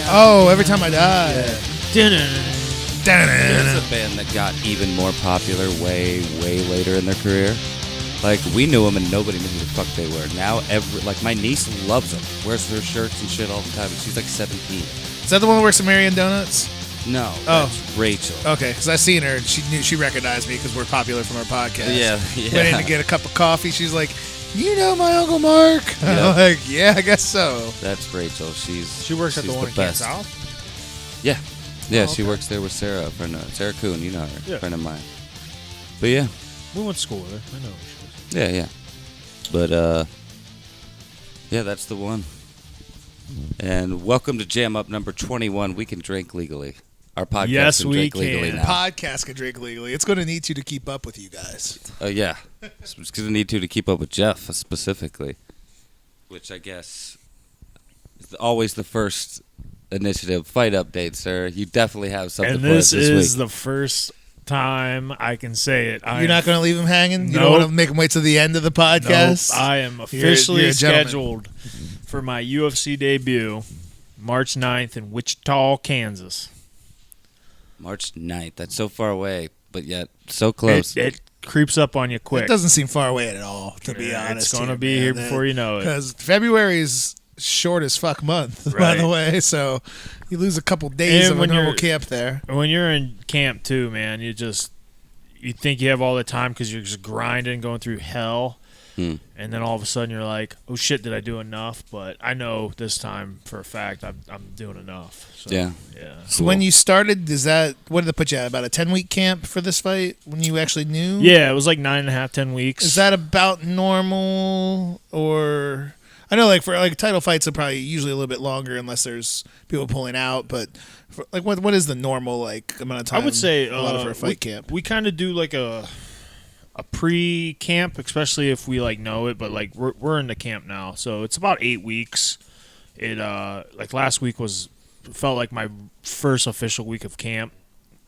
Oh, Every Time I Die. There's a band that got even more popular way later in their career. Like, we knew them and nobody knew who the fuck they were. Now, my niece loves them. Wears their shirts and shit all the time. And she's like 17. Is that the one that works at Marion Donuts? No, that's Rachel. Okay, because I seen her and she recognized me because we're popular from our podcast. Yeah. Went in to get a cup of coffee. She's like, "You know my Uncle Mark?" Yep. I'm like, "Yeah, I guess so." That's Rachel. She works at the one in Camp South? Yeah. Yeah, Oh, she okay. works there with Sarah, Sarah Kuhn, you know her, Yeah. friend of mine. But yeah. We went to school with her. I know who she is. Yeah. But, yeah, that's the one. And welcome to JAMUP number 21. We can drink legally. Our podcast Yes, can we drink legally can. now. Podcast can drink legally. It's going to need you to keep up with you guys. Yeah. It's going to need to keep up with Jeff specifically, which I guess is always the first initiative. Fight update, sir. You definitely have something And for us this this is week. the first time I can say it. You're not going to leave him hanging? You don't Nope. want to make him wait till the end of the podcast? Nope. I am officially You're a gentleman. scheduled for my UFC debut March 9th in Wichita, Kansas. March 9th. That's so far away, but yet so close. It creeps up on you quick. It doesn't seem far away at all, to be Yeah, honest. it's gonna be here before you know it. Because February is short as fuck month, by Right. the way. So you lose a couple days And of a when normal you're- camp there. When you're in camp too, man, you think you have all the time because you're just grinding, going through hell. And then all of a sudden you're like, oh shit, did I do enough? But I know this time for a fact I'm doing enough. So, Yeah. So when you started, what did it put you at? About a 10-week camp for this fight when you actually knew? Yeah, it was like 9.5, 10 weeks. Is that about normal, or I know for title fights are probably usually a little bit longer unless there's people pulling out, but what is the normal amount of time? I would say allowed for a fight camp. We kind of do like a pre-camp, especially if we know it. But we're in the camp now, so it's about 8 weeks. It last week felt like my first official week of camp.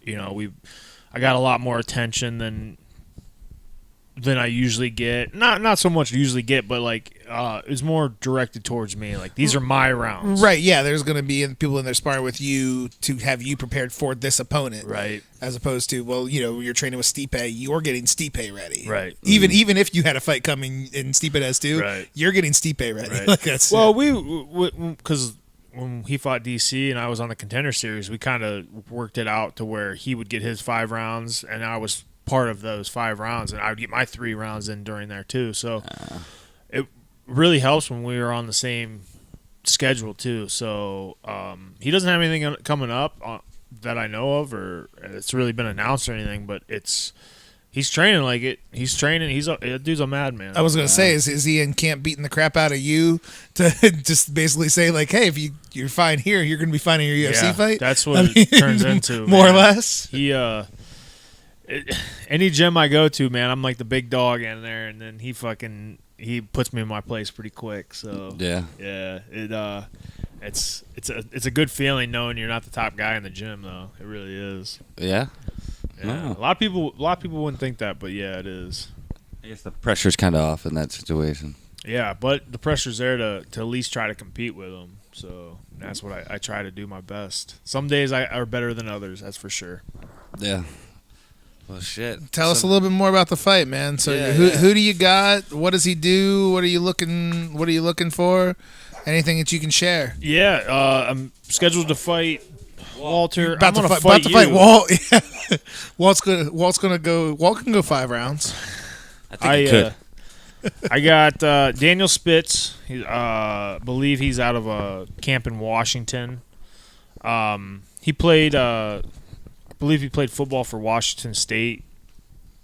You know, I got a lot more attention than I usually get. Not so much usually get, but it's more directed towards me. These are my rounds. Right, yeah, there's going to be people in there sparring with you to have you prepared for this opponent. Right. As opposed to, you're training with Stipe, you're getting Stipe ready. Right. Even if you had a fight coming and Stipe does too, Right. you're getting Stipe ready. Right. That's well, because when he fought DC and I was on the Contender Series, we kind of worked it out to where he would get his 5 rounds and I was part of those 5 rounds, and I would get my 3 rounds in during there too. So it really helps when we were on the same schedule too. So he doesn't have anything coming up that I know of, or it's really been announced or anything. But he's training like it. He's training. That dude's a madman. I was going to say, is he in camp beating the crap out of you to just basically say hey, if you're fine here, you're going to be fine in your UFC fight? That's what it turns into, more man. or less. He any gym I go to, man, I'm like the big dog in there, and then he puts me in my place pretty quick. So Yeah. it's a good feeling knowing you're not the top guy in the gym, though. It really is. Yeah? Yeah. Oh. A lot of people wouldn't think that, but yeah, it is. I guess the pressure's kind of off in that situation. Yeah, but the pressure's there to at least try to compete with them. So that's what I try to do my best. Some days are better than others, that's for sure. Yeah. Well, shit. Tell us a little bit more about the fight, man. So who do you got? What does he do? What are you looking for? Anything that you can share? Yeah, I'm scheduled to fight Walter. About to fight Walt. Yeah. Walt can go 5 rounds. I think he could. I got Daniel Spitz. Believe he's out of a camp in Washington. He played. I believe he played football for Washington State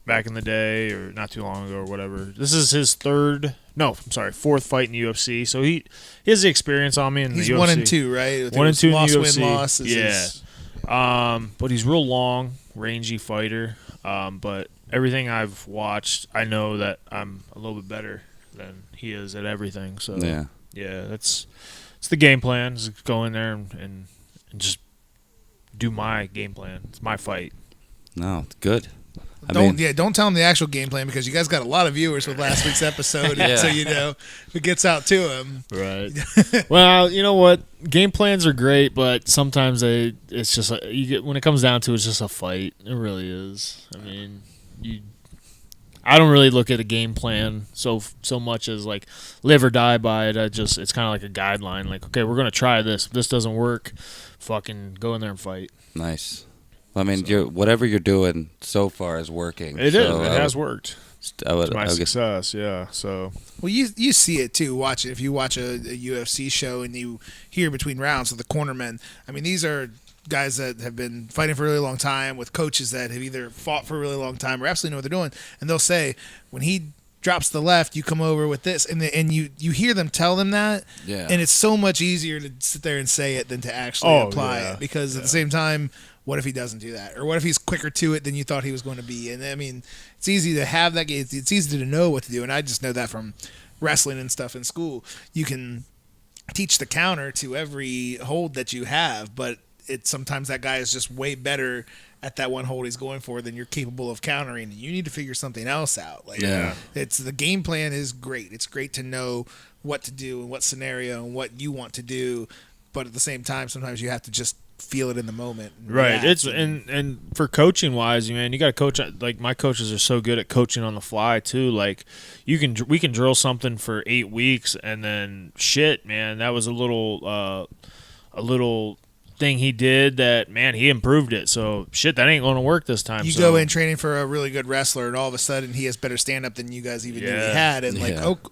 back in the day, or not too long ago, or whatever. This is his 4th fight in the UFC. So he has the experience on me in He's the UFC. 1-2, right? 1-2 in the loss, UFC. win, loss. But he's real long, rangy fighter. But everything I've watched, I know that I'm a little bit better than he is at everything. So it's the game plan. Is go in there and just do my game plan. It's my fight. No, it's good. Don't tell them the actual game plan because you guys got a lot of viewers with last week's episode, Yeah. so if it gets out to them. Right. Well, you know what? Game plans are great, but sometimes it's just when it comes down to it, it's just a fight. It really is. I mean, I don't really look at a game plan so much as like live or die by it. It's kind of like a guideline. Like, okay, we're gonna try this. If this doesn't work, fucking go in there and fight. Nice. I mean, whatever you're doing so far is working. It has worked. It's my success, yeah. So well, you see it too. Watch it if you watch a UFC show and you hear between rounds with the cornermen. I mean, these are guys that have been fighting for a really long time with coaches that have either fought for a really long time or absolutely know what they're doing. And they'll say when he drops the left, you come over with this, and you hear them tell them that. Yeah. And it's so much easier to sit there and say it than to actually apply it because at the same time. What if he doesn't do that? Or what if he's quicker to it than you thought he was going to be? And I mean, it's easy to have that. It's easy to know what to do. And I just know that from wrestling and stuff in school. You can teach the counter to every hold that you have, but sometimes that guy is just way better at that one hold he's going for than you're capable of countering. You need to figure something else out. It's the game plan is great. It's great to know what to do and what scenario and what you want to do. But at the same time, sometimes you have to just feel it in the moment. Right. It's and for coaching wise, man, you got to coach. Like my coaches are so good at coaching on the fly too. Like we can drill something for 8 weeks and then shit, man. That was a little thing he did that, man, he improved it. So shit, that ain't going to work this time. You go in training for a really good wrestler, and all of a sudden he has better stand up than you guys even knew he had. And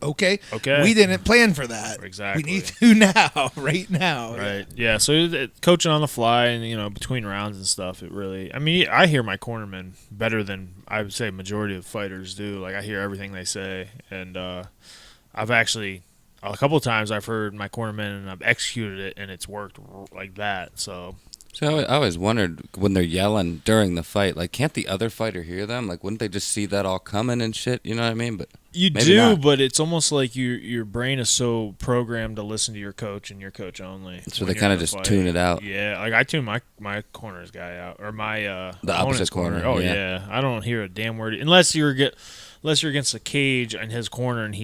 okay, we didn't plan for that. Exactly. We need to now, right now. Right. Yeah. So coaching on the fly and between rounds and stuff, it really. I mean, I hear my cornermen better than I would say majority of fighters do. Like I hear everything they say, and I've actually. A couple of times I've heard my cornermen and I've executed it and it's worked like that. So I always wondered when they're yelling during the fight, like can't the other fighter hear them? Like wouldn't they just see that all coming and shit? You know what I mean? But you do, but it's almost like your brain is so programmed to listen to your coach and your coach only. So they kind of just tune it out. Yeah, like I tune my corner's guy out or my the opposite corner. Oh yeah, I don't hear a damn word unless you're against a cage in his corner and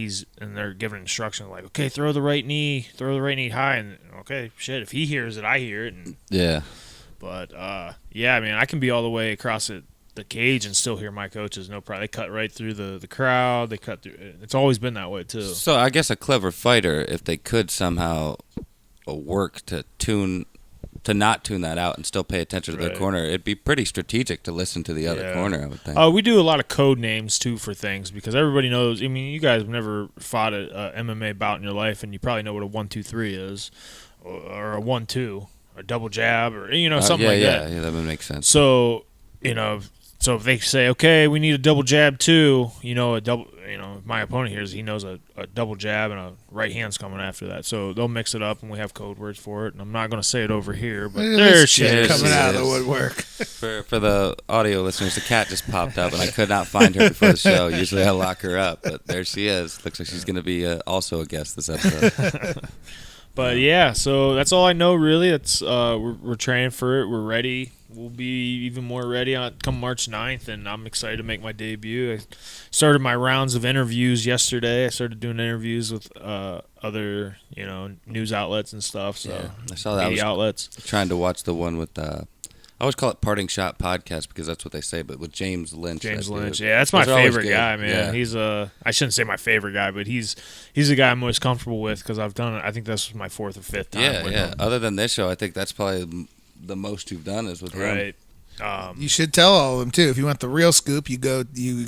they're giving instructions like, okay, throw the right knee high, and okay, shit, if he hears it, I hear it. But I mean, I can be all the way across the cage and still hear my coaches. No problem. They cut right through the crowd. They cut through. It's always been that way too. So I guess a clever fighter, if they could somehow work to not tune that out and still pay attention to their corner, it'd be pretty strategic to listen to the other corner, I would think. We do a lot of code names, too, for things because everybody knows. I mean, you guys have never fought a MMA bout in your life, and you probably know what a 1-2-3 is or a 1-2, or double jab, or, something like that. Yeah, that would make sense. So, so if they say, okay, we need a double jab, too, my opponent hears, he knows a double jab and a right hand's coming after that. So they'll mix it up, and we have code words for it. And I'm not going to say it over here, but there's shit coming out of the woodwork. For the audio listeners, the cat just popped up, and I could not find her before the show. Usually I lock her up, but there she is. Looks like she's going to be also a guest this episode. But yeah, so that's all I know really. It's we're training for it. We're ready. We'll be even more ready come March 9th, and I'm excited to make my debut. I started my rounds of interviews yesterday. I started doing interviews with other news outlets and stuff. So yeah, I saw that. Media outlets. Trying to watch the one with I always call it Parting Shot Podcast because that's what they say, but with James Lynch. Yeah, that's my favorite guy, man. Yeah. He's I shouldn't say my favorite guy, but he's a guy I'm most comfortable with because I've done it. I think this was my 4th or 5th time with him. Other than this show, I think that's probably the most you've done is with him. Right. You should tell all of them too. If you want the real scoop, you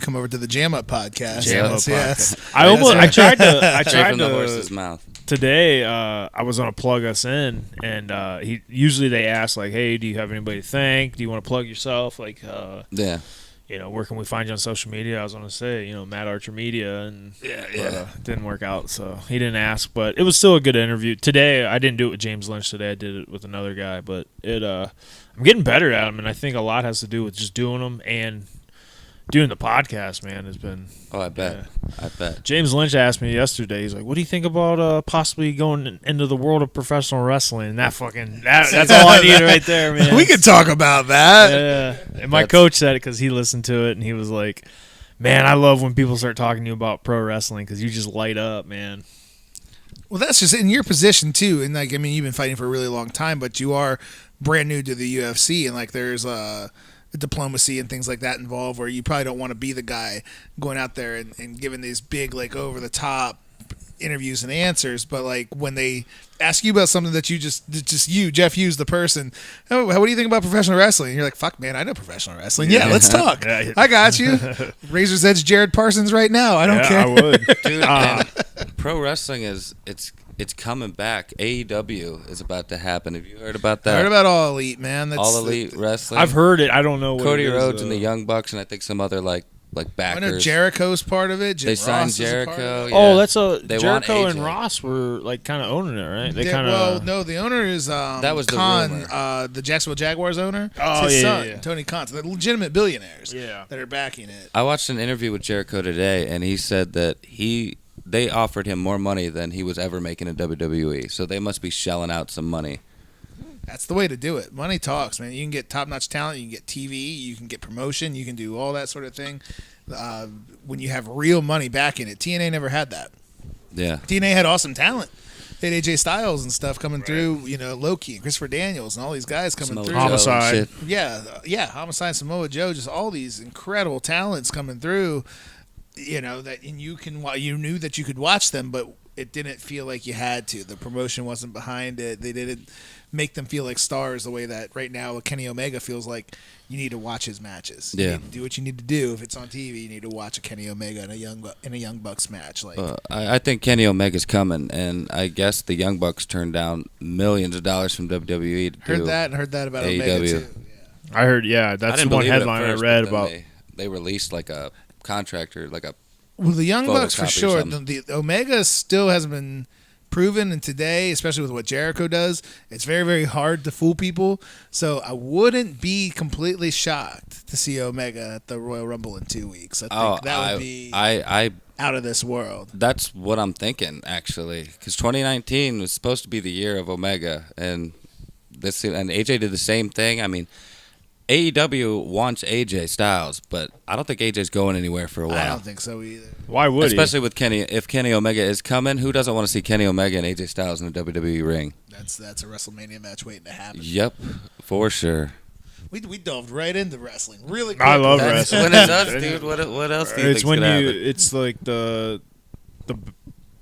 come over to the JAMUP podcast. Yes. I tried from the horse's mouth. Today, I was on a plug us in, and usually they ask like, "Hey, do you have anybody to thank? Do you want to plug yourself?" Like, where can we find you on social media? I was going to say, Matt Archer Media, and it didn't work out, so he didn't ask. But it was still a good interview. Today, I didn't do it with James Lynch. Today, I did it with another guy. But I'm getting better at them, and I think a lot has to do with just doing them and doing the podcast, man, has been. Oh, I bet. Yeah. I bet. James Lynch asked me yesterday. He's like, "What do you think about possibly going into the world of professional wrestling?" And that's all I need right there, man. We could talk about that. Yeah. And my coach said it because he listened to it, and he was like, "Man, I love when people start talking to you about pro wrestling because you just light up, man." Well, that's just in your position too, and like I mean, you've been fighting for a really long time, but you are brand new to the UFC, and like there's diplomacy and things like that involved, where you probably don't want to be the guy going out there and giving these big like over the top interviews and answers. But like when they ask you about something that you just you, Jeff Hughes, the person, oh, what do you think about professional wrestling? And you're like, fuck, man, I know professional wrestling. Yeah, let's talk. Yeah. I got you. Razor's Edge, Jared Parsons, right now. I don't care. I would, Dude, and pro wrestling it's coming back. AEW is about to happen. Have you heard about that? I heard about All Elite, man. That's All Elite Wrestling. I've heard it. I don't know what Cody it is, Rhodes and the Young Bucks, and I think some other like backers. I know Jericho's part of it. Jim They Ross signed is a part of Jericho. it. Yeah. Oh, that's They Jericho want and AJ. Ross were like kind of owning it, right? They Yeah, kind of. well, no, the owner is That was the Khan, rumor. the Jacksonville Jaguars owner. Oh, It's his yeah, son, yeah. Tony Khan. So they're legitimate billionaires Yeah. that are backing it. I watched an interview with Jericho today, and he said that they offered him more money than he was ever making in WWE. So they must be shelling out some money. That's the way to do it. Money talks, man. You can get top-notch talent. You can get TV. You can get promotion. You can do all that sort of thing. When you have real money backing it. TNA never had that. Yeah. TNA had awesome talent. They had AJ Styles and stuff coming through, Loki and Christopher Daniels and all these guys coming Samoa through. Joe and Homicide. shit. Yeah, Homicide, Samoa Joe, just all these incredible talents coming through. That and you knew that you could watch them, but it didn't feel like you had to. The promotion wasn't behind it. They didn't make them feel like stars the way that right now Kenny Omega feels like you need to watch his matches. You Yeah. need to do what you need to do. If it's on TV, you need to watch a Kenny Omega and a Young Bucks match. Like I think Kenny Omega's coming, and I guess the Young Bucks turned down millions of dollars from WWE to heard do that and heard that about AEW. Omega too. I heard, yeah, I that's didn't the one believe it at headline first, I read but then about. They released like a contractor, like a Well, the Young Bucks for photocopy or sure. something. The Omega still hasn't been proven, and today, especially with what Jericho does, it's very, very hard to fool people. So I wouldn't be completely shocked to see Omega at the Royal Rumble in 2 weeks. I think that would be I out of this world. That's what I'm thinking, actually, because 2019 was supposed to be the year of Omega, and AJ did the same thing. I mean, AEW wants AJ Styles, but I don't think AJ's going anywhere for a while. I don't think so either. Why would Especially with Kenny. If Kenny Omega is coming, who doesn't want to see Kenny Omega and AJ Styles in a WWE ring? That's a WrestleMania match waiting to happen. Yep, for sure. We delved right into wrestling really quick. I love That's wrestling. when it's us, dude. What else do you It's think's when gonna you. happen? It's like the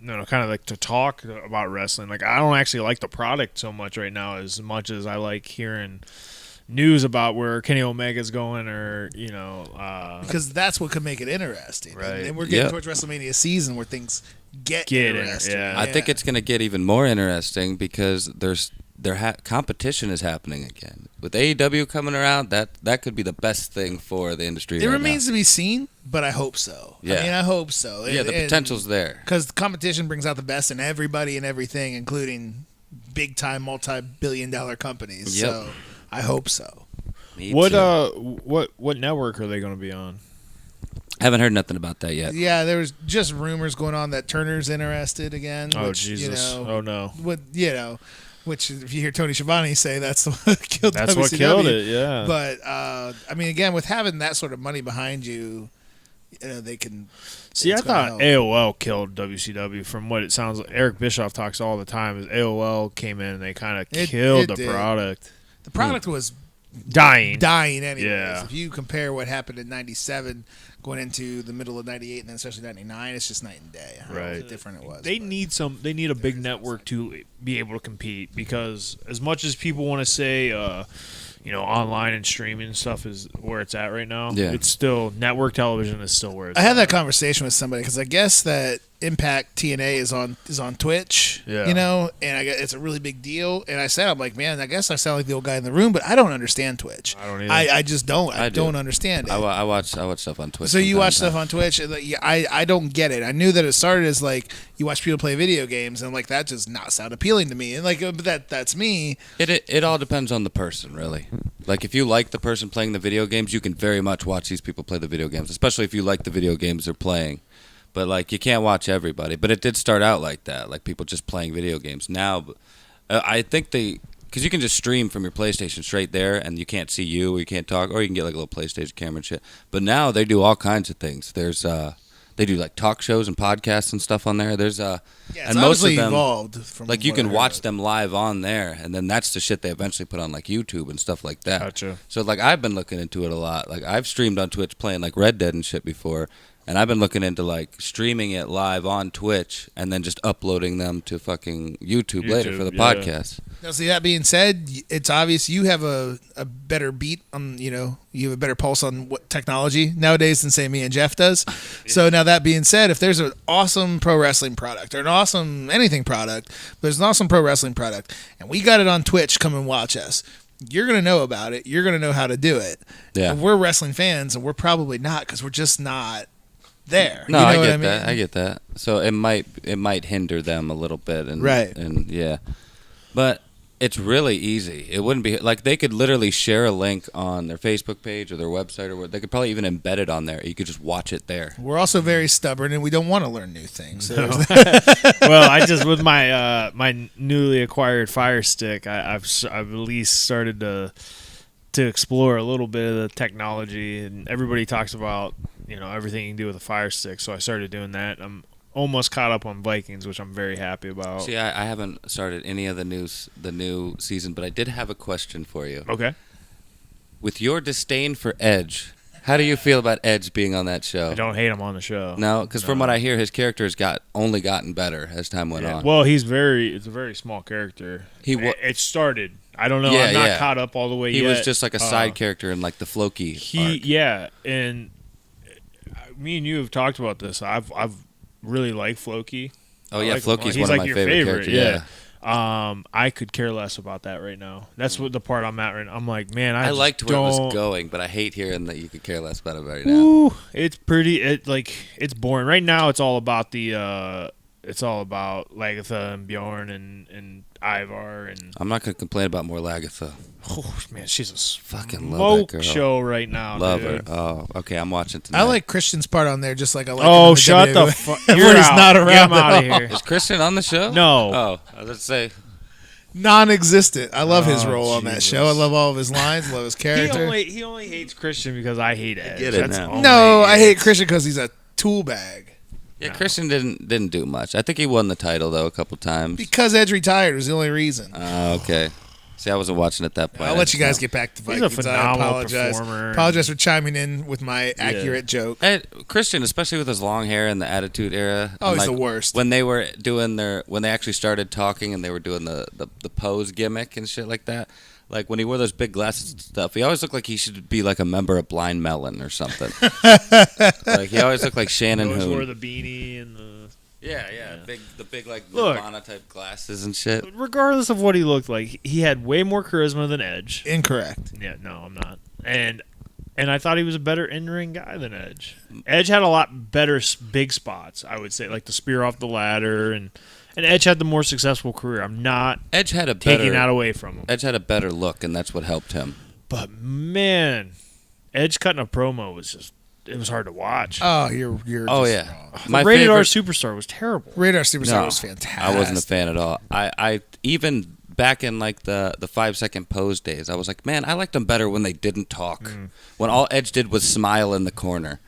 kind of like to talk about wrestling. Like I don't actually like the product so much right now as much as I like hearing news about where Kenny Omega's going, or because that's what could make it interesting. Right. And we're getting Yep. towards WrestleMania season where things get in, interesting. yeah. I think it's going to get even more interesting because competition is happening again. With AEW coming around, that could be the best thing for the industry. It right remains to be seen, but I hope so. Yeah. I mean, I hope so. Yeah, the potential's there. Because the competition brings out the best in everybody and everything, including big-time, multi-billion-dollar companies. Yep. So I hope so. Me what too. what network are they going to be on? Haven't heard nothing about that yet. Yeah, there was just rumors going on that Turner's interested again. Oh which, Jesus! Oh no! Which if you hear Tony Schiavone say that's what killed That's WCW. what killed it. Yeah. But I mean, again, with having that sort of money behind you, they can. See, I it's gonna thought help. AOL killed WCW. From what it sounds like, Eric Bischoff talks all the time. Is AOL came in and they kind of killed the did. product. The product was Dying. anyways. Yeah. If you compare what happened in '97 going into the middle of '98 and then especially '99, it's just night and day. How Right. different it was. They but- need a big network to be able to compete, because as much as people want to say online and streaming stuff is where it's at right now, Yeah. it's still network television is still where it's I had at. that conversation with somebody because I guess that Impact TNA is on Twitch, Yeah. you know, and I guess it's a really big deal. And I said, I'm like, man, I guess I sound like the old guy in the room, but I don't understand Twitch. I don't either. I just don't. I do. don't understand it. I watch stuff on Twitch. So you watch sometimes. stuff on Twitch, and I don't get it. I knew that it started as like you watch people play video games, and like that does not sound appealing to me. And like, but that's me. It all depends on the person, really. Like if you like the person playing the video games, you can very much watch these people play the video games, especially if you like the video games they're playing. But like you can't watch everybody. But it did start out like that, like people just playing video games. Now, I think because you can just stream from your PlayStation straight there, and you can't see you, or you can't talk, or you can get like a little PlayStation camera and shit. But now they do all kinds of things. There's they do like talk shows and podcasts and stuff on there. There's It's and most of them evolved from like you what can I watch heard. them live on there, and then that's the shit they eventually put on like YouTube and stuff like that. Gotcha. So like I've been looking into it a lot. Like I've streamed on Twitch playing like Red Dead and shit before, and I've been looking into like streaming it live on Twitch and then just uploading them to fucking YouTube later for the yeah. podcast. Now, see, that being said, it's obvious you have a better beat on, you have a better pulse on what technology nowadays than, say, me and Jeff does. So now that being said, if there's an awesome pro wrestling product or an awesome anything product, there's an awesome pro wrestling product, and we got it on Twitch, come and watch us. You're going to know about it. You're going to know how to do it. Yeah. And we're wrestling fans, and we're probably not because we're just not there. No, You know I what get mean? that. I get that. So it might hinder them a little bit, and Right. and yeah, but it's really easy. It wouldn't be like they could literally share a link on their Facebook page or their website, or they could probably even embed it on there. You could just watch it there. We're also very stubborn, and we don't want to learn new things. So Well, I just with my my newly acquired Fire Stick, I've at least started to explore a little bit of the technology, and everybody talks about everything you can do with a Fire Stick. So I started doing that. I'm almost caught up on Vikings, which I'm very happy about. See, I haven't started any of the new season, but I did have a question for you. Okay. With your disdain for Edge, how do you feel about Edge being on that show? I don't hate him on the show. No, because from what I hear, his character has only gotten better as time went on. Well, it's a very small character. It started. I don't know. Yeah, I'm not yeah. caught up all the way He yet. was just like a side character in like the Floki arc. Yeah, and me and you have talked about this. I've really liked Floki. Oh yeah, like Floki's he's one of like my your favorite characters. Yeah. I could care less about that right now. That's what the part I'm at right now. I'm like, man, I liked where it don't... was going, but I hate hearing that you could care less about it right now. Ooh, it's pretty. It's boring right now. It's all about the. It's all about Lagatha and Bjorn and Ivar and. I'm not gonna complain about more Lagatha. Oh man, she's a Fucking love that girl. show right now. Love dude. her. Oh, okay. I'm watching tonight. I like Christian's part on there, just like I like. Oh, him in the shut the WWE. fuck! When You're he's out. not Get around him out at of all. here. Is Christian on the show? No. Oh, I was gonna say. Non-existent. I love his Oh, role on that Jesus. show. I love all of his lines. Love his character. He only hates Christian because I hate Edge. get it That's now. only No, I it. hate Christian because he's a tool bag. Yeah, Christian didn't do much. I think he won the title though a couple times. Because Edge retired was the only reason. Okay. See, I wasn't watching at that point. I'll let you guys get back to He's Vikings. a I phenomenal apologize. performer. Apologize for chiming in with my accurate joke. Christian, especially with his long hair and the Attitude Era. Oh, and he's like, the worst. When they were doing when they actually started talking and they were doing the pose gimmick and shit like that. Like when he wore those big glasses and stuff, he always looked like he should be like a member of Blind Melon or something. Like he always looked like Shannon He always Hoon. wore the beanie and the. Yeah. The big like Look. Nirvana type glasses and shit. Regardless of what he looked like, he had way more charisma than Edge. Incorrect. Yeah, no, I'm not. And I thought he was a better in-ring guy than Edge. Edge had a lot better big spots, I would say, like the spear off the ladder, and Edge had the more successful career. I'm not Edge had a taking better that away from him. Edge had a better look, and that's what helped him. But man, Edge cutting a promo was it was hard to watch. Oh, you're Oh just yeah, wrong. The Rated R Superstar was terrible. Radar Superstar No, was fantastic. I wasn't a fan at all. I even back in like the 5-second pose days, I was like, man, I liked them better when they didn't talk. When all Edge did was smile in the corner.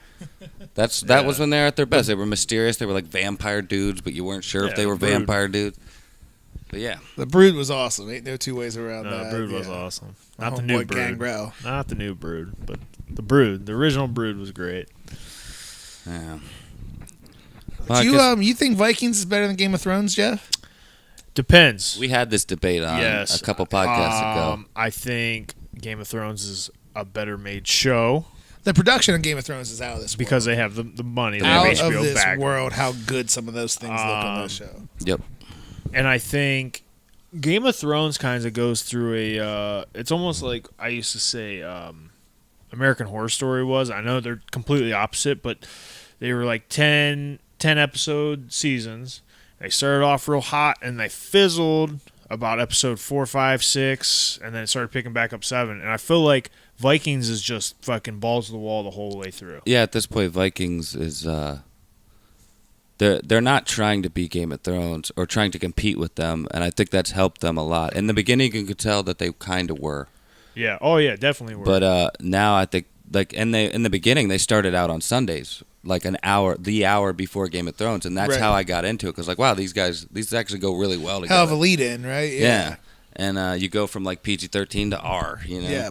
That was when they were at their best. They were mysterious. They were like vampire dudes, but you weren't sure if they were Brood. vampire dudes. But yeah, The Brood was awesome. Ain't no two ways around No, that. Brood was Yeah. awesome. My Not the new homeboy Brood. Gangrel. Not the new Brood, but the Brood. The original Brood was great. yeah. Do you think Vikings is better than Game of Thrones, Jeff? Depends. We had this debate on Yes. a couple podcasts ago. I think Game of Thrones is a better made show. The production of Game of Thrones is out of this world. Because they have the money. They Out have of HBO this back. world, how good some of those things look on this show. Yep. And I think Game of Thrones kind of goes through it's almost like I used to say American Horror Story was. I know they're completely opposite, but they were like 10 episode seasons. They started off real hot and they fizzled about episode 4, 5, 6, and then it started picking back up 7. And I feel like Vikings is just fucking balls to the wall the whole way through. Yeah, at this point, Vikings is they're not trying to be Game of Thrones or trying to compete with them, and I think that's helped them a lot. In the beginning, you could tell that they kind of were. Yeah. Oh yeah, definitely were. But now I think in the beginning they started out on Sundays, like the hour before Game of Thrones, and that's how I got into it. Because wow, these actually go really well together. Hell of a lead in, right? Yeah. And you go from like PG-13 to R, Yeah.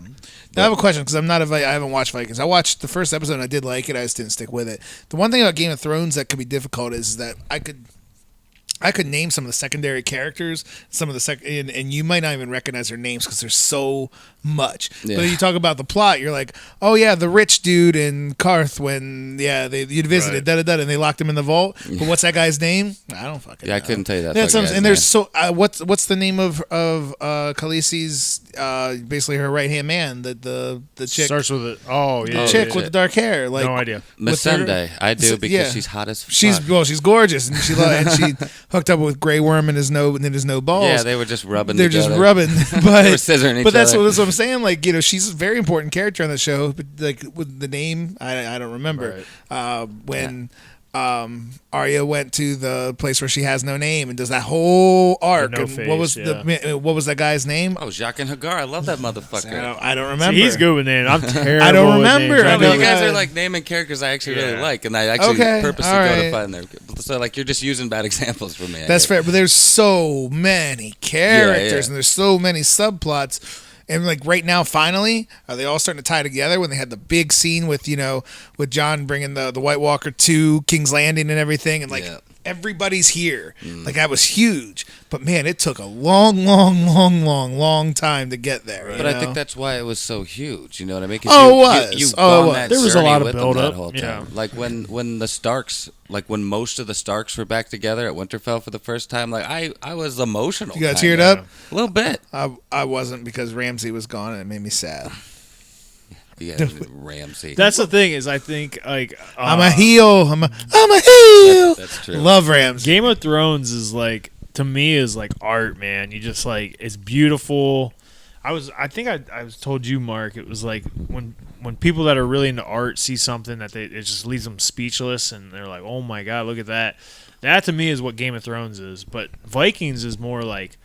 Now I have a question because I haven't watched Vikings. I watched the first episode and I did like it. I just didn't stick with it. The one thing about Game of Thrones that could be difficult is that I could name some of the secondary characters, some of the and you might not even recognize their names because there's so much. Yeah. But you talk about the plot, you're like, oh yeah, the rich dude in Karth when you'd visited and they locked him in the vault. But what's that guy's name? I don't fucking know. I couldn't tell you that. That's and there's what's the name of Khaleesi's basically her right hand man, the chick starts with it. Oh yeah, the chick with the dark hair. Like no idea. Miss Sunday, I do because she's hot as fuck. She's gorgeous and she hooked up with Grey Worm and his no balls. Yeah, they were just rubbing. They're together. just rubbing, but they were scissoring each but that's other. what I'm saying. Like she's a very important character on the show. But like with the name, I don't remember when Arya went to the place where she has no name and does that whole arc. No and face, what was that guy's name? Oh, Jaqen Hagar. I love that motherfucker. I don't remember. See, he's good with names. I'm terrible. I don't remember. No, I but know you guys are like naming characters I actually really like, and I actually purposely go to find them. So like you're just using bad examples for me. That's fair, but there's so many characters and there's so many subplots. And like right now, finally, are they all starting to tie together when they had the big scene with with Jon bringing the White Walker to King's Landing and everything, and everybody's here. Like that was huge. But man, it took a long time to get there. But I think that's why it was so huge. You know what I mean? It was. There was a lot of build build-up. that whole time. Like when the Starks, when most of the Starks were back together at Winterfell for the first time, like I was emotional. You got teared up? A little bit. I wasn't because Ramsay was gone and it made me sad. Yeah, Ramsay. That's the thing is I think like I'm a heel. I'm a heel. That's true. Love Ramsay. Game of Thrones is like to me is like art, man. You just like it's beautiful. I think I was told you, Mark. It was like when people that are really into art see something that it just leaves them speechless, and they're like, "Oh my god, look at that!" That to me is what Game of Thrones is. But Vikings is more like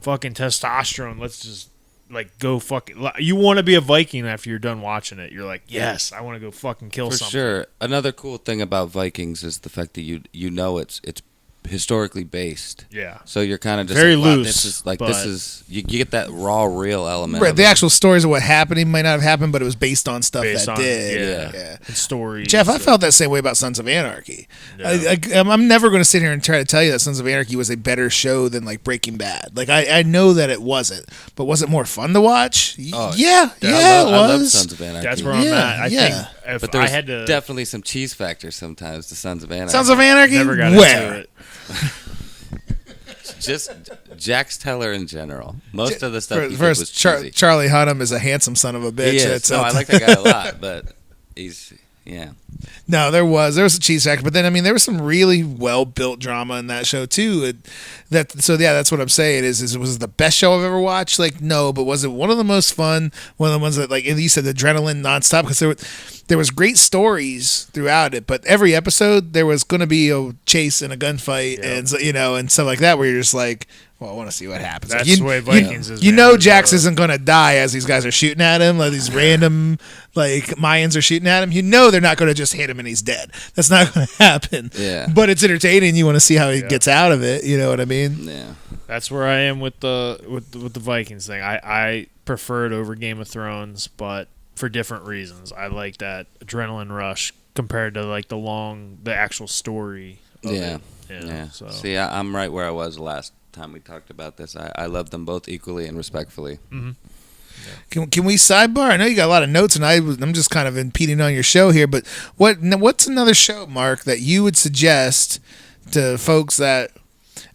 fucking testosterone. Let's just like go fucking. You want to be a Viking after you're done watching it. You're like, yes, I want to go fucking kill something. For sure. Another cool thing about Vikings is the fact that you know it's historically based. Yeah. So you're kind of just very like, wow, loose. This is you get that raw, real element. Right. The actual stories of what happened might not have happened, but it was based on stuff that did. Yeah. And stories. Jeff, I felt that same way about Sons of Anarchy. Yeah. I'm never going to sit here and try to tell you that Sons of Anarchy was a better show than like Breaking Bad. Like I know that it wasn't, but was it more fun to watch? Oh, yeah, it was. I love Sons of Anarchy. That's where I'm at. I think if but there's I had to definitely some cheese factor sometimes to Sons of Anarchy. Sons of Anarchy? never got Where? into it. Just Jax Teller in general. Most of the stuff he did was cheesy. Charlie Hunnam is a handsome son of a bitch. He is. No, I like that guy a lot, but he's No, there was a cheese factor, but then there was some really well built drama in that show too. That's what I'm saying is was it the best show I've ever watched? Like no, but was it one of the most fun? One of the ones that like you said, adrenaline nonstop because there was great stories throughout it, but every episode there was going to be a chase and a gunfight and stuff like that where you're just like. Well, I want to see what happens. That's the way Vikings is. Jax isn't going to die as these guys are shooting at him. Like these random Mayans are shooting at him. They're not going to just hit him and he's dead. That's not going to happen. Yeah. But it's entertaining. You want to see how he gets out of it. You know what I mean? Yeah. That's where I am with the Vikings thing. I prefer it over Game of Thrones, but for different reasons. I like that adrenaline rush compared to like the actual story. Yeah. So. See, I'm right where I was last time we talked about this. I love them both equally and respectfully. Mm-hmm. Can we sidebar? I know you got a lot of notes, and I'm just kind of impeding on your show here. But what's another show, Mark, that you would suggest to folks that?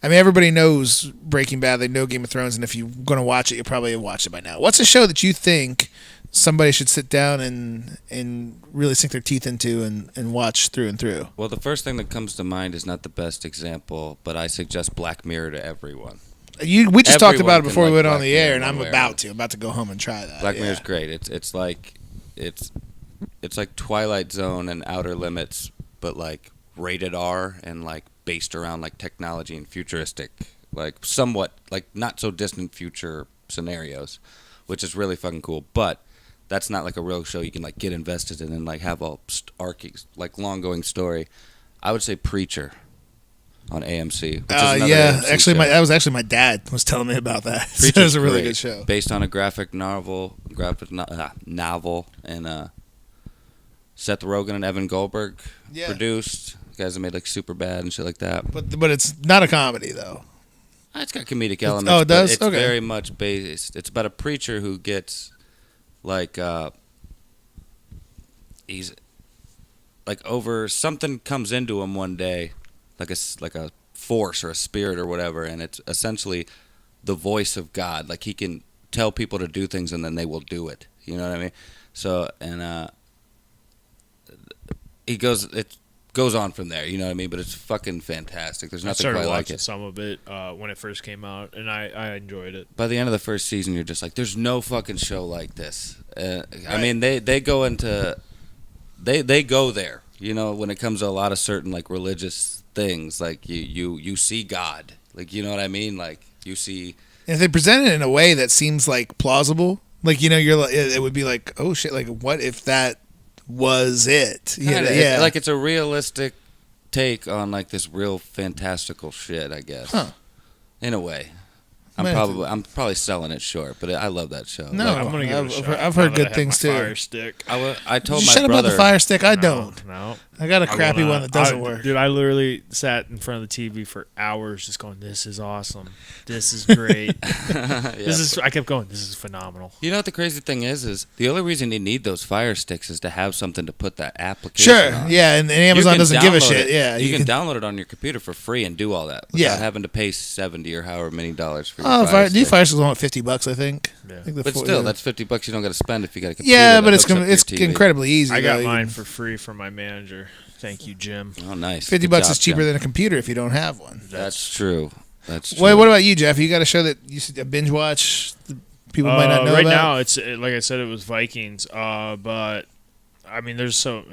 I mean, everybody knows Breaking Bad. They know Game of Thrones, and if you're going to watch it, you probably have watched it by now. What's a show that you think somebody should sit down and really sink their teeth into and watch through and through? Well, the first thing that comes to mind is not the best example, but I suggest Black Mirror to everyone. We just talked about it before we went on Black the air, Mirror and I'm about to go home and try that. Black Mirror's great. It's like Twilight Zone and Outer Limits, but like rated R and like based around like technology and futuristic, like somewhat like not so distant future scenarios, which is really fucking cool. But that's not like a real show you can like get invested in and like have a like long going story. I would say Preacher on AMC. Yeah, AMC actually, that was actually my dad was telling me about that. So it was a really good show, based on a graphic novel, and Seth Rogen and Evan Goldberg produced. Guys that made like Superbad and shit like that. But it's not a comedy though. It's got comedic elements. Oh, it does? It's very much based. It's about a preacher who gets like he's like over something comes into him one day, like a force or a spirit or whatever, and it's essentially the voice of God. Like he can tell people to do things and then they will do it. You know what I mean? So it goes on from there, you know what I mean? But it's fucking fantastic. There's nothing quite like it. I started watching some of it when it first came out, and I enjoyed it. By the end of the first season, you're just like, there's no fucking show like this. Right. I mean, they go into... They go there, you know, when it comes to a lot of certain, like, religious things. Like, you see God. Like, you know what I mean? Like, you see... And if they present it in a way that seems, like, plausible, like, you know, it would be like, oh, shit, like, what if that... was it? Yeah, like it's a realistic take on like this real fantastical shit, I guess. Huh. In a way. I'm probably selling it short, but I love that show. No, like, I'm gonna give it a shot. I've heard good things too. Fire stick. I told you my shut brother. about the Fire Stick. I don't. No. I got a crappy one that doesn't work. Dude, I literally sat in front of the TV for hours, just going, "This is awesome. This is great. I kept going. This is phenomenal." You know what the crazy thing is the only reason you need those Fire Sticks is to have something to put that application on. Yeah, and Amazon doesn't give a shit. Yeah, you can download it on your computer for free and do all that without having to pay $70 or however many dollars for your Fire Stick. New Fire Sticks want $50, I think. Yeah. But still, that's $50 you don't got to spend if you got a computer. Yeah, but it's incredibly easy. I got mine for free from my manager. Thank you, Jim. Oh, nice. $50 is cheaper than a computer if you don't have one. That's true. That's true. Wait, what about you, Jeff? You got a show that you binge watch? People might not know right about? now, it's like I said, it was Vikings. But I mean, there's so.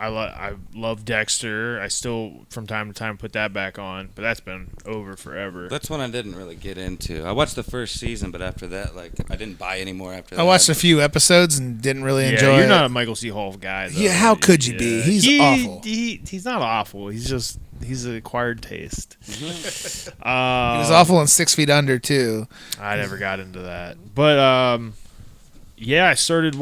I love Dexter. I still, from time to time, put that back on, but that's been over forever. That's one I didn't really get into. I watched the first season, but after that, like, I didn't buy any more after that. I watched a few episodes and didn't really enjoy it. You're not a Michael C. Hall guy, though. Yeah, how could you be? He's awful. He's not awful. He's an acquired taste. He was awful in 6 Feet Under, too. I never got into that. But, I started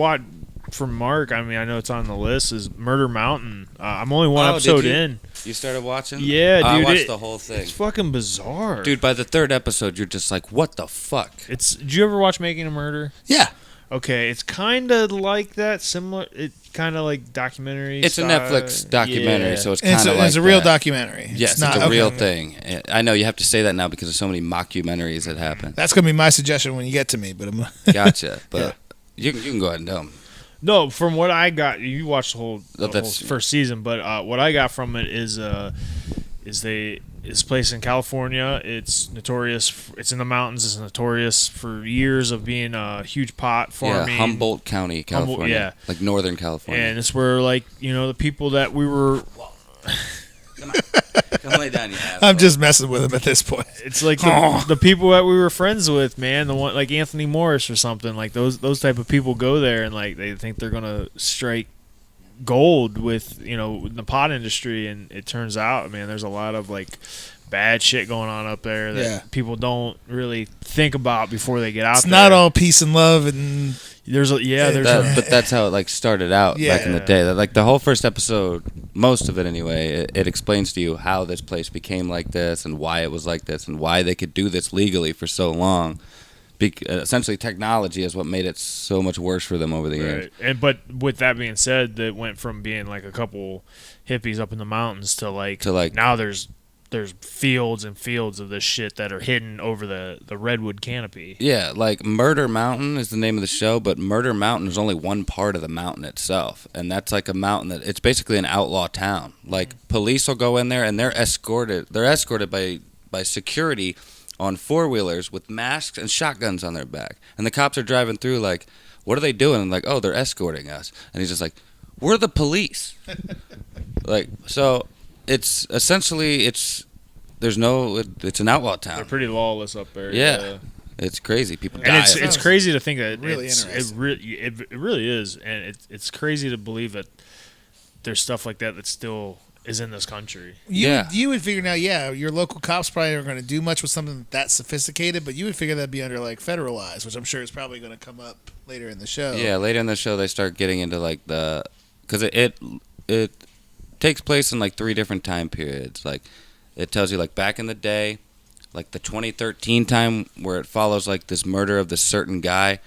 from Mark, I mean, I know it's on the list, is Murder Mountain. I'm only one episode in. You started watching? Yeah, dude. I watched the whole thing. It's fucking bizarre. Dude, by the third episode, you're just like, what the fuck? Did you ever watch Making a Murder? Yeah. Okay, it's kind of like that, similar. It's kind of like documentary. It's style. a Netflix documentary, so it's kind of like it's a real documentary. Yes, it's a real thing. I know you have to say that now because there's so many mockumentaries that happen. That's going to be my suggestion when you get to me. But Gotcha. But you can go ahead and tell them. No, from what I got, you watched the whole first season, but what I got from it is this place in California. It's notorious. It's in the mountains. It's notorious for years of being a huge pot farming. Yeah, Humboldt County, California. Like Northern California. And it's where, like, you know, the people that we were. Come on. Come lay down, you asshole. I'm just messing with him at this point. It's like the people that we were friends with, man. The one like Anthony Morris or something. Like those type of people go there and like they think they're gonna strike gold with, you know, the pot industry, and it turns out, man, there's a lot of like bad shit going on up there that people don't really think about before they get out there. It's not all peace and love and but that's how it like started out back in the day. Like the whole first episode, most of it anyway, it explains to you how this place became like this and why it was like this and why they could do this legally for so long. essentially technology is what made it so much worse for them over the years. But with that being said, that went from being like a couple hippies up in the mountains to like now there's fields and fields of this shit that are hidden over the redwood canopy. Yeah, like Murder Mountain is the name of the show, but Murder Mountain is only one part of the mountain itself, and that's like a mountain that it's basically an outlaw town. Like police will go in there and they're escorted by security on four-wheelers with masks and shotguns on their back. And the cops are driving through like, what are they doing? And like, oh, they're escorting us. And he's just like, we're the police. Like, so it's essentially, it's an outlaw town. They're pretty lawless up there. Yeah. It's crazy. People die. And it's crazy to think that really it really is. And it's crazy to believe that there's stuff like that still is in this country. You would figure now, your local cops probably aren't going to do much with something that sophisticated, but you would figure that'd be under like federalized, which I'm sure is probably going to come up later in the show. Yeah, later in the show they start getting into like because it takes place in like 3 different time periods. Like it tells you like back in the day, like the 2013 time where it follows like this murder of this certain guy,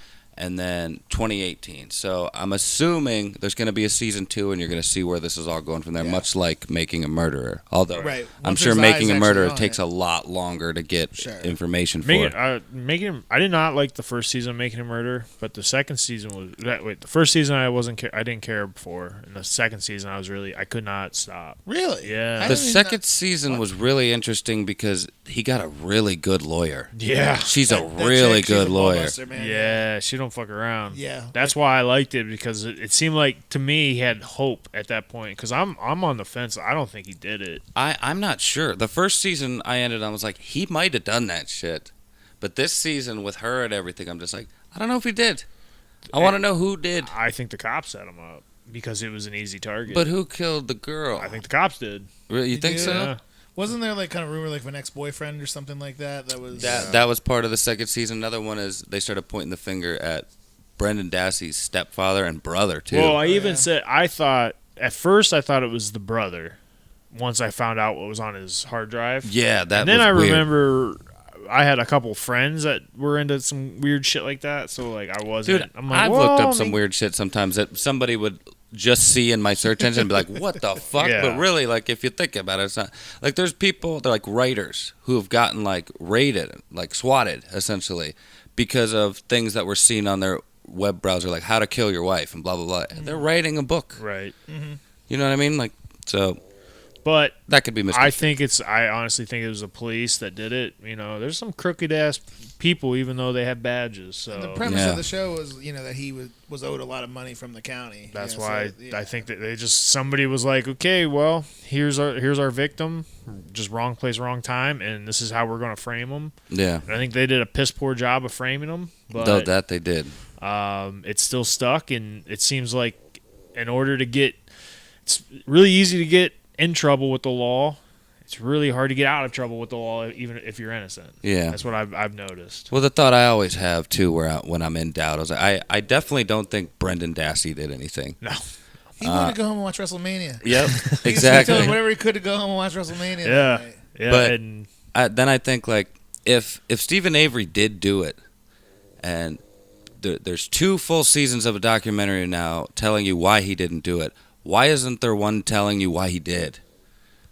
and then 2018. So I'm assuming there's going to be a season 2, and you're going to see where this is all going from there, much like Making a Murderer. Although I'm sure Making a Murderer takes a lot longer to get information for. I did not like the first season of Making a Murderer, but the second season was the first season I didn't care for, and the second season I could not stop. Really? Yeah. The second season was really interesting because he got a really good lawyer. Yeah. She's a really good lawyer. Yeah, she don't fuck around. Yeah. That's why I liked it, because it seemed like to me he had hope at that point, because I'm on the fence. I don't think he did it. I'm not sure. The first season I ended on was like, he might have done that shit. But this season with her and everything, I'm just like, I don't know if he did. I want to know who did. I think the cops set him up because it was an easy target. But who killed the girl? I think the cops did. Really? You think so? Yeah. Wasn't there like kind of rumor like of an ex-boyfriend or something like that? That was part of the second season. Another one is they started pointing the finger at Brendan Dassey's stepfather and brother too. Well, I said at first I thought it was the brother. Once I found out what was on his hard drive. Yeah, that. And then was I weird. remember I had a couple friends that were into some weird shit like that. So like I wasn't. Dude, I'm like, I've looked up some weird shit sometimes that somebody would just see in my search engine and be like, what the fuck? Yeah. But really, like, if you think about it, it's not. Like, there's people, they're like writers who have gotten, like, raided, like, swatted, essentially, because of things that were seen on their web browser, like How to Kill Your Wife and blah, blah, blah. And they're writing a book. Right. Mm-hmm. You know what I mean? Like, so. But that could be misconstrued. I honestly think it was the police that did it. You know, there's some crooked ass people, even though they have badges. So and the premise of the show was, that he was owed a lot of money from the county. That's why I think that somebody was like, okay, well, here's our victim, just wrong place, wrong time, and this is how we're going to frame him. Yeah, and I think they did a piss poor job of framing him. But that they did. It's still stuck, and it seems like it's really easy to get in trouble with the law. It's really hard to get out of trouble with the law, even if you're innocent. Yeah, that's what I've noticed. Well, the thought I always have too, when I'm in doubt, I was like, I definitely don't think Brendan Dassey did anything. No, he wanted to go home and watch WrestleMania. Yep, exactly. He whatever he could to go home and watch WrestleMania. Yeah. But then I think like if Stephen Avery did do it, and there's 2 full seasons of a documentary now telling you why he didn't do it. Why isn't there one telling you why he did?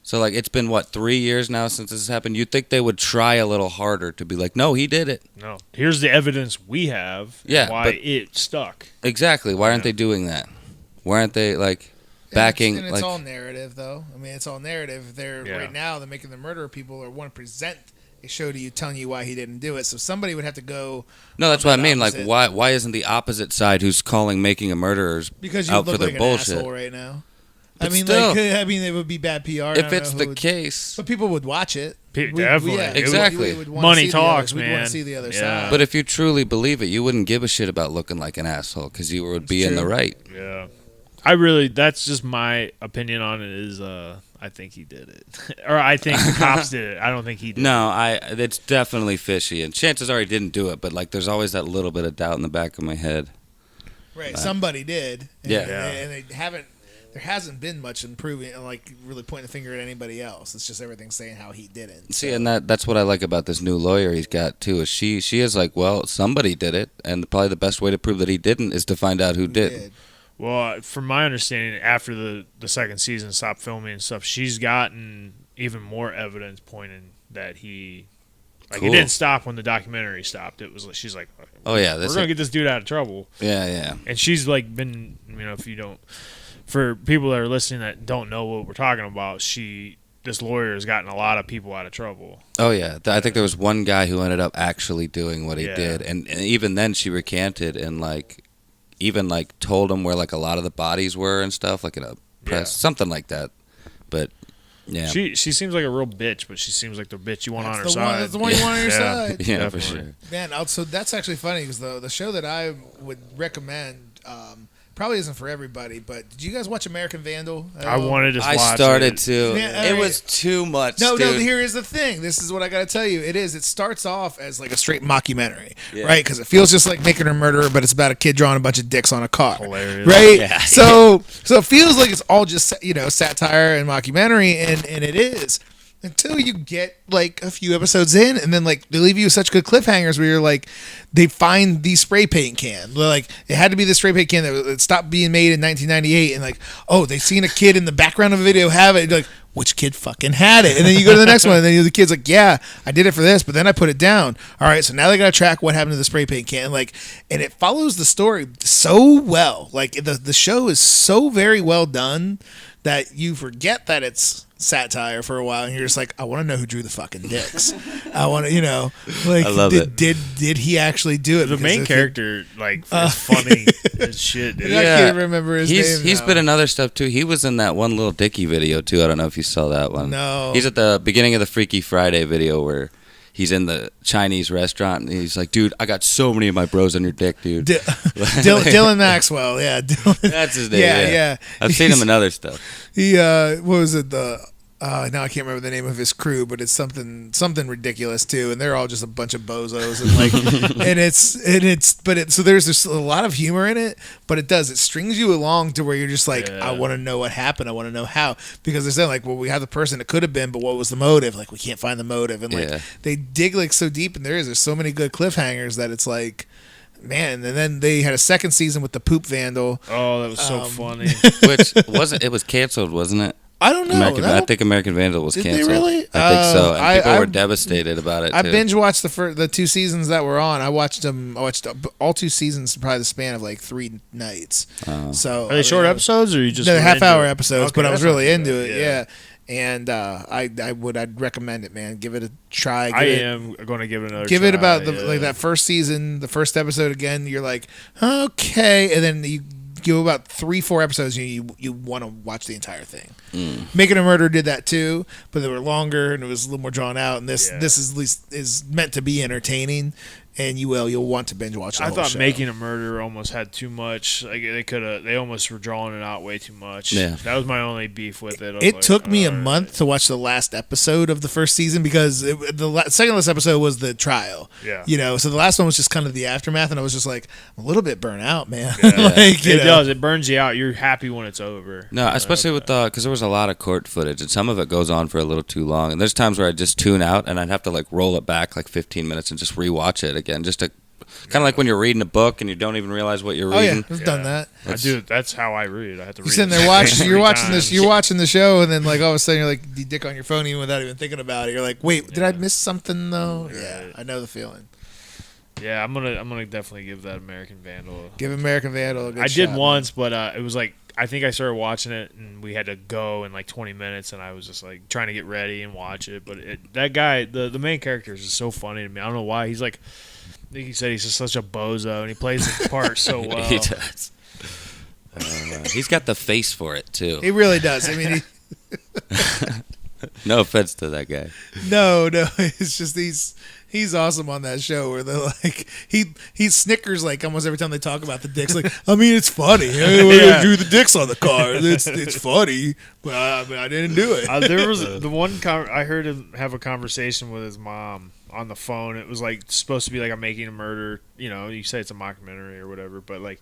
So, like, it's been, 3 years now since this happened? You'd think they would try a little harder to be like, no, he did it. No. Here's the evidence we have. Yeah. Why it stuck. Exactly. Why aren't they doing that? Why aren't they, backing? And it's all narrative, though. I mean, it's all narrative. Right now, they're making the murderer people want to present a show to you telling you why he didn't do it. So somebody would have to go. No, that's what I mean. Opposite. Like, why isn't the opposite side who's calling Making a Murderers because you out look for their like bullshit? An asshole right now. But still, it would be bad PR. If it's the case, but people would watch it. Definitely, exactly. Money talks, man. We want to see the other side. But if you truly believe it, you wouldn't give a shit about looking like an asshole because you would be in the right. Yeah, that's just my opinion on it. Is I think he did it, or I think the cops did it. I don't think he did. No, it's definitely fishy, and chances are he didn't do it. But there's always that little bit of doubt in the back of my head. Right, somebody did. And and they haven't. there hasn't been much improving and like really pointing the finger at anybody else. It's just everything saying how he didn't. See, and that's what I like about this new lawyer he's got too. Is she is like, well, somebody did it, and probably the best way to prove that he didn't is to find out who did. Well, from my understanding, after the second season stopped filming and stuff, she's gotten even more evidence pointing that he. Like, It didn't stop when the documentary stopped. It was like, she's like, oh yeah, we're gonna get this dude out of trouble. Yeah. And she's like been, if you don't, for people that are listening that don't know what we're talking about, this lawyer has gotten a lot of people out of trouble. Oh yeah, I think there was one guy who ended up actually doing what he did, and even then she recanted and even told him where like a lot of the bodies were and stuff, like in a press, something like that. But yeah, she seems like a real bitch, but she seems like the bitch you want on her side. That's the one you want on your side. Yeah, definitely. for sure. Man, so that's actually funny because the show that I would recommend probably isn't for everybody. But did you guys watch American Vandal? I wanted to. I started to. Yeah, it was too much. No, dude. here is the thing. This is what I got to tell you. It starts off as like a straight mockumentary, right? Because it feels just like Making a Murderer, but it's about a kid drawing a bunch of dicks on a car, hilarious, right? Yeah. So it feels like it's all just satire and mockumentary, and it is. Until you get like a few episodes in, and then like they leave you with such good cliffhangers where you're like, they find the spray paint can. They're like, it had to be the spray paint can that stopped being made in 1998, and like, oh, they seen a kid in the background of a video have it. You're like, which kid fucking had it? And then you go to the next one, and then the kid's like, yeah, I did it for this, but then I put it down. All right, so now they gotta track what happened to the spray paint can, and it follows the story so well. Like the show is so very well done that you forget that it's satire for a while, and you're just like, I want to know who drew the fucking dicks. I want to, I love it. Did he actually do it? The main character, is funny as shit, dude. I can't remember his name. He's been in other stuff too. He was in that one Little Dicky video too. I don't know if you saw that one. No. He's at the beginning of the Freaky Friday video where he's in the Chinese restaurant, and he's like, dude, I got so many of my bros on your dick, dude. Dylan Maxwell, yeah. That's his name. Yeah. I've seen him in other stuff. He, what was it, now I can't remember the name of his crew, but it's something ridiculous too, and they're all just a bunch of bozos, and so there's just a lot of humor in it, but it strings you along to where you're just like, I want to know what happened, I want to know how, because they're saying like, well, we have the person it could have been, but what was the motive? Like, we can't find the motive, and they dig like so deep, and there's so many good cliffhangers that it's like, man. And then they had a second season with the Poop Vandal. Oh, that was so funny. Which it was canceled, wasn't it? I don't know. I think American Vandal was canceled. Did they really? I think so. And people were devastated about it. I binge watched the two seasons that were on. I watched all two seasons, probably the span of like 3 nights. So are they short episodes, or you just they're half-hour episodes? Okay, but I was really into it. Yeah. Yeah. And I'd recommend it, man. Give it a try. I am going to give it another. Give try, it about like that first season, the first episode again. You're like, okay, and then you go about 3-4 episodes, you want to watch the entire thing. Making a Murderer did that too, but they were longer and it was a little more drawn out. And this is at least is meant to be entertaining. And you'll want to binge watch the whole thought show. Making a Murderer almost had too much. Like they almost were drawing it out way too much. Yeah. That was my only beef with it. It took me a month to watch the last episode of the first season because the second last episode was the trial. Yeah. So the last one was just kind of the aftermath, and I was just like, I'm a little bit burnt out, man. Yeah. It does. It burns you out. You're happy when it's over. No, especially with because there was a lot of court footage, and some of it goes on for a little too long. And there's times where I just tune out, and I'd have to like roll it back like 15 minutes and just rewatch it again, just to. Kind of like when you're reading a book and you don't even realize what you're reading. I've done that. I do. That's how I read. I have to read. You're sitting there watching. You're watching this. You're watching the show, and then like all of a sudden you're like, you dick on your phone even without even thinking about it. You're like, wait, did I miss something though? Yeah, I know the feeling. Yeah, I'm gonna definitely give that American Vandal. Give American Vandal a good I shot, did once, but it was like I think I started watching it and we had to go in like 20 minutes, and I was just like trying to get ready and watch it. But that guy, the main character, is just so funny to me. I don't know why. He's like. I think he said he's just such a bozo, and he plays his part so well. He does. He's got the face for it too. He really does. I mean, no offense to that guy. No, it's just he's awesome on that show where they're like he snickers like almost every time they talk about the dicks. Like, I mean, it's funny. I drew the dicks on the car. It's funny, but I didn't do it. There was the one I heard him have a conversation with his mom on the phone. It was like supposed to be like I'm Making a Murder. You say it's a mockumentary or whatever, but like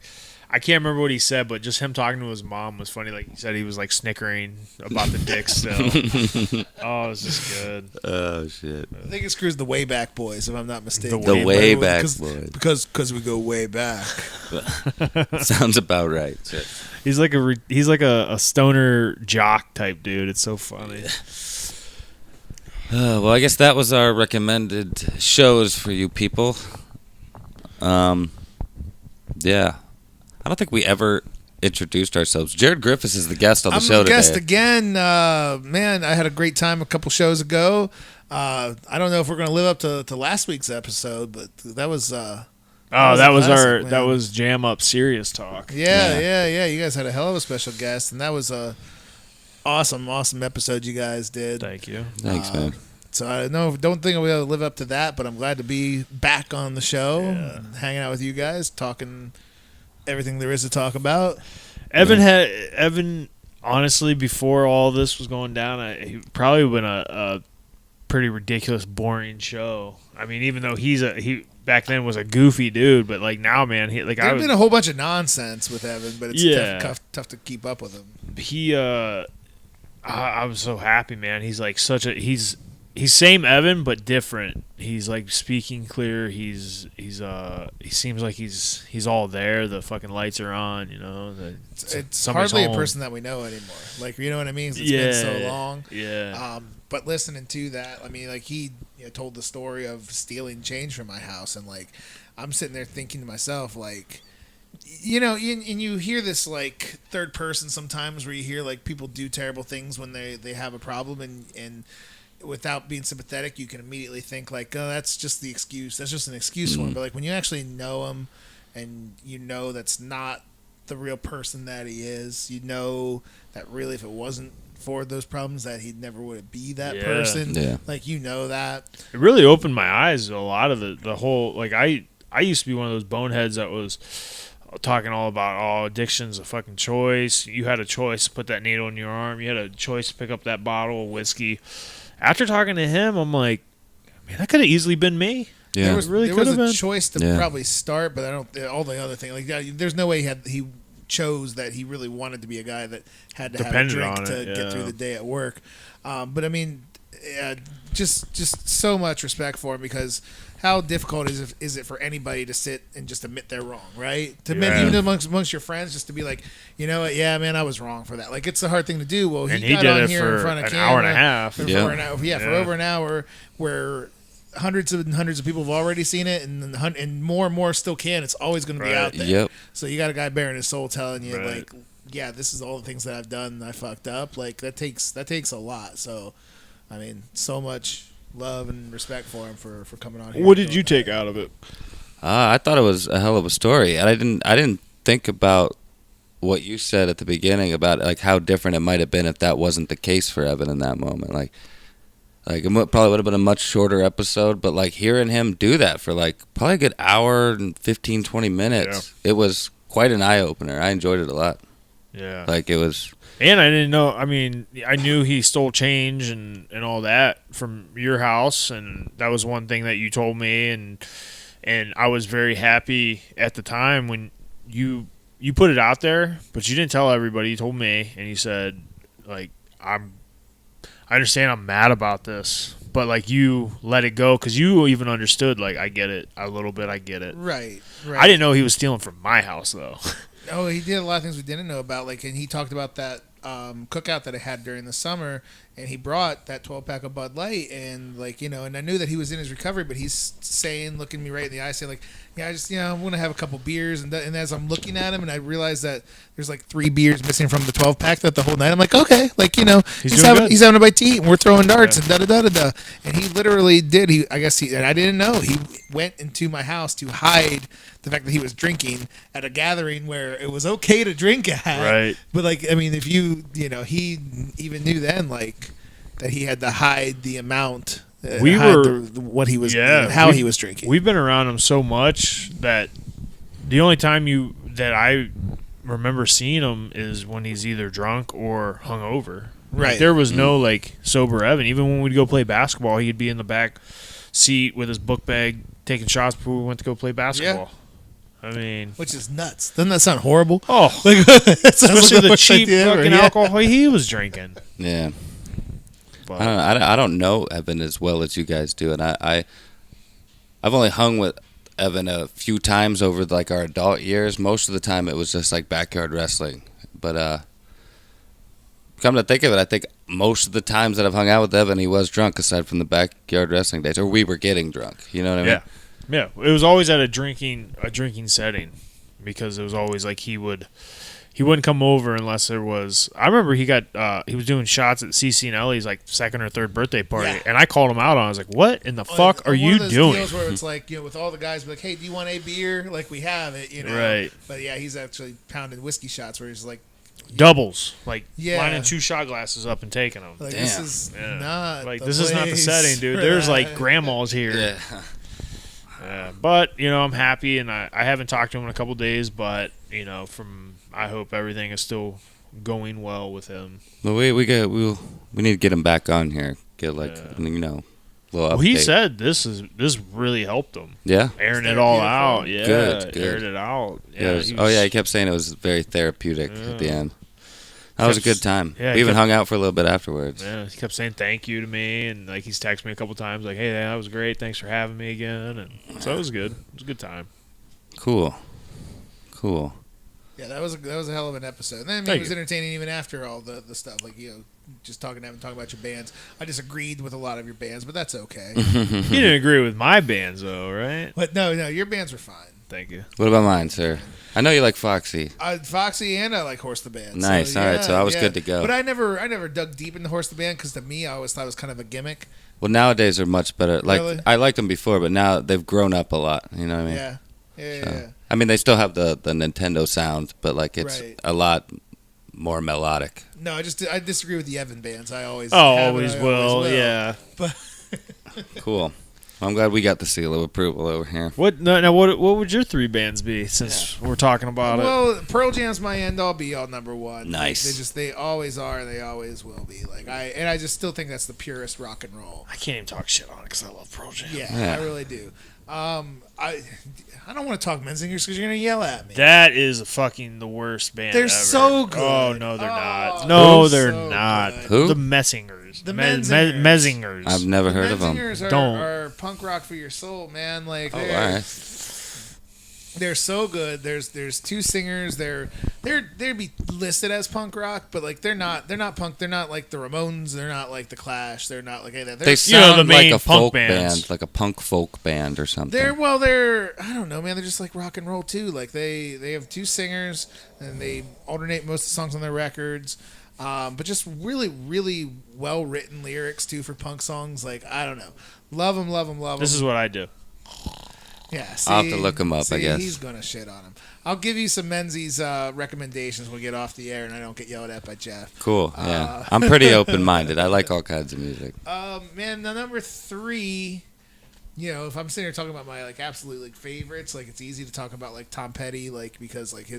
I can't remember what he said, but just him talking to his mom was funny. Like he said, he was like snickering about the dick still. Oh, it was just good. Oh shit! I think it screws the Wayback Boys, if I'm not mistaken. The Wayback Boys, because we go way back. Sounds about right. He's like a stoner jock type dude. It's so funny. Well, I guess that was our recommended shows for you people. Yeah. I don't think we ever introduced ourselves. Jerrod Griffiths is the guest on the show today. I'm the guest again. Man, I had a great time a couple shows ago. I don't know if we're going to live up to last week's episode, but that was... that was JAMUP Serious Talk. Yeah. You guys had a hell of a special guest, and that was a awesome episode you guys did. Thank you. Thanks, man. So I don't think we'll live up to that, but I'm glad to be back on the show, hanging out with you guys, talking everything there is to talk about. Evan, honestly, before all this was going down, he probably been a pretty ridiculous, boring show. I mean, even though he back then was a goofy dude, but like now, man, there's been a whole bunch of nonsense with Evan, but it's tough to keep up with him. I was so happy, man. He's like he's same Evan but different. He's like speaking clear. He seems like he's all there. The fucking lights are on. You know, it's hardly a person that we know anymore. Like, you know what I mean? It's been so long. Yeah. But listening to that, I mean, like he told the story of stealing change from my house, and like I'm sitting there thinking to myself, like, and you hear this like third person sometimes where you hear like people do terrible things when they have a problem, and without being sympathetic, you can immediately think like, oh, that's just the excuse. That's just an excuse for him. But like when you actually know him, and you know that's not the real person that he is, you know that really if it wasn't for those problems that he never would be that person. Yeah. Like, you know that. It really opened my eyes to a lot of the whole, like I used to be one of those boneheads that was talking all about, addiction's a fucking choice. You had a choice to put that needle in your arm. You had a choice to pick up that bottle of whiskey. After talking to him, I'm like, man, that could have easily been me. Yeah. There was a choice to probably start, but I don't. All the other things, like there's no way he chose that he really wanted to be a guy that had to have a drink to get through the day at work. But I mean, just so much respect for him, because how difficult is it for anybody to sit and just admit they're wrong, right? Even amongst your friends, just to be like, you know what, yeah, man, I was wrong for that. Like, it's a hard thing to do. Well, he got did on it here for in front of an camera hour and a half. for over an hour, where hundreds of people have already seen it, and more still can. It's always going to be out there. Yep. So you got a guy bearing his soul telling you, like, yeah, this is all the things that I've done. I fucked up. Like, that takes a lot. So, I mean, so much love and respect for him for coming on here. What did you take out of it? I thought it was a hell of a story, and I didn't think about what you said at the beginning about like how different it might have been if that wasn't the case for Evan in that moment. Like it probably would have been a much shorter episode, but like hearing him do that for like probably a good hour and 15, 20 minutes, it was quite an eye opener. I enjoyed it a lot. Yeah, like it was. And I didn't know. I mean, I knew he stole change and all that from your house, and that was one thing that you told me, and I was very happy at the time when you put it out there, but you didn't tell everybody. You told me, and you said, like, I understand I'm mad about this, but like you let it go because you even understood. Like, I get it a little bit. I get it. Right. I didn't know he was stealing from my house though. Oh, he did a lot of things we didn't know about. Like, and he talked about that cookout that I had during the summer, and he brought that 12-pack of Bud Light, and like, and I knew that he was in his recovery, but he's saying, looking me right in the eye, saying like, yeah, I just, I'm going to have a couple beers, and as I'm looking at him, and I realize that there's like 3 beers missing from the 12-pack that the whole night, I'm like, okay, like, he's having a bite to eat, and we're throwing darts, and da-da-da-da-da, and he literally did, and I didn't know, he went into my house to hide the fact that he was drinking at a gathering where it was okay to drink at. Right. But like, I mean, if he even knew then, like, that he had to hide the amount, what he was, how he was drinking. We've been around him so much that the only time that I remember seeing him is when he's either drunk or hungover. Right. Like, there was no like sober Evan. Even when we'd go play basketball, he'd be in the back seat with his book bag taking shots before we went to go play basketball. Yeah. I mean, which is nuts. Doesn't that sound horrible? Oh, like, especially the cheap fucking alcohol he was drinking. Yeah. But, I don't know Evan as well as you guys do, and I've only hung with Evan a few times over like our adult years. Most of the time it was just like backyard wrestling. But come to think of it, I think most of the times that I've hung out with Evan, he was drunk, aside from the backyard wrestling days, or we were getting drunk. You know what I mean? Yeah. It was always at a drinking setting, because it was always like he wouldn't come over unless there was. I remember he was doing shots at CC and Ellie's like second or third birthday party, and I called him out on it. I was like, "What in the fuck are you doing?" Deals where it's like, with all the guys, be like, "Hey, do you want a beer?" Like we have it, Right. But yeah, he's actually pounding whiskey shots where he's like doubles, like lining 2 shot glasses up and taking them. Like, this is not like the this is not the setting, dude. There's like grandmas here. Yeah. But I'm happy, and I haven't talked to him in a couple days, but I hope everything is still going well with him. Well, we need to get him back on here. Get little update. Well, he said this really helped him. Yeah, airing it all out. Yeah, good. Aired it out. Yeah, he kept saying it was very therapeutic at the end. That was a good time. Yeah, we even hung out for a little bit afterwards. Yeah, he kept saying thank you to me, and like he's texted me a couple times, like, "Hey, that was great. Thanks for having me again." And so it was good. It was a good time. Cool. Yeah, that was a hell of an episode. And then it was entertaining even after all the stuff, like just talking about your bands. I disagreed with a lot of your bands, but that's okay. You didn't agree with my bands, though, right? But no, your bands were fine. Thank you. What about mine, sir? I know you like Foxy. Foxy, and I like Horse the Band. Nice. So, all right, so I was good to go. But I never dug deep into Horse the Band, because to me, I always thought it was kind of a gimmick. Well, nowadays they're much better. Like Really? I liked them before, but now they've grown up a lot. You know what I mean? Yeah. I mean, they still have the Nintendo sound, but like it's a lot more melodic. No, I disagree with the Evan bands. I always always will. Yeah. But Cool. Well, I'm glad we got the seal of approval over here. What would your 3 bands be, since we're talking about it? Well, Pearl Jam's my end all be all number one. Nice. They always are, and they always will be. Like I just still think that's the purest rock and roll. I can't even talk shit on it because I love Pearl Jam. Yeah, I really do. I don't want to talk Menzingers because you're gonna yell at me. That is fucking the worst band. They're ever. so good. Oh no, they're not. No, they're so not. good. Who? The Messingers. The Menzingers. Menzingers. I've never heard of them. Menzingers Don't. are punk rock for your soul, man. Like Oh, all right. they're so good. There's 2 singers. They'd be listed as punk rock, but like they're not punk. They're not like the Ramones. They're not like the Clash. They're not like any of that. They sound the main like a punk folk bands. band, like a punk folk band or something. They're I don't know, man. They're just like rock and roll too. Like they have 2 singers, and they alternate most of the songs on their records. But just really, really well written lyrics too for punk songs. Like I don't know, love them. This is what I do. Yeah, I'll have to look him up, I guess. He's going to shit on him. I'll give you some Menzies recommendations when we get off the air and I don't get yelled at by Jeff. Cool, yeah. I'm pretty open-minded. I like all kinds of music. Man, the number 3, if I'm sitting here talking about my like absolute like favorites, like it's easy to talk about like Tom Petty, like because like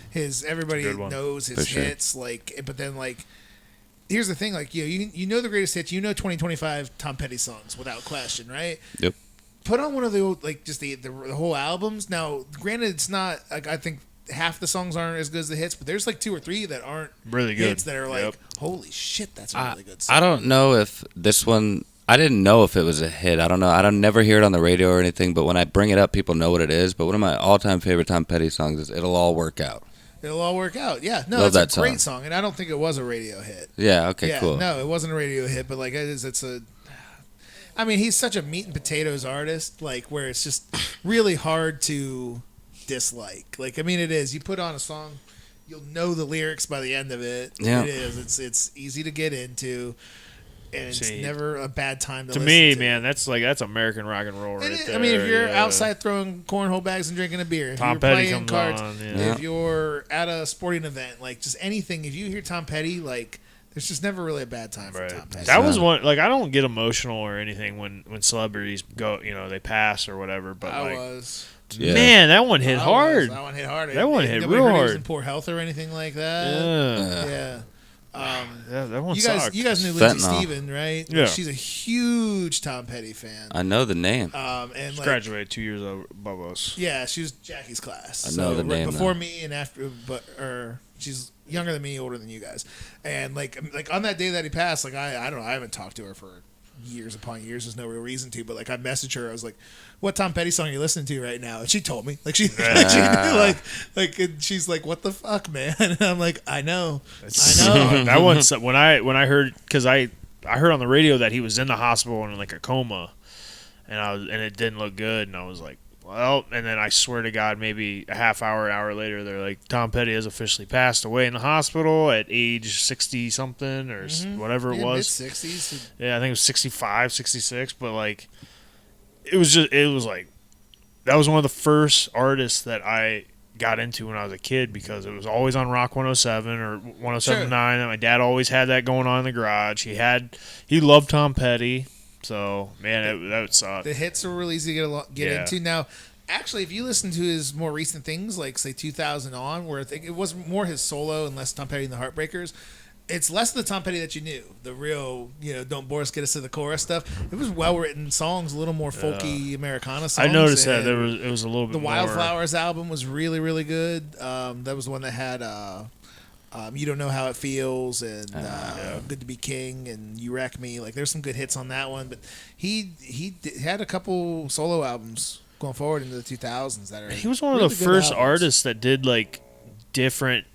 his everybody knows his hits, like, but then like here's the thing, like you know the greatest hits, 2025 Tom Petty songs without question, right? Yep. Put on one of the old, like just the whole albums. Now, granted, it's not like I think half the songs aren't as good as the hits, but there's like 2 or 3 that aren't really good hits that are like, holy shit, that's a really good song. I don't know if this one. I didn't know if it was a hit. I don't know. I don't never hear it on the radio or anything. But when I bring it up, people know what it is. But one of my all-time favorite Tom Petty songs is "It'll All Work Out." It'll all work out. Yeah, no, Love that's that a great song, and I don't think it was a radio hit. Yeah. Okay. Cool. No, it wasn't a radio hit, but like it's a. I mean, he's such a meat and potatoes artist, like where it's just really hard to dislike. Like, I mean, it is. You put on a song, you'll know the lyrics by the end of it. Yeah. It is. It's easy to get into, and it's never a bad time to listen me, to. Man, that's American rock and roll right there. I mean, if you're outside throwing cornhole bags and drinking a beer, if Tom you're Petty playing comes cards, on, yeah. if you're at a sporting event, like just anything, if you hear Tom Petty, like there's just never really a bad time for Tom Petty. That was one. Like I don't get emotional or anything when celebrities go, they pass or whatever. But man, that one hit hard. That one hit hard. That one hit Nobody real heard he hard. was in poor health or anything like that. Yeah. That one you sucked. guys knew Lindsay Fentanyl. Steven, right? Yeah. She's a huge Tom Petty fan. I know the name. And She graduated 2 years above us. Yeah, she was Jackie's class. I know the name, before though. me and after, she's younger than me, older than you guys. And like on that day that he passed, like I don't know, I haven't talked to her for years upon years. There's no real reason to, but like I messaged her. I was like, "What Tom Petty song are you listening to right now?" And she told me. Like she knew, and she's like, "What the fuck, man?" And I'm like, "I know. That one's when I heard, because I heard on the radio that he was in the hospital in like a coma, and it didn't look good, and I was like, well, and then I swear to God, maybe a half hour, an hour later, they're like, Tom Petty has officially passed away in the hospital at age 60 something or whatever it was. Mid-60s. Yeah, I think it was 65, 66, but like it was like that was one of the first artists that I got into when I was a kid, because it was always on Rock 107 or 107.9, and my dad always had that going on in the garage. He loved Tom Petty. So, man, that would suck. The hits were real easy to get into. Now, actually, if you listen to his more recent things, like, say, 2000 on, where I think it was more his solo and less Tom Petty and the Heartbreakers, it's less the Tom Petty that you knew. The real, Don't Boris Get Us to the Chorus stuff. It was well-written songs, a little more folky Americana songs. I noticed that. It was a little bit the more... Wildflowers album was really, really good. That was the one that had... You Don't Know How It Feels and Good to Be King and You Wreck Me. Like, there's some good hits on that one, but he had a couple solo albums going forward into the 2000s that are He was one really of the good first albums. artists that did like different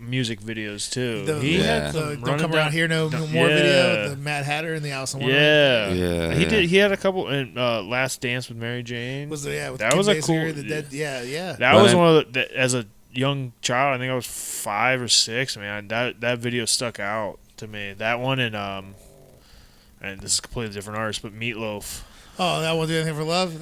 music videos too. He had the Don't Come Around Here No More video, the Mad Hatter and the Alice in Wonderland. Yeah. He did. He had a couple in Last Dance with Mary Jane. With that Kim was a Basinger, cool. the dead, yeah. That was one of the, as a young child, I think I was 5 or 6. Man, that video stuck out to me. That one and this is a completely different artist, but Meatloaf. Oh, that won't do anything for love.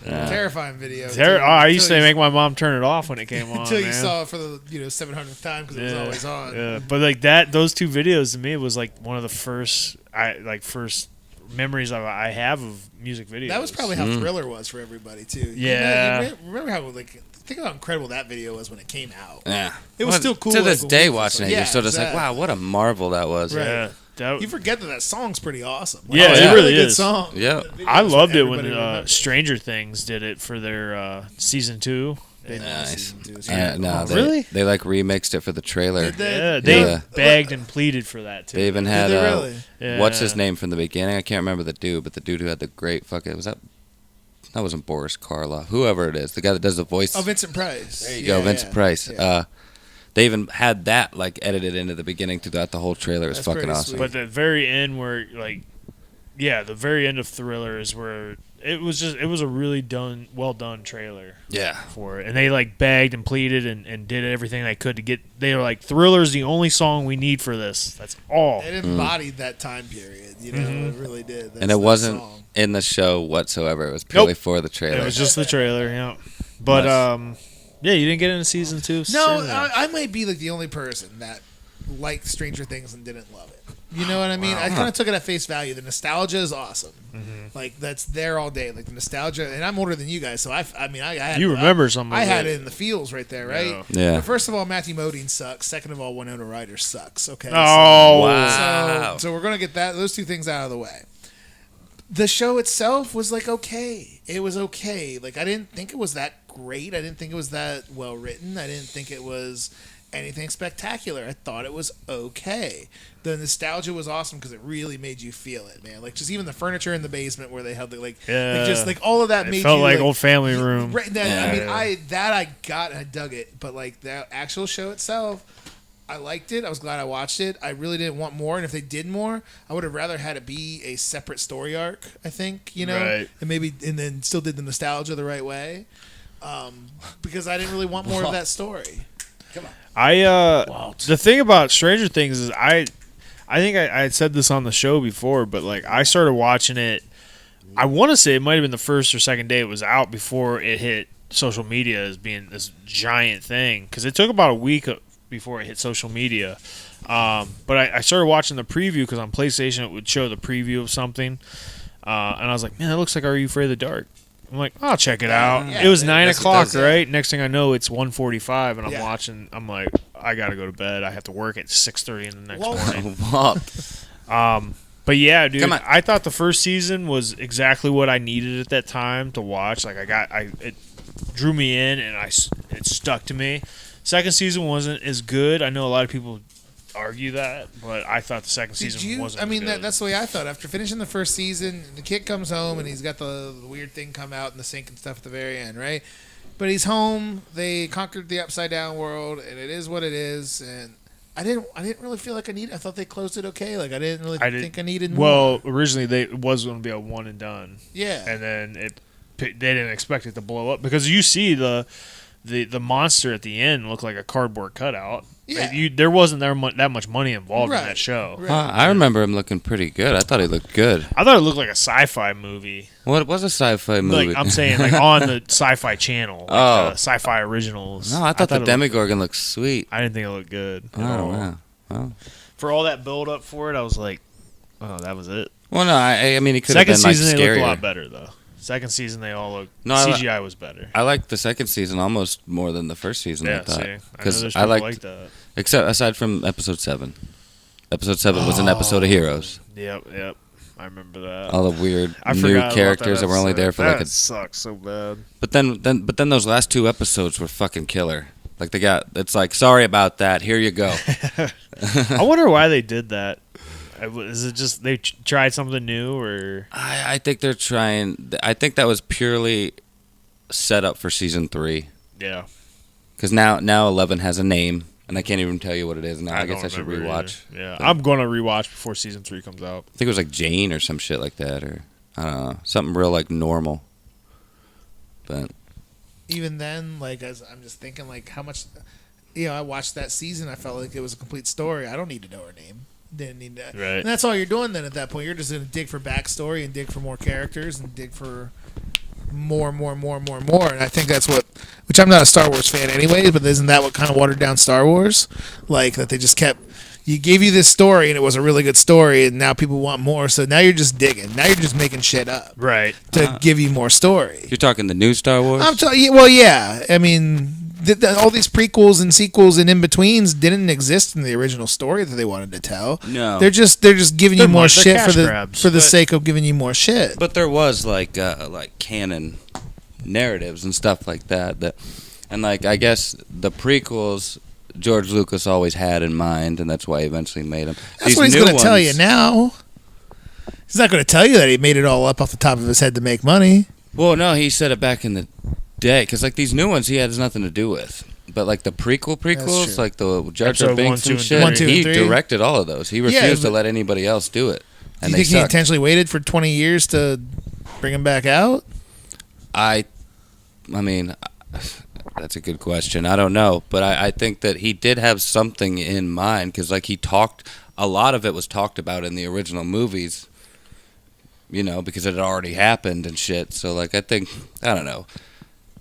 Terrifying video. I used to make my mom turn it off when it came on until you man. saw it for the 700th time because it was always on. Yeah, but like those two videos to me was like one of the first memories I have of music videos. That was probably how Thriller was for everybody too. Yeah, you remember how think of how incredible that video was when it came out. Yeah, it was still cool. To this day, watching it, you're still just like, wow, what a marvel that was. Right. Yeah. You forget that song's pretty awesome. Like, it really good is. Song. Yeah, I loved it when Stranger Things did it for their season 2. Nice. Really? They like remixed it for the trailer. They begged and pleaded for that too. They even had really? What's his name from the beginning? I can't remember the dude, but the dude who had the great fucking that wasn't Boris Karloff. Whoever it is, the guy that does the voice. Oh, Vincent Price. There you go, Vincent Price. Yeah. They even had that like edited into the beginning throughout the whole trailer. It was fucking awesome. Sweet. But the very end, where the very end of Thriller is where it was a really well done trailer. Yeah. For it, and they like begged and pleaded and did everything they could to get. They were like, Thriller's the only song we need for this. That's all. It embodied that time period. It really did. And it wasn't in the show whatsoever. It was purely for the trailer. It was just the trailer. Yeah. But yeah, you didn't get into season 2. No, I might be like the only person that liked Stranger Things and didn't love it. You know what I mean? I kind of took it at face value. The nostalgia is awesome. Like, that's there all day. Like, the nostalgia, and I'm older than you guys, so I had you remember some of I it. had it in the feels right there, right? Yeah. But first of all, Matthew Modine sucks. Second of all, Winona Ryder sucks. Okay. Oh, wow. So we're gonna get those two things out of the way. The show itself was like okay. It was okay. Like, I didn't think it was that great. I didn't think it was that well written. I didn't think it was anything spectacular. I thought it was okay. The nostalgia was awesome because it really made you feel it, man. Like, just even the furniture in the basement where they held just all of that made you felt like old family room. Right, I dug it, but like the actual show itself, I liked it. I was glad I watched it. I really didn't want more, and if they did more, I would have rather had it be a separate story arc. I think, right. and then still did the nostalgia the right way, because I didn't really want more of that story. Come on. The thing about Stranger Things is I think I had said this on the show before, but like I started watching it. I want to say it might have been the first or second day it was out before it hit social media as being this giant thing, because it took about a week before it hit social media. But I started watching the preview because on PlayStation it would show the preview of something, and I was like, man, that looks like Are You Afraid of the Dark? I'm like, I'll check it out. Yeah, it was 9 o'clock, does, yeah. right? Next thing I know, it's 1:45, and I'm watching. I'm like, I got to go to bed. I have to work at 6:30 in the next morning. But yeah, dude, I thought the first season was exactly what I needed at that time to watch. Like it drew me in, and it stuck to me. Second season wasn't as good. I know a lot of people argue that, but I thought the second season wasn't. I mean, as good. that's the way I thought. After finishing the first season, the kid comes home and he's got the weird thing come out in the sink and stuff at the very end, right? But he's home. They conquered the upside down world, and it is what it is. And I didn't really feel like I needed. I thought they closed it okay. Like I didn't really think I needed more. Well, originally it was going to be a one and done. Yeah. And then they didn't expect it to blow up because you see the monster at the end look like a cardboard cutout. Yeah. There wasn't that much money involved in that show. Right. I remember him looking pretty good. I thought he looked good. I thought it looked like a sci-fi movie. What was a sci-fi movie? Like, I'm saying, like on the Sci-Fi Channel, like Sci-Fi Originals. No, I thought the Demogorgon looked sweet. I didn't think it looked good. Oh, wow. For all that build up for it, I was like, oh, that was it. Well, no, I mean, it could have been like scarier. Second season, they looked a lot better, though. Second season, they all look. CGI was better. I liked the second season almost more than the first season. Yeah, I thought because I liked that. Except aside from episode 7. Episode 7 was an episode of Heroes. Yep. I remember that. All the weird new characters that were only there for that sucks so bad. But then those last 2 episodes were fucking killer. Like it's like, sorry about that. Here you go. I wonder why they did that. Is it just they tried something new, or I think they're trying. I think that was purely set up for season 3. Yeah. Because now 11 has a name, and I can't even tell you what it is now. I guess I should rewatch. Either. Yeah, I'm gonna rewatch before season 3 comes out. I think it was like Jane or some shit like that, or I don't know, something real like normal. But even then, like I'm just thinking, like how much, I watched that season. I felt like it was a complete story. I don't need to know her name. Didn't need that. Right. And that's all you're doing then at that point. You're just going to dig for backstory and dig for more characters and dig for more. And I think that's which I'm not a Star Wars fan anyways, but isn't that what kind of watered down Star Wars? Like that they just gave you this story and it was a really good story and now people want more. So now you're just digging. Now you're just making shit up. Right. To give you more story. You're talking the new Star Wars? Well, yeah. I mean, all these prequels and sequels and in-betweens didn't exist in the original story that they wanted to tell. No. They're just giving you more shit for the grabs, sake of giving you more shit. But there was like canon narratives and stuff like that and like I guess the prequels George Lucas always had in mind, and that's why he eventually made them. That's what he's going to tell you now. He's not going to tell you that he made it all up off the top of his head to make money. Well, no, he said it back in the day, because like these new ones he has nothing to do with. But like the prequels, like the Jar Jar Binks and shit, he directed all of those. He refused to let anybody else do it. Do you think he intentionally waited for 20 years to bring them back out? I mean, that's a good question. I don't know, but I think that he did have something in mind, because like a lot of it was talked about in the original movies, because it had already happened and shit. So like I don't know.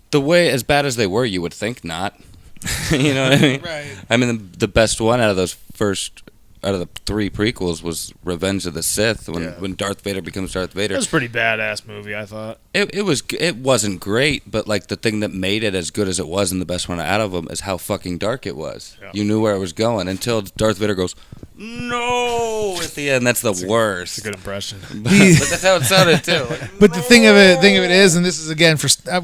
The way, as bad as they were, you would think not. You know what I mean? Right. I mean, the best one out of the 3 prequels was Revenge of the Sith, when Darth Vader becomes Darth Vader. It was a pretty badass movie, I thought. It wasn't great, but like the thing that made it as good as it was and the best one out of them is how fucking dark it was. Yeah. You knew where it was going until Darth Vader goes, "No!" at the end. That's the worst. It's a good impression. But that's how it sounded too. Like, but the thing of it is, and this is again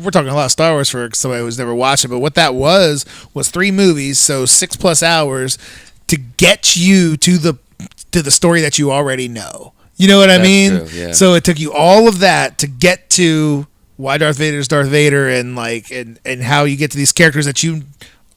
we're talking a lot of Star Wars for somebody who's never watched it, but what that was 3 movies, so 6+ hours to get you to the story that you already know. You know what I mean? True, yeah. So it took you all of that to get to why Darth Vader is Darth Vader, and how you get to these characters that you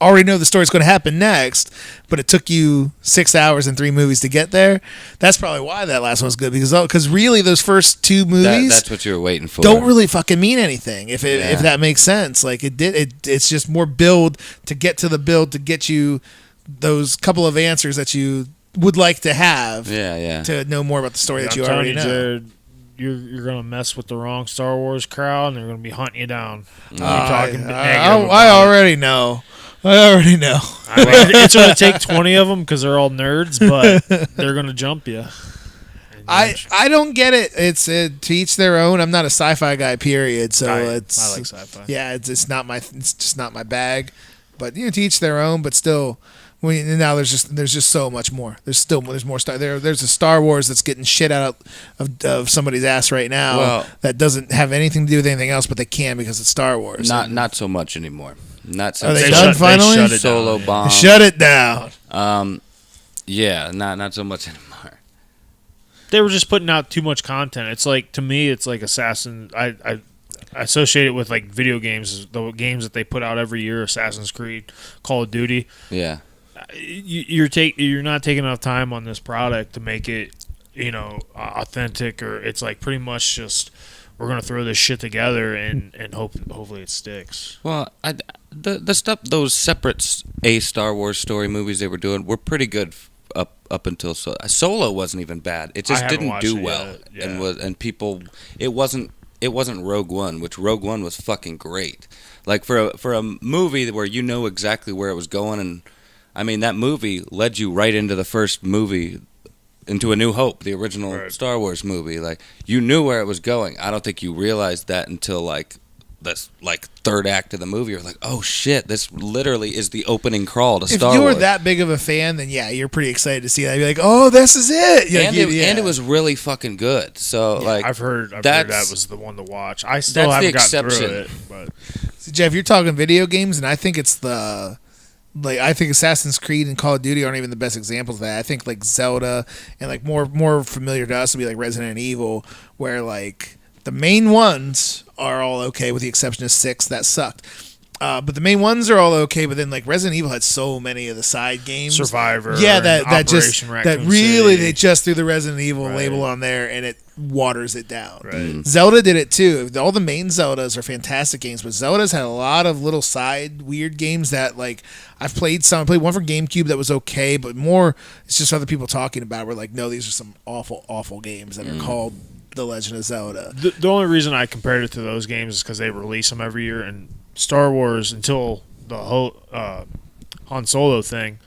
already know the story's going to happen next, but it took you 6 hours and 3 movies to get there. That's probably why that last one's good, because really those first 2 movies that's what you were waiting for. Don't really fucking mean anything if that makes sense. Like it's just more build to get to the build to get you those couple of answers that you would like to have. To know more about the story that you already know. Jared, you're gonna mess with the wrong Star Wars crowd, and they're gonna be hunting you down. I already know. I mean, it's going to take 20 of them because they're all nerds, but they're going to jump you. I don't get it. It's to each their own. I'm not a sci-fi guy, period. So I like sci-fi. Yeah, it's just not my bag. But to each their own. But still, Now there's just so much more. There's more Star. There's a Star Wars that's getting shit out of somebody's ass right now that doesn't have anything to do with anything else, but they can because it's Star Wars. Not so much anymore. Not so. Are they done finally? They shut it Solo down, bomb. Shut it down. Yeah, not so much anymore. They were just putting out too much content. It's like, to me, it's like Assassin. I associate it with like video games, the games that they put out every year: Assassin's Creed, Call of Duty. Yeah. You're not taking enough time on this product to make it, authentic, or it's like pretty much just we're gonna throw this shit together and hopefully it sticks. Well, the stuff, those separate Star Wars story movies they were doing were pretty good up until Solo wasn't even bad. It just didn't do well, and people it wasn't Rogue One, which Rogue One was fucking great. Like for a movie where you know exactly where it was going, and I mean, that movie led you right into the first movie, into A New Hope, the original Star Wars movie. Like, you knew where it was going. I don't think you realized that until, this third act of the movie. You're like, oh, shit, this literally is the opening crawl to Star Wars. If you're that big of a fan, then, yeah, you're pretty excited to see that. You're like, oh, this is it. And it was really fucking good. So, I've heard that was the one to watch. I still haven't gotten through it. But. See, Jeff, you're talking video games, and I think it's I think Assassin's Creed and Call of Duty aren't even the best examples of that. I think Zelda and more familiar to us would be Resident Evil, where the main ones are all okay with the exception of 6 that sucked. But the main ones are all okay. But then Resident Evil had so many of the side games, Survivor, they just threw the Resident Evil label on there and it waters it down. Right. Zelda did it too. All the main Zeldas are fantastic games, but Zelda's had a lot of little side weird games that I've played some. I played one for GameCube that was okay, but more it's just other people talking about. We're no, these are some awful games that are called The Legend of Zelda. The only reason I compared it to those games is because they release them every year, and Star Wars, until the whole Han Solo thing,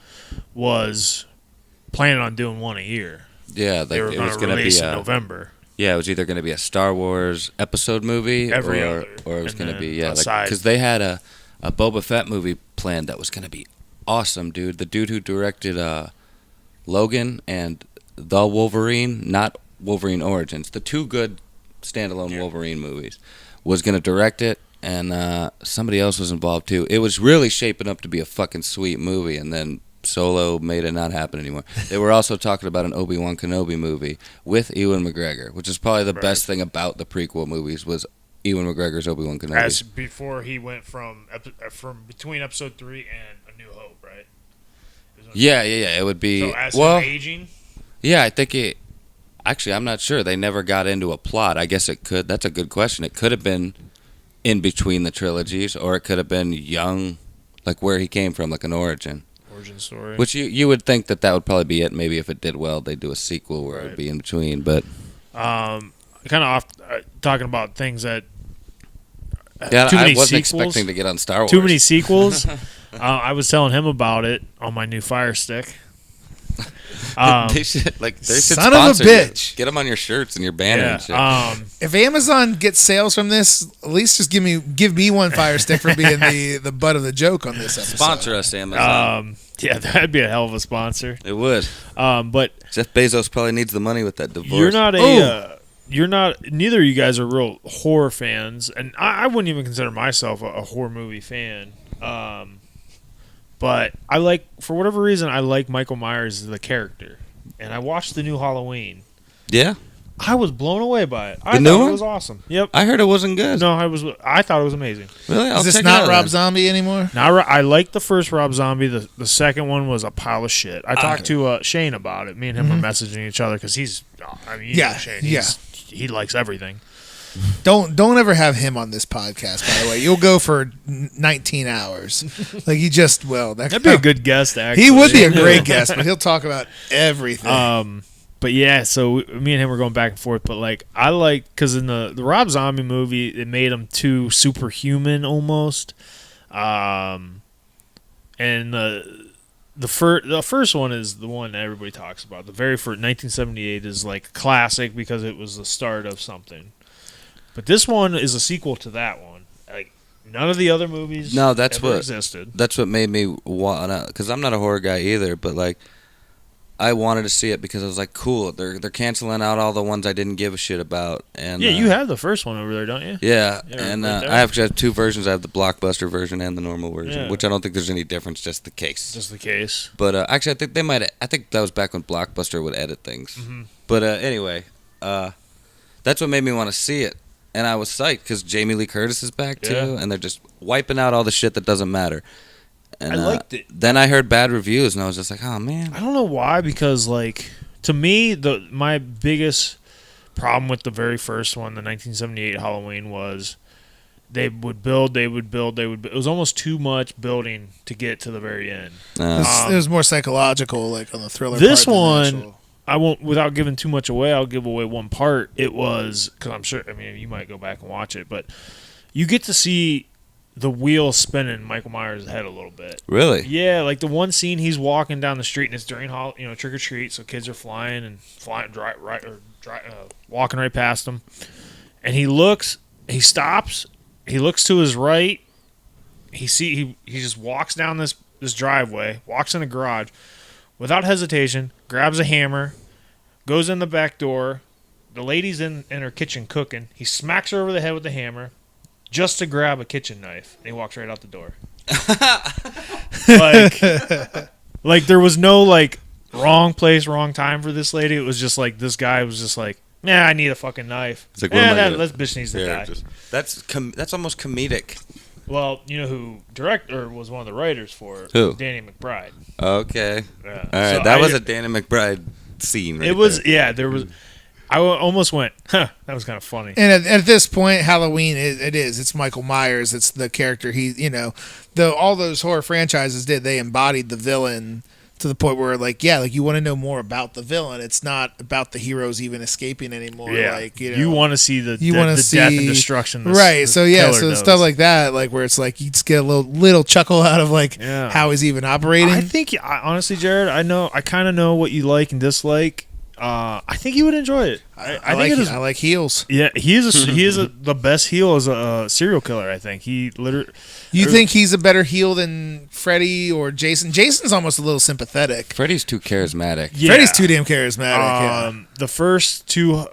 was planning on doing one a year. Yeah, they were going to release in November. Yeah, it was either going to be a Star Wars episode movie or it was going to be because they had a Boba Fett movie planned that was going to be awesome, dude. The dude who directed Logan and The Wolverine, not Wolverine Origins, the two good standalone Wolverine movies, was going to direct it, and somebody else was involved too. It was really shaping up to be a fucking sweet movie, and then Solo made it not happen anymore. They were also talking about an Obi-Wan Kenobi movie with Ewan McGregor, which is probably the best thing about the prequel movies was Ewan McGregor's Obi-Wan Kenobi. As before he went from between Episode 3 and A New Hope, right? Yeah. It would be. So as him aging? Yeah, I think it. Actually, I'm not sure. They never got into a plot. I guess it could. That's a good question. It could have been in between the trilogies, or it could have been young, where he came from, an origin story. Which you would think that would probably be it. Maybe if it did well, they'd do a sequel where it would be in between. But kind of off talking about things that. Yeah, too many I wasn't sequels, expecting to get on Star Wars. Too many sequels. I was telling him about it on my new Fire Stick. They should son of a bitch. You. Get them on your shirts and your banner and shit. If Amazon gets sales from this, at least just give me one Fire Stick for being the butt of the joke on this episode. Sponsor us, Amazon. Yeah, that'd be a hell of a sponsor. It would. But Jeff Bezos probably needs the money with that divorce. Neither of you guys are real horror fans, and I wouldn't even consider myself a horror movie fan. But for whatever reason, I like Michael Myers as the character. And I watched the new Halloween. Yeah? I was blown away by it. I thought it was awesome. Yep. I heard it wasn't good. No, I thought it was amazing. Really? Is this not Rob Zombie anymore? I liked the first Rob Zombie. The second one was a pile of shit. I talked to Shane about it. Me and him were messaging each other because he's Shane. He likes everything. Don't ever have him on this podcast, by the way. You'll go for 19 hours. He just will. That'd be a good guest, actually. He would be a great guest, but he'll talk about everything. But yeah, so me and him were going back and forth. But because in the Rob Zombie movie, it made him too superhuman almost. And the first one is the one that everybody talks about. The very first 1978 is classic because it was the start of something. But this one is a sequel to that one. None of the other movies. No, that's ever what existed. That's what made me want to, because I'm not a horror guy either. But like, I wanted to see it because I was like, cool. They're canceling out all the ones I didn't give a shit about. And yeah, you have the first one over there, don't you? Yeah, Yeah, and right there. I actually have two versions. I have the blockbuster version and the normal version, Yeah. which I don't think there's any difference. Just the case. Just the case. But actually, I think they might. I think that was back when Blockbuster would edit things. Mm-hmm. But anyway, that's what made me want to see it, and I was psyched because Jamie Lee Curtis is back too, Yeah. and they're just wiping out all the shit that doesn't matter. And, I liked it. Then I heard bad reviews, and I was just like, oh man. I don't know why, because like to me, my biggest problem with the very first one, the 1978 Halloween, was they would build. It was almost too much building to get to the very end. It was more psychological, like on the thriller. This part than the one, actual- I won't, without giving too much away, I'll give away one part. It was, because I'm sure, I mean, you might go back and watch it, but you get to see the wheel spinning Michael Myers' head a little bit. Really? Yeah, like the one scene he's walking down the street and it's during trick or treat, so kids are flying, walking right past him, and he stops, he looks to his right, he just walks down this driveway, walks in the garage, without hesitation, grabs a hammer, goes in the back door. The lady's in her kitchen cooking. He smacks her over the head with the hammer just to grab a kitchen knife, and he walks right out the door. like there was no like wrong place, wrong time for this lady. It was just like this guy was just like, nah, I need a fucking knife. It's like, what am I gonna- this bitch needs to die. That's almost comedic. Well, you know who was one of the writers for it? Who? Danny McBride. Okay. Yeah. All right. So that was a Danny McBride scene. Right It was, there. yeah. There was. I almost went, huh? That was kind of funny. And at this point, Halloween, it's Michael Myers. It's the character all those horror franchises they embodied the villain to the point where, like, you want to know more about the villain. It's not about the heroes even escaping anymore. Yeah. Like, you want to see the see death and destruction. Right. So killer so does. stuff like that, like where it's like you just get a little chuckle out of like Yeah. how he's even operating. I think, honestly, Jerrod, I kind of know what you like and dislike. I think you would enjoy it. I think it is. I like heels. Yeah, he is the best heel as a serial killer. I think he literally. You think he's a better heel than Freddy or Jason? Jason's almost a little sympathetic. Freddy's too charismatic. Yeah. Freddy's too damn charismatic. The first two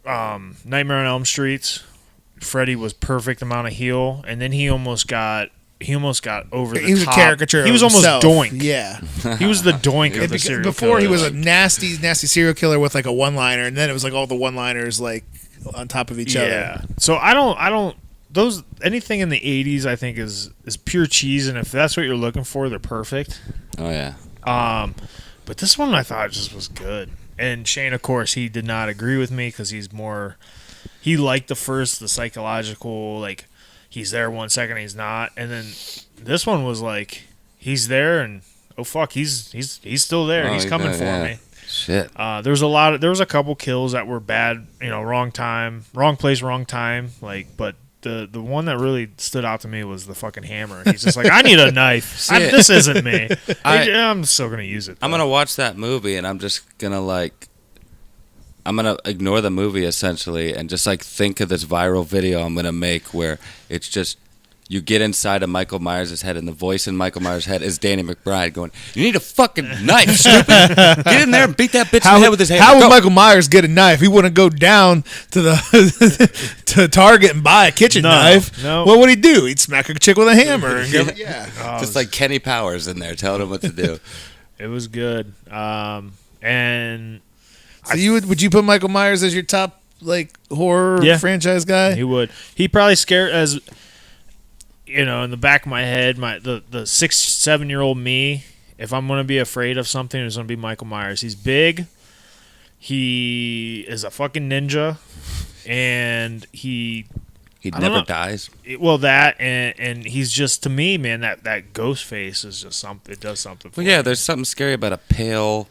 Nightmare on Elm Streets, Freddy was perfect amount of heel, and then he almost got over the top. He was a caricature. He was of almost himself. Doink. Yeah. He was the Doink of the serial Before killer. he was a nasty serial killer with like a one-liner, and then it was like all the one-liners like on top of each other. So I don't those anything in the 80s I think is pure cheese, and if that's what you're looking for, they're perfect. Oh yeah. But this one I thought just was good. And Shane, of course, he did not agree with me because he liked the psychological, like he's there 1 second, he's not, and then this one was like he's there and oh fuck, he's still there, he's coming for me. Shit. There was a couple kills that were bad, wrong time, wrong place, wrong time, like, but the one that really stood out to me was the fucking hammer. He's just like, I need a knife. This isn't me. I'm still gonna use it, though. I'm gonna watch that movie and I'm just gonna I'm gonna ignore the movie essentially and just think of this viral video I'm gonna make where it's just you get inside of Michael Myers' head and the voice in Michael Myers' head is Danny McBride going, "You need a fucking knife, stupid! Get in there and beat that bitch in the head with his hand." How would Michael Myers get a knife? He wouldn't go down to the to Target and buy a kitchen knife. No. What would he do? He'd smack a chick with a hammer. And go, Just like Kenny Powers in there telling him what to do. It was good. And so would you put Michael Myers as your top horror franchise guy? He would. He probably scared as in the back of my head, the 6-7-year-old me. If I'm gonna be afraid of something, it's gonna be Michael Myers. He's big. He is a fucking ninja, and he never dies. Well, that and he's just, to me, man, that ghost face is just something. It does something. For me. There's something scary about a pale,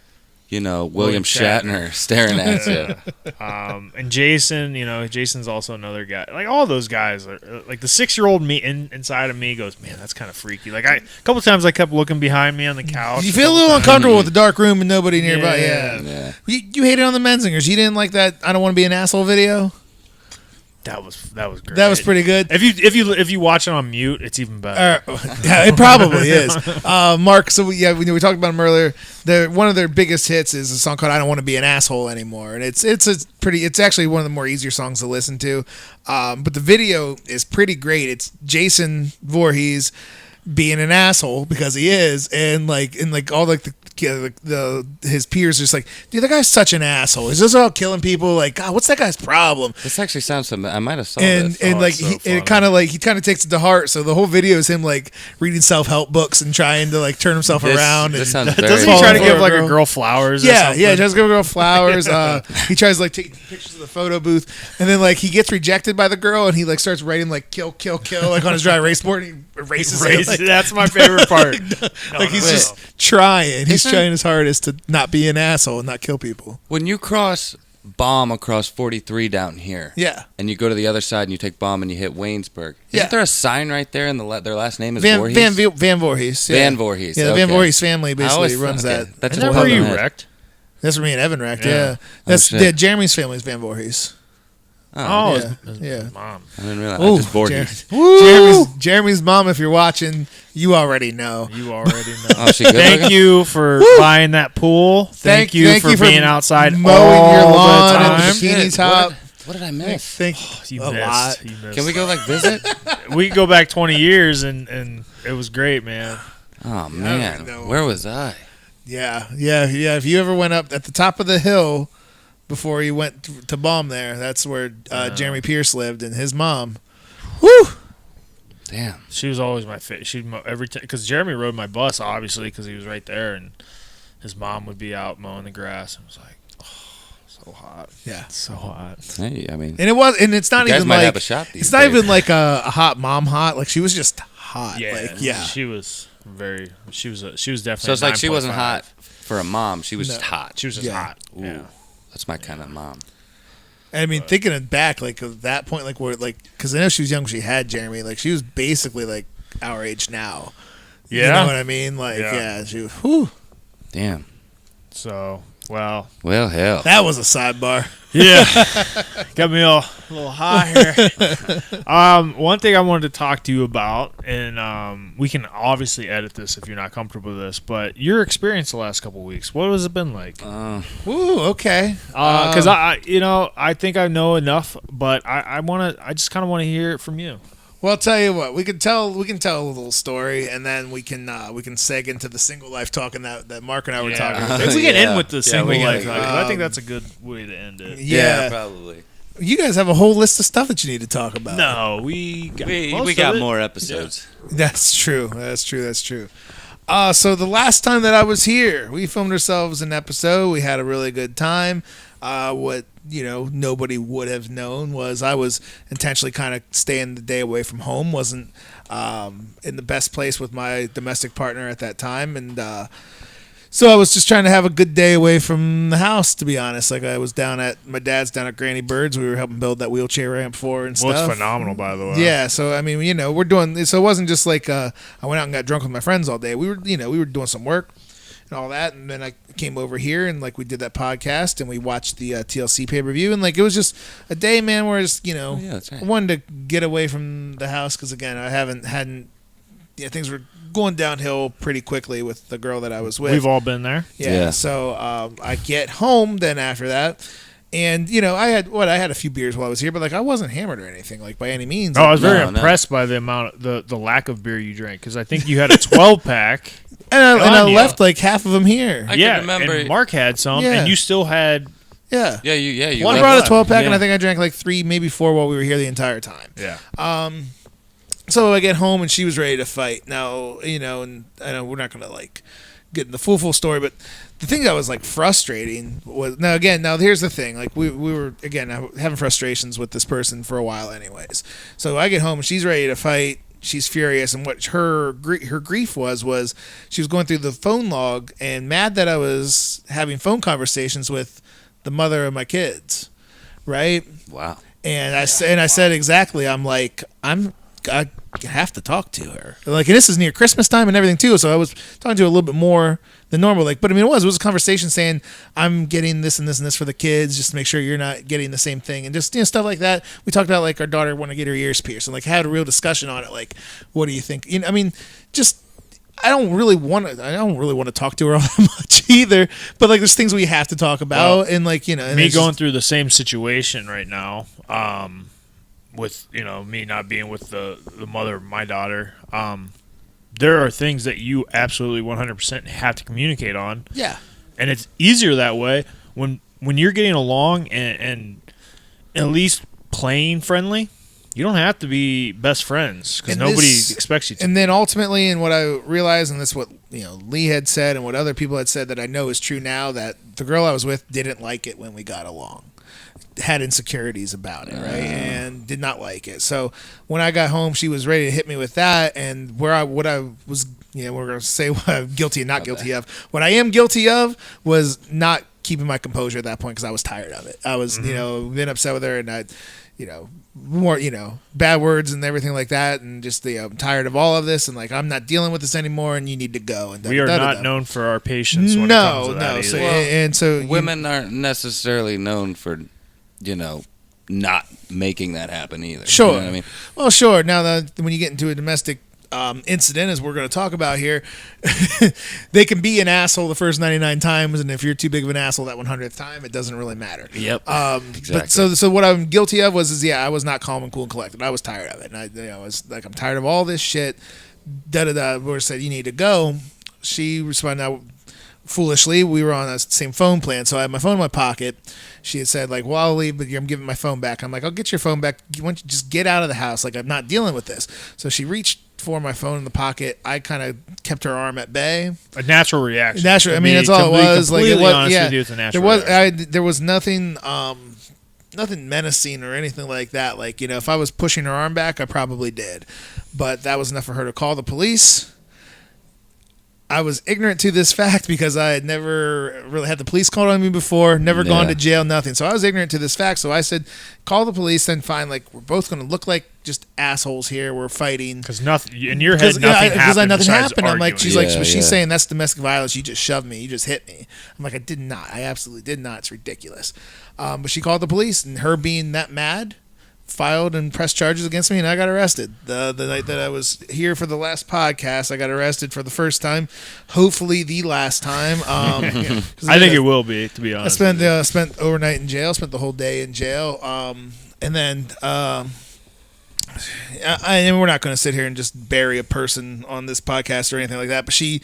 William Shatner staring at you. And Jason, Jason's also another guy. Like, all those guys are like the 6-year-old me inside of me goes, man, that's kind of freaky. Like, a couple times I kept looking behind me on the couch. You feel a little uncomfortable with the dark room and nobody nearby. Yeah. Yeah. You hated on the Menzingers. You didn't like that I Don't Want to Be an Asshole video? That was great. That was pretty good. If you watch it on mute, it's even better. Yeah, it probably is. Mark, so we talked about him earlier. One of their biggest hits is a song called "I Don't Want to Be an Asshole Anymore," and it's actually one of the more easier songs to listen to. But the video is pretty great. It's Jason Voorhees being an asshole because he is, and all his peers are just like, dude, that guy's such an asshole. He's just out killing people. Like, God, what's that guy's problem? This actually sounds familiar. I might have saw this. And he kind of takes it to heart. So the whole video is him like reading self-help books and trying to like turn himself around. This and sounds very. Doesn't he try to give like a girl flowers? Yeah, he tries to give a girl flowers. He tries to like take pictures of the photo booth, and then like he gets rejected by the girl, and he like starts writing like kill, kill, kill like on his dry erase board. And he erases it. Like, that's my favorite part. He's just trying. He's trying his hardest to not be an asshole and not kill people. When you cross Bomb across 43 down here, yeah, and you go to the other side and you take Bomb and you hit Waynesburg, isn't there a sign right there and their last name is Voorhees? Van Voorhees. Yeah. Van Voorhees. Yeah, the Van Voorhees family basically runs that. That's where you wrecked. That's where me and Evan wrecked. Yeah, that's Jeremy's family's Van Voorhees. Oh, yeah. His mom. I didn't realize. Just Voorhees. Jeremy's mom, if you're watching, you already know. Oh, she good Thank you for buying that pool. Thank you for being outside mowing all your lawn the and time. bikini top. What did I miss? You a lot. Can we go like visit? We can go back 20 years and it was great, man. Oh man, where was I? Yeah. If you ever went up at the top of the hill before you went to Bomb there, that's where Jeremy Pierce lived and his mom. Woo! Damn. She was always my favorite. She'd every time because Jeremy rode my bus obviously because he was right there, and his mom would be out mowing the grass. And it was like, so hot. Yeah, so hot. Hey, I mean, and it's not even like have a shop these it's not days. even like a hot mom hot. Like she was just hot. Yeah, she was very. She was definitely. So it's like she wasn't hot for a mom. She was just hot. She was just hot. Ooh, yeah. That's my kind of mom. I mean, thinking it back, like at that point, like where, like, because I know she was young when she had Jeremy. Like she was basically like our age now. Yeah, you know what I mean? Like, yeah she was. Whew. Damn. So well, hell. That was a sidebar. Yeah, got me a little high here. One thing I wanted to talk to you about, and we can obviously edit this if you're not comfortable with this, but your experience the last couple of weeks, what has it been like? Ooh, okay. Because I think I know enough, but I just kind of want to hear it from you. Well, I'll tell you what, we can tell a little story, and then we can seg into the single life talking that Mark and I were talking about. If we get in with the single life, I think that's a good way to end it. Yeah, probably. You guys have a whole list of stuff that you need to talk about. No, we got more episodes. Yeah. That's true. So the last time that I was here, we filmed ourselves an episode. We had a really good time. What nobody would have known was I was intentionally kind of staying the day away from home. Wasn't in the best place with my domestic partner at that time, and so I was just trying to have a good day away from the house. To be honest, like I was my dad's down at Granny Bird's. We were helping build that wheelchair ramp for her and stuff. Well, it's phenomenal, by the way. Yeah, so I mean, we're doing. So it wasn't just like I went out and got drunk with my friends all day. We were doing some work and all that, and then I came over here and like we did that podcast and we watched the TLC pay-per-view, and like it was just a day, man, where I just that's right. I wanted to get away from the house because again things were going downhill pretty quickly with the girl that I was with. We've all been there. Yeah. So I get home then after that. And I had a few beers while I was here, but like I wasn't hammered or anything like by any means. Oh, I was very impressed by the amount, the lack of beer you drank, because I think you had a 12-pack, and I left like half of them here. I can remember. And Mark had some, and you still had. Yeah. You One brought a 12-pack, and I think I drank like 3, maybe 4 while we were here the entire time. Yeah. So I get home and she was ready to fight. Now, and I know we're not gonna like get in the full story, but the thing that was like frustrating was now here's the thing, like we were again having frustrations with this person for a while anyways. So I get home and she's ready to fight. She's furious, and what her grief was she was going through the phone log and mad that I was having phone conversations with the mother of my kids, right? Wow. And I said exactly, I'm like, I'm I have to talk to her. Like, and this is near Christmas time and everything too, so I was talking to her a little bit more than normal. Like, but I mean, it was a conversation saying I'm getting this and this and this for the kids, just to make sure you're not getting the same thing, and just stuff like that. We talked about like our daughter wanted to get her ears pierced, and like had a real discussion on it. Like, what do you think? I mean, just. I don't really want to talk to her all that much either. But like, there's things we have to talk about, and like and me going through the same situation right now, with me not being with the mother of my daughter. There are things that you absolutely 100% have to communicate on. Yeah, and it's easier that way when you're getting along and at least playing friendly. You don't have to be best friends because nobody expects you to. And then ultimately, and what I realized, and this is what Lee had said and what other people had said that I know is true now, that the girl I was with didn't like it when we got along. Had insecurities about it, right? And did not like it. So when I got home, she was ready to hit me with that. And what I was, we're going to say what I'm guilty and not guilty of. What I am guilty of was not keeping my composure at that point because I was tired of it. I was, been upset with her, and I, more, bad words and everything like that, and just I'm tired of all of this, and like I'm not dealing with this anymore, and you need to go. And we are not known for our patience. When it comes to that so, and so women aren't necessarily known for, not making that happen either. Sure. You know what I mean? Well, sure. Now that when you get into a domestic incident, as we're going to talk about here, they can be an asshole the first 99 times, and if you're too big of an asshole that 100th time, it doesn't really matter. Yep. Exactly. But so what I'm guilty of I was not calm and cool and collected. I was tired of it, and I was like, I'm tired of all this shit. We said you need to go. She responded out foolishly. We were on the same phone plan, so I had my phone in my pocket. She had said, like, well, I'll leave, but I'm giving my phone back. I'm like, I'll get your phone back. Why don't you just get out of the house? Like, I'm not dealing with this. So she reached for my phone in the pocket. I kind of kept her arm at bay. A natural reaction. I mean, that's all it was. Like, it was. Yeah, it's a natural there was nothing, nothing menacing or anything like that. Like, if I was pushing her arm back, I probably did, but that was enough for her to call the police. I was ignorant to this fact because I had never really had the police called on me before, never gone to jail, nothing. So I was ignorant to this fact. So I said, call the police, then fine. Like, we're both going to look like just assholes here. We're fighting. Because nothing, in your head, nothing happened. I'm like, she's saying that's domestic violence. You just shoved me. You just hit me. I'm like, I did not. I absolutely did not. It's ridiculous. But she called the police, and her being that mad, filed and pressed charges against me, and I got arrested. The night that I was here for the last podcast, I got arrested for the first time, hopefully the last time. I think it will be, to be honest. I spent overnight in jail, spent the whole day in jail, and then and we're not going to sit here and just bury a person on this podcast or anything like that, but she,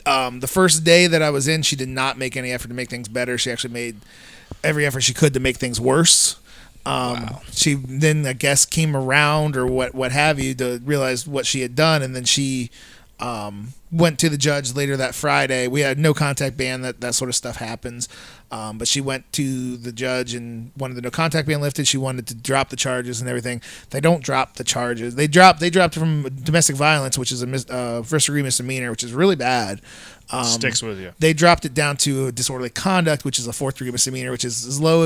the first day that I was in, she did not make any effort to make things better. She actually made every effort she could to make things worse. Wow. She then, I guess, came around or what have you to realize what she had done, and then she went to the judge later that Friday. We had no contact ban. That sort of stuff happens, but she went to the judge and wanted the no contact ban lifted. She wanted to drop the charges and everything. They don't drop the charges. They dropped it from domestic violence, which is a first degree misdemeanor, which is really bad. Sticks with you. They dropped it down to disorderly conduct, which is a fourth degree misdemeanor, which is as low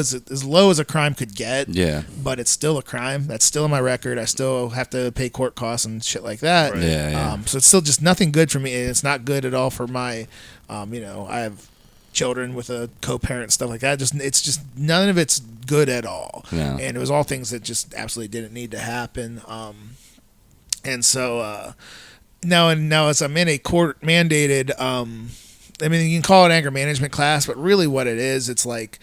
as a crime could get. Yeah. But it's still a crime. That's still in my record. I still have to pay court costs and shit like that. Right. Yeah. So it's still just nothing good for me, and it's not good at all for my, I have children with a co-parent and stuff like that. It's just none of it's good at all. Yeah. And it was all things that just absolutely didn't need to happen. And so. Now as I'm in a court mandated, you can call it anger management class, but really what it is, it's like,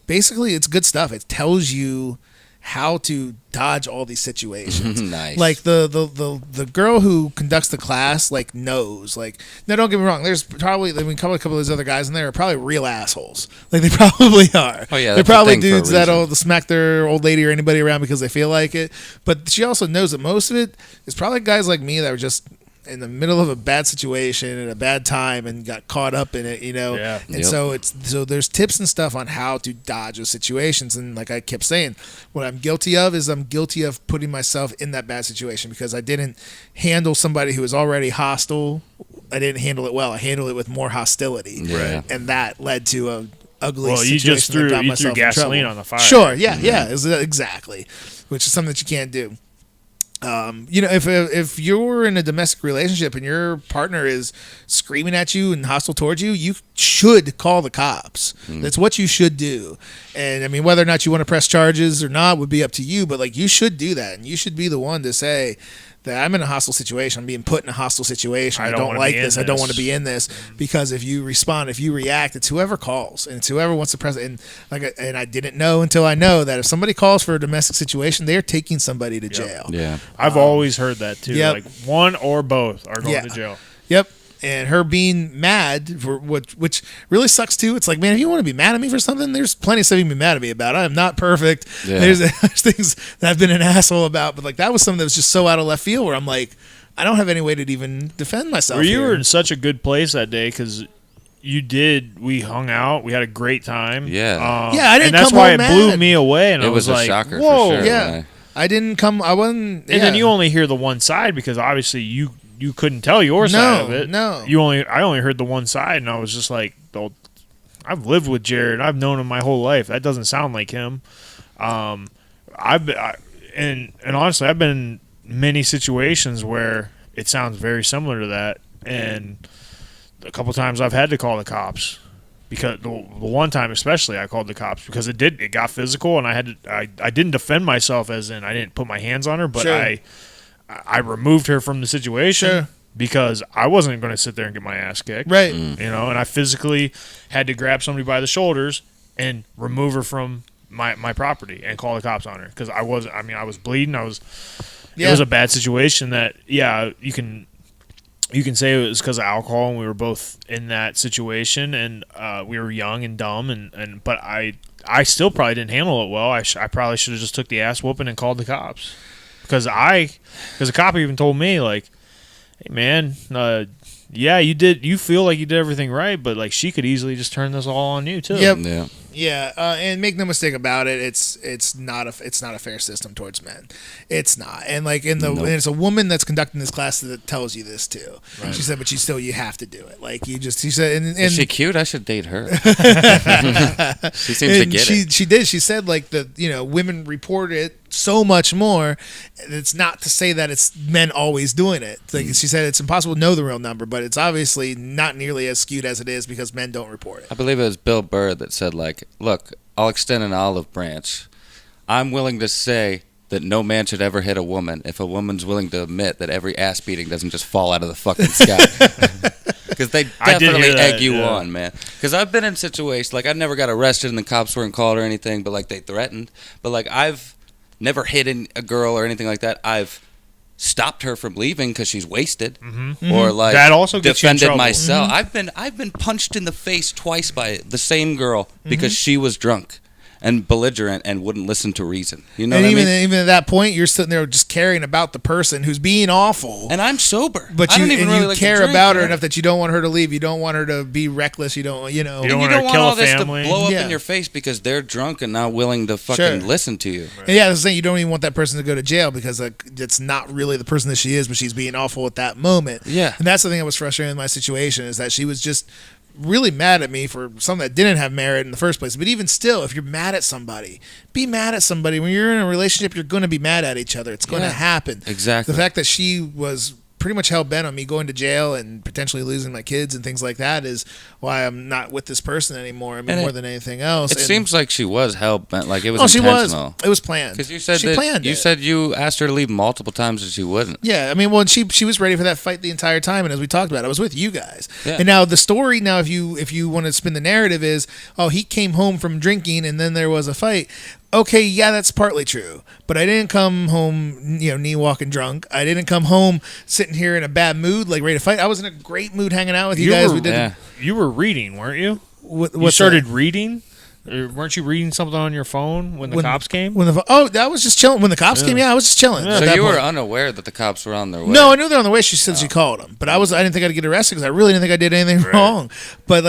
basically it's good stuff. It tells you how to dodge all these situations. Nice. Like the girl who conducts the class, like, knows. Like, now don't get me wrong, there's probably, a couple of those other guys in there are probably real assholes. Like, they probably are. Oh yeah, they're probably dudes that'll smack their old lady or anybody around because they feel like it. But she also knows that most of it is probably guys like me that were just in the middle of a bad situation at a bad time and got caught up in it, Yeah. And so there's tips and stuff on how to dodge those situations. And like I kept saying, what I'm guilty of is I'm guilty of putting myself in that bad situation because I didn't handle somebody who was already hostile. I didn't handle it well. I handled it with more hostility. Right. And that led to a ugly situation. Well, you just threw gasoline on the fire. Sure. Yeah. Yeah. Exactly. Which is something that you can't do. if you're in a domestic relationship and your partner is screaming at you and hostile towards you, you should call the cops. That's what you should do. And I mean, whether or not you want to press charges or not would be up to you, but like, you should do that, and you should be the one to say that I'm in a hostile situation. I'm being put in a hostile situation. I don't like this. I don't want to be in this. Because if you respond, if you react, it's whoever calls, and it's whoever wants to press it. And I didn't know until I know that if somebody calls for a domestic situation, they are taking somebody to jail. Yeah, I've always heard that too. Like one or both are going to jail. Yep. And her being mad for which really sucks too. It's like, man, if you want to be mad at me for something, there's plenty of stuff you can be mad at me about. I am not perfect. Yeah. There's things that I've been an asshole about, but like, that was something that was just so out of left field where I'm like, I don't have any way to even defend myself. You were in such a good place that day because we hung out, we had a great time. Yeah. I didn't. And that's come why home it blew mad. me away. And it I was a like, shocker. Whoa. For sure. Yeah. I didn't come. I wasn't. And then you only hear the one side because obviously you couldn't tell your side of it. No. I only heard the one side, and I was just like, I've lived with Jerrod. I've known him my whole life. That doesn't sound like him. And honestly, I've been in many situations where it sounds very similar to that, and a couple times I've had to call the cops. Because the one time especially, I called the cops because it got physical, and I didn't defend myself, as in I didn't put my hands on her, but sure. I removed her from the situation sure. because I wasn't going to sit there and get my ass kicked, right? And I physically had to grab somebody by the shoulders and remove her from my property and call the cops on her because I was bleeding. It was a bad situation. That you can say it was because of alcohol, and we were both in that situation, and we were young and dumb, but I still probably didn't handle it well. I probably should have just took the ass whooping and called the cops, because the cop even told me, like, hey man, you feel like you did everything right, but like, she could easily just turn this all on you too. Yep. Yeah, and make no mistake about it, it's not a fair system towards men. It's not, and like and it's a woman that's conducting this class that tells you this too. Right. She said, but you have to do it. Like she said, and is she cute? I should date her. She seems to get it. She did. She said like women report it so much more. It's not to say that it's men always doing it. Like she said, it's impossible to know the real number, but it's obviously not nearly as skewed as it is because men don't report it. I believe it was Bill Burr that said, like, look, I'll extend an olive branch. I'm willing to say that no man should ever hit a woman if a woman's willing to admit that every ass beating doesn't just fall out of the fucking sky. Because they definitely egg you on, man. Because I've been in situations, like, I never got arrested and the cops weren't called or anything, but like, they threatened. But like, I've never hit a girl or anything like that. I've stopped her from leaving because she's wasted, or like that also gets defended you in trouble. myself. I've been punched in the face twice by the same girl because she was drunk and belligerent and wouldn't listen to reason. You know what I mean? Even at that point, you're sitting there just caring about the person who's being awful. And I'm sober. But I don't even really care drink, about her enough that you don't want her to leave. You don't want her to be reckless. You don't want to want kill all a this family. to blow up in your face because they're drunk and not willing to fucking listen to you. Right. And yeah, that's the thing. You don't even want that person to go to jail because it's not really the person that she is, but she's being awful at that moment. Yeah. And that's the thing that was frustrating in my situation, is that she was just really mad at me for something that didn't have merit in the first place. But even still, if you're mad at somebody, be mad at somebody. When you're in a relationship, you're going to be mad at each other. It's going to happen. Exactly. The fact that she was pretty much hell-bent on me going to jail and potentially losing my kids and things like that is why I'm not with this person anymore. I mean, more than anything else. It seems like she was hell-bent. Like, it was She intentional. was. It was planned. Because you said you said you asked her to leave multiple times and she wouldn't. Yeah, I mean, well, she was ready for that fight the entire time, and as we talked about, I was with you guys. Yeah. And now the story, if you want to spin the narrative, is, oh, he came home from drinking and then there was a fight. Okay, yeah, that's partly true. But I didn't come home, knee walking drunk. I didn't come home sitting here in a bad mood, like ready to fight. I was in a great mood hanging out with you guys. You were reading, weren't you? You started reading? Or weren't you reading something on your phone when the cops came? I was just chilling. When the cops came, I was just chilling. Yeah. So you were unaware that the cops were on their way? No, I knew they were on the way. She said she called them. But I didn't think I'd get arrested because I really didn't think I did anything wrong. But,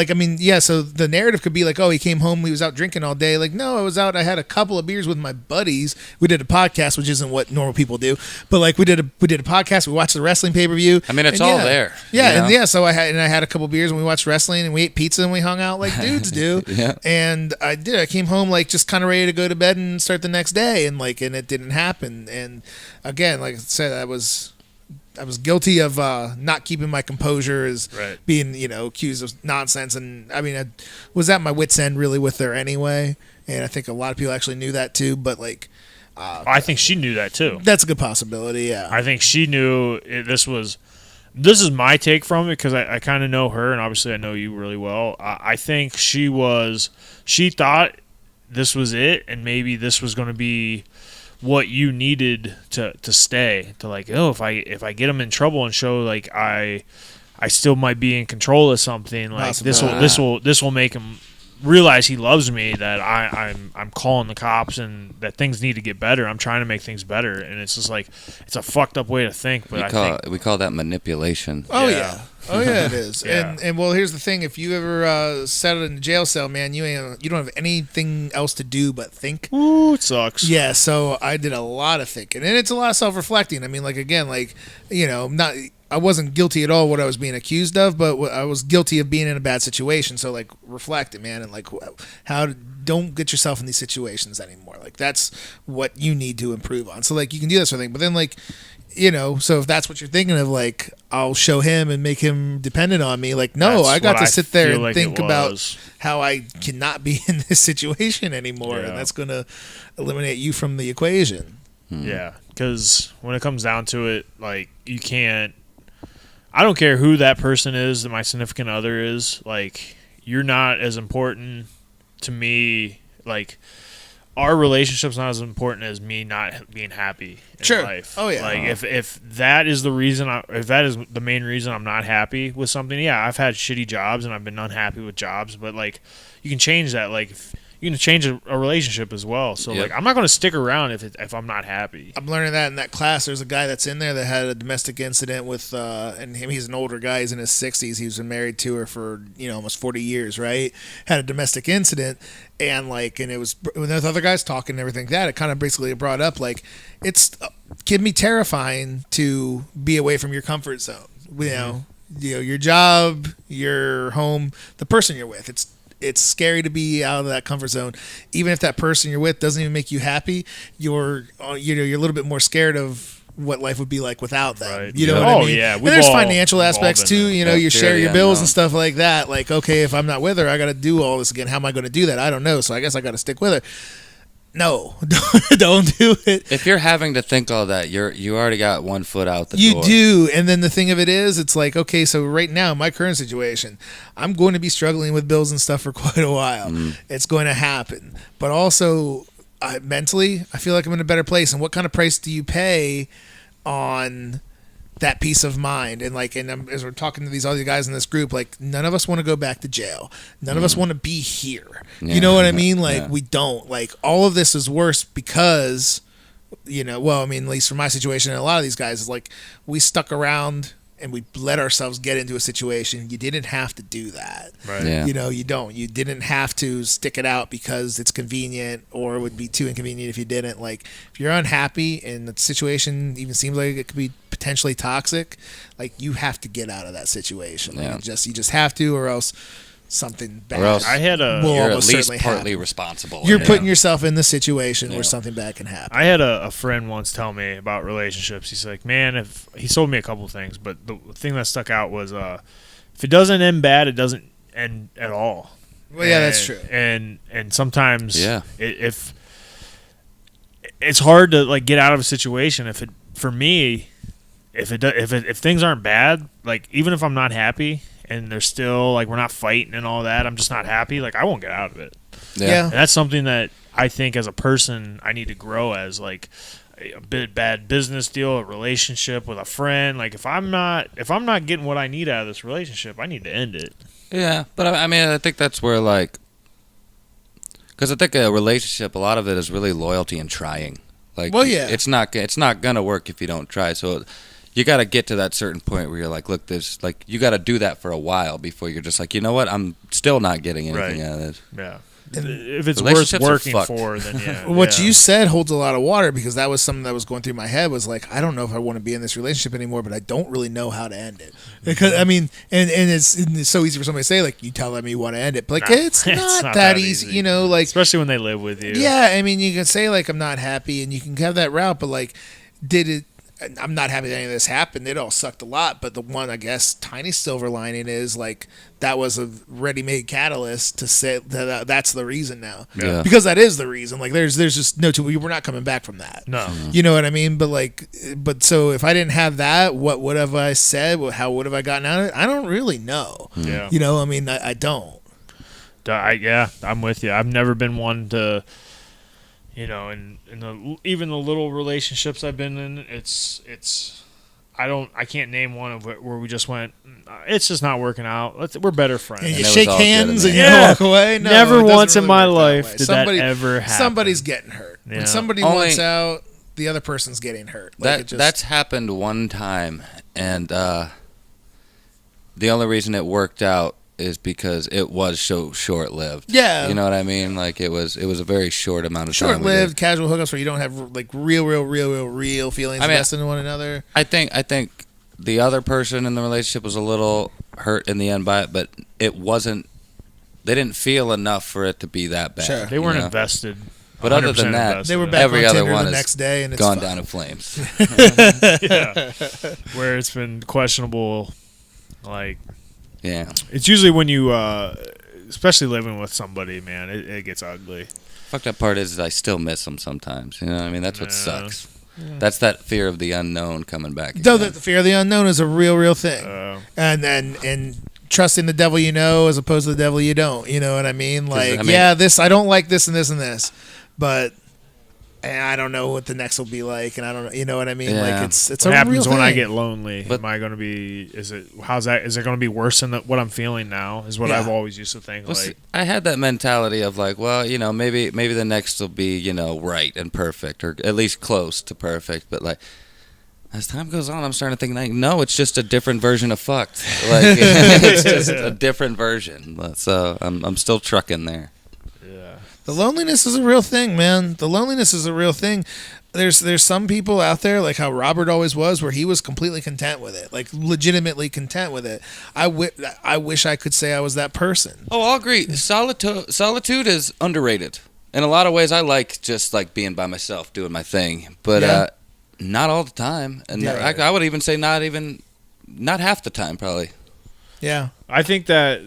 so the narrative could be like, oh, he came home, he was out drinking all day. Like, no, I was out, I had a couple of beers with my buddies. We did a podcast, which isn't what normal people do. But, we did a podcast, we watched the wrestling pay-per-view. I mean, it's all there. Yeah, and so I had a couple of beers and we watched wrestling and we ate pizza and we hung out like dudes do. Yeah. And I did. I came home like just kind of ready to go to bed and start the next day, and it didn't happen. And again, like I said, I was guilty of not keeping my composure, as being accused of nonsense. And I mean, I was at my wit's end really with her anyway, and I think a lot of people actually knew that too. But I think she knew that too. That's a good possibility. Yeah, I think she knew This is my take from it, because I kind of know her, and obviously I know you really well. I think she thought this was it, and maybe this was going to be what you needed to stay. To if I get him in trouble and show I still might be in control of something, this will make him realize he loves me, that I'm calling the cops, and that things need to get better. I'm trying to make things better, and it's just it's a fucked up way to think. But we call that manipulation. Oh yeah, it is. Yeah. And well, here's the thing: if you ever settled in a jail cell, man, you don't have anything else to do but think. Ooh, it sucks. Yeah, so I did a lot of thinking, and it's a lot of self-reflecting. I mean, not. I wasn't guilty at all what I was being accused of, but I was guilty of being in a bad situation. So reflect it, man, and don't get yourself in these situations anymore. That's what you need to improve on. So you can do that sort of thing. But then so if that's what you're thinking of, I'll show him and make him dependent on me. No, I got to sit there and think about how I cannot be in this situation anymore, and that's going to eliminate you from the equation. Yeah, because when it comes down to it, you can't. I don't care who that person is that my significant other is. You're not as important to me. Our relationship's not as important as me not being happy in life. Oh yeah. If that is the reason, if that is the main reason I'm not happy with something, yeah, I've had shitty jobs and I've been unhappy with jobs, but you can change that. You can change a relationship as well. So I'm not going to stick around if I'm not happy. I'm learning that in that class. There's a guy that's in there that had a domestic incident with, and he's an older guy. He's in his 60s. He's been married to her for almost 40 years, right? Had a domestic incident, and and it was when those other guys talking and everything like that. It kind of basically brought up it's can be terrifying to be away from your comfort zone. Your job, your home, the person you're with. It's scary to be out of that comfort zone, even if that person you're with doesn't even make you happy. You're a little bit more scared of what life would be like without them. Right. You know what I mean? Yeah. And there's financial aspects too. You share your bills and stuff like that. Okay, if I'm not with her, I got to do all this again. How am I going to do that? I don't know. So I guess I got to stick with her. No, don't do it. If you're having to think all that, you already got one foot out the door. You do, and then the thing of it is, it's okay, so right now, my current situation, I'm going to be struggling with bills and stuff for quite a while. It's going to happen. But also, mentally, I feel like I'm in a better place. And what kind of price do you pay on that peace of mind? And as we're talking to these other guys in this group, none of us want to go back to jail. None of us want to be here. Yeah, you know what I mean? We don't. All of this is worse because, at least for my situation and a lot of these guys, is we stuck around and we let ourselves get into a situation. You didn't have to do that. Right. Yeah. You didn't have to stick it out because it's convenient, or it would be too inconvenient if you didn't. If you're unhappy and the situation even seems like it could be potentially toxic, you have to get out of that situation. Yeah. You just have to, or else something bad. Or else you're at least partly responsible. You're putting yourself in the situation where something bad can happen. I had a friend once tell me about relationships. He's like, man, if he told me a couple of things, but the thing that stuck out was if it doesn't end bad, it doesn't end at all. Well, yeah, that's true. And sometimes if it's hard to get out of a situation. If things aren't bad, even if I'm not happy and they're still we're not fighting and all that, I'm just not happy, I won't get out of it. Yeah. And that's something that I think as a person I need to grow as, a bad business deal, a relationship with a friend. If I'm not getting what I need out of this relationship, I need to end it. Yeah, but I think that's where because I think a relationship, a lot of it is really loyalty and trying. It's not gonna work if you don't try. So you got to get to that certain point where you're look, this, you got to do that for a while before you're just you know what, I'm still not getting anything out of this. Yeah. if it's worth working for, then yeah. What you said holds a lot of water, because that was something that was going through my head. Was like, I don't know if I want to be in this relationship anymore, but I don't really know how to end it. Because I mean, and it's so easy for somebody to say, like, you tell them you want to end it, but like, it's not that easy, you know, like, especially when they live with you. Yeah, I mean, you can say like, I'm not happy, and you can have that route, but like, I'm not happy that any of this happened. It all sucked a lot, but the one, I guess, tiny silver lining is like, that was a ready-made catalyst to say that's the reason now. Yeah. Because that is the reason. Like, there's just no two. We're not coming back from that. No. You know what I mean? But so if I didn't have that, what would have I said? How would have I gotten out of it? I don't really know. Yeah. You know, I mean, I don't. I'm with you. I've never been one to, you know, even the little relationships I've been in, I can't name one of where we just went, it's just not working out. We're better friends. And you shake hands and you walk away. No, never once in my life did that ever happen. Somebody's getting hurt. Yeah. When somebody wants out, the other person's getting hurt. Like that's happened one time, and the only reason it worked out is because it was so short-lived. Yeah. You know what I mean? Like, it was a very short amount of time. Short-lived, casual hookups where you don't have like real feelings invested in one another. I think the other person in the relationship was a little hurt in the end by it, but it wasn't. They didn't feel enough for it to be that bad. Sure. They weren't invested. But other than that, invested. They were back every on other Tinder one the next day, and it's gone fine. down in flames. Yeah. Where it's been questionable, like. Yeah. It's usually when you, especially living with somebody, man, it gets ugly. Fucked up part is I still miss them sometimes. You know what I mean? That's what sucks. Yeah. That's that fear of the unknown coming back. Though the fear of the unknown is a real thing. And trusting the devil you know as opposed to the devil you don't. You know what I mean? Like, I don't like this and this and this, but I don't know what the next will be like, and I don't know, you know what I mean? Yeah. Like, it's what a happens real thing. When I get lonely? Am I going to be? Is it going to be worse than what I'm feeling now? Is what I've always used to think. Well, like, see, I had that mentality of like, well, you know, maybe the next will be, you know, right and perfect, or at least close to perfect. But like, as time goes on, I'm starting to think like, no, it's just a different version of fucked. Like, it's just a different version. So I'm still trucking there. The loneliness is a real thing, man. The loneliness is a real thing. There's some people out there, like how Robert always was, where he was completely content with it, like legitimately content with it. I wish I could say I was that person. Oh, I'll agree. Solitude is underrated. In a lot of ways, I like just like being by myself, doing my thing, but not all the time. And I would even say not half the time, probably. Yeah, I think that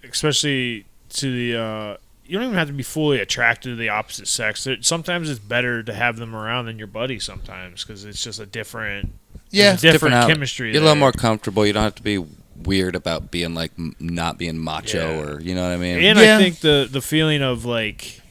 especially to the. You don't even have to be fully attracted to the opposite sex. Sometimes it's better to have them around than your buddy sometimes, because it's just a different chemistry. You're a little more comfortable. You don't have to be weird about being like not being macho or, you know what I mean? And I think the feeling of like,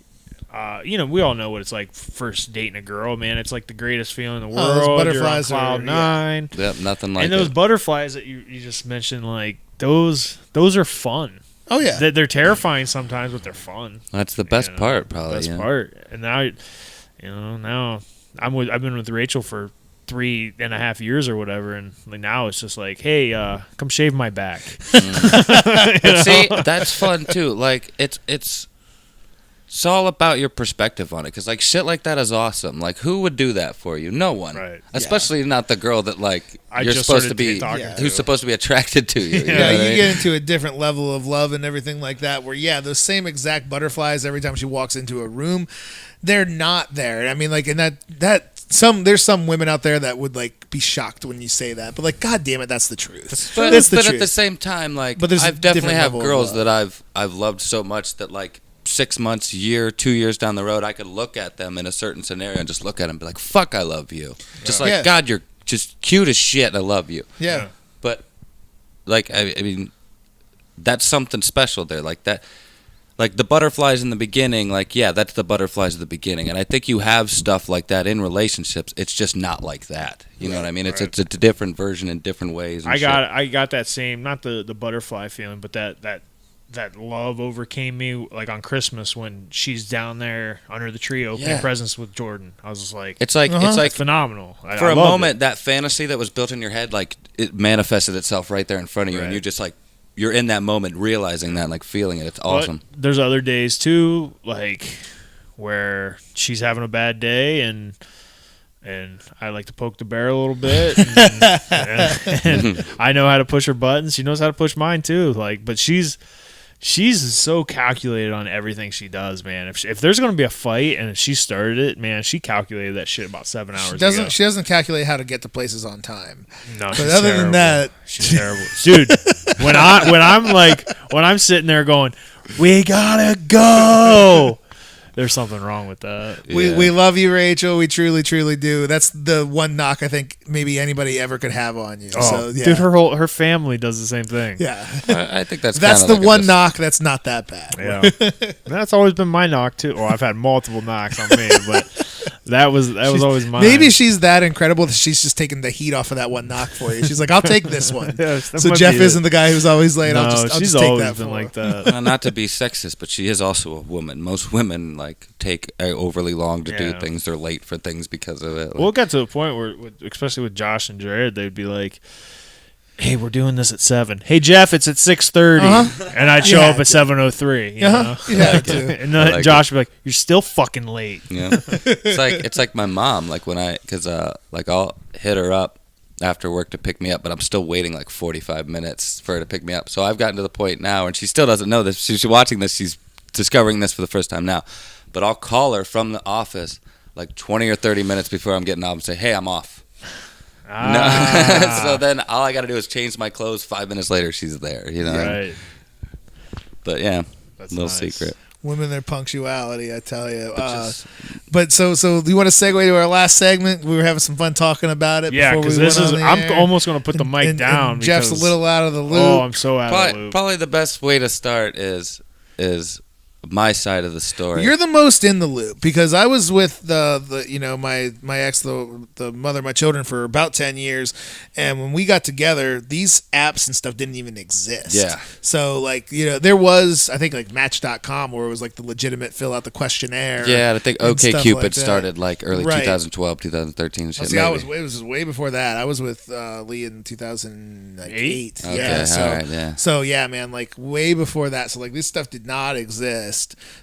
you know, we all know what it's like first dating a girl, man. It's like the greatest feeling in the world. Those butterflies You're on cloud nine. Yep, nothing like that. And those butterflies that you just mentioned, like those are fun. Oh yeah, they're terrifying sometimes, but they're fun. That's the best part, probably. Best part. And now, I've been with Rachel for 3.5 years or whatever, and like now it's just like, hey, come shave my back. But see, that's fun too. Like it's all about your perspective on it, because like shit like that is awesome. Like, who would do that for you? No one, right? Especially not the girl that like you're supposed to be, who's supposed to be attracted to you. You get into a different level of love and everything like that. Where those same exact butterflies every time she walks into a room, they're not there. I mean, like, and there's some women out there that would like be shocked when you say that, but like, god damn it, that's the truth. But at the same time, like, I've definitely have girls that I've loved so much that like 6 months, year, 2 years down the road, I could look at them in a certain scenario and just look at them and be like, fuck, I love you. Just like, God, you're just cute as shit, I love you. Yeah. But, like, I mean, that's something special there. Like that, like the butterflies in the beginning, like, that's the butterflies at the beginning. And I think you have stuff like that in relationships. It's just not like that. You know what I mean? It's a different version in different ways. And I got that same, not the butterfly feeling, but that love overcame me, like on Christmas when she's down there under the tree opening presents with Jordan. I was just like, it's like phenomenal. For a moment, that fantasy that was built in your head, like it manifested itself right there in front of you, and you just like you're in that moment, realizing that, like feeling it. It's awesome. But there's other days too, like where she's having a bad day and I like to poke the bear a little bit, and I know how to push her buttons. She knows how to push mine too. Like, but she's so calculated on everything she does, man. If there's going to be a fight and if she started it, man, she calculated that shit about 7 hours ago. She doesn't calculate how to get to places on time. No, but other terrible. Than that, she's terrible, dude. When I'm sitting there going, we gotta go. There's something wrong with that. Yeah. We love you, Rachel. We truly, truly do. That's the one knock I think maybe anybody ever could have on you. Oh, so, yeah. Dude, her family does the same thing. Yeah, I think that's the like one knock that's not that bad. Yeah, that's always been my knock too. Well, I've had multiple knocks on me, but that was always mine. Maybe she's that incredible that she's just taking the heat off of that one knock for you. She's like, I'll take this one. So Jeff isn't the guy who's always late. No, I'll just take that been like that. Well, not to be sexist, but she is also a woman. Most women like take overly long to do things. They're late for things because of it. Like, well, it got to a point where, especially with Josh and Jerrod, they'd be like, "Hey, we're doing this at 7. Hey, Jeff, it's at 6:30," and I'd show up at 7:03. You know? And then like Josh would be like, "You're still fucking late." Yeah, it's like my mom. Like when I'll hit her up after work to pick me up, but I'm still waiting like 45 minutes for her to pick me up. So I've gotten to the point now, and she still doesn't know this. She's watching this. She's discovering this for the first time now. But I'll call her from the office like 20 or 30 minutes before I'm getting off and say, "Hey, I'm off." So then all I got to do is change my clothes. 5 minutes later, she's there. You know. Right. But yeah, that's little nice. secret. Women, their punctuality, I tell you. But so do you want to segue to our last segment? We were having some fun talking about it. Yeah, because I'm almost going to put the mic down. And Jeff's a little out of the loop. Oh, I'm so out of the loop. Probably the best way to start is my side of the story. You're the most in the loop because I was with my ex, the mother of my children, for about 10 years, and when we got together, these apps and stuff didn't even exist. Yeah. So there was, I think, like Match.com, where it was like the legitimate fill out the questionnaire. Yeah, I think OkCupid like started like early right. 2012, 2013. Shit, it was way before that. I was with Lee in 2008. Okay, yeah. So, all right, yeah. So yeah, man, like way before that. So like this stuff did not exist.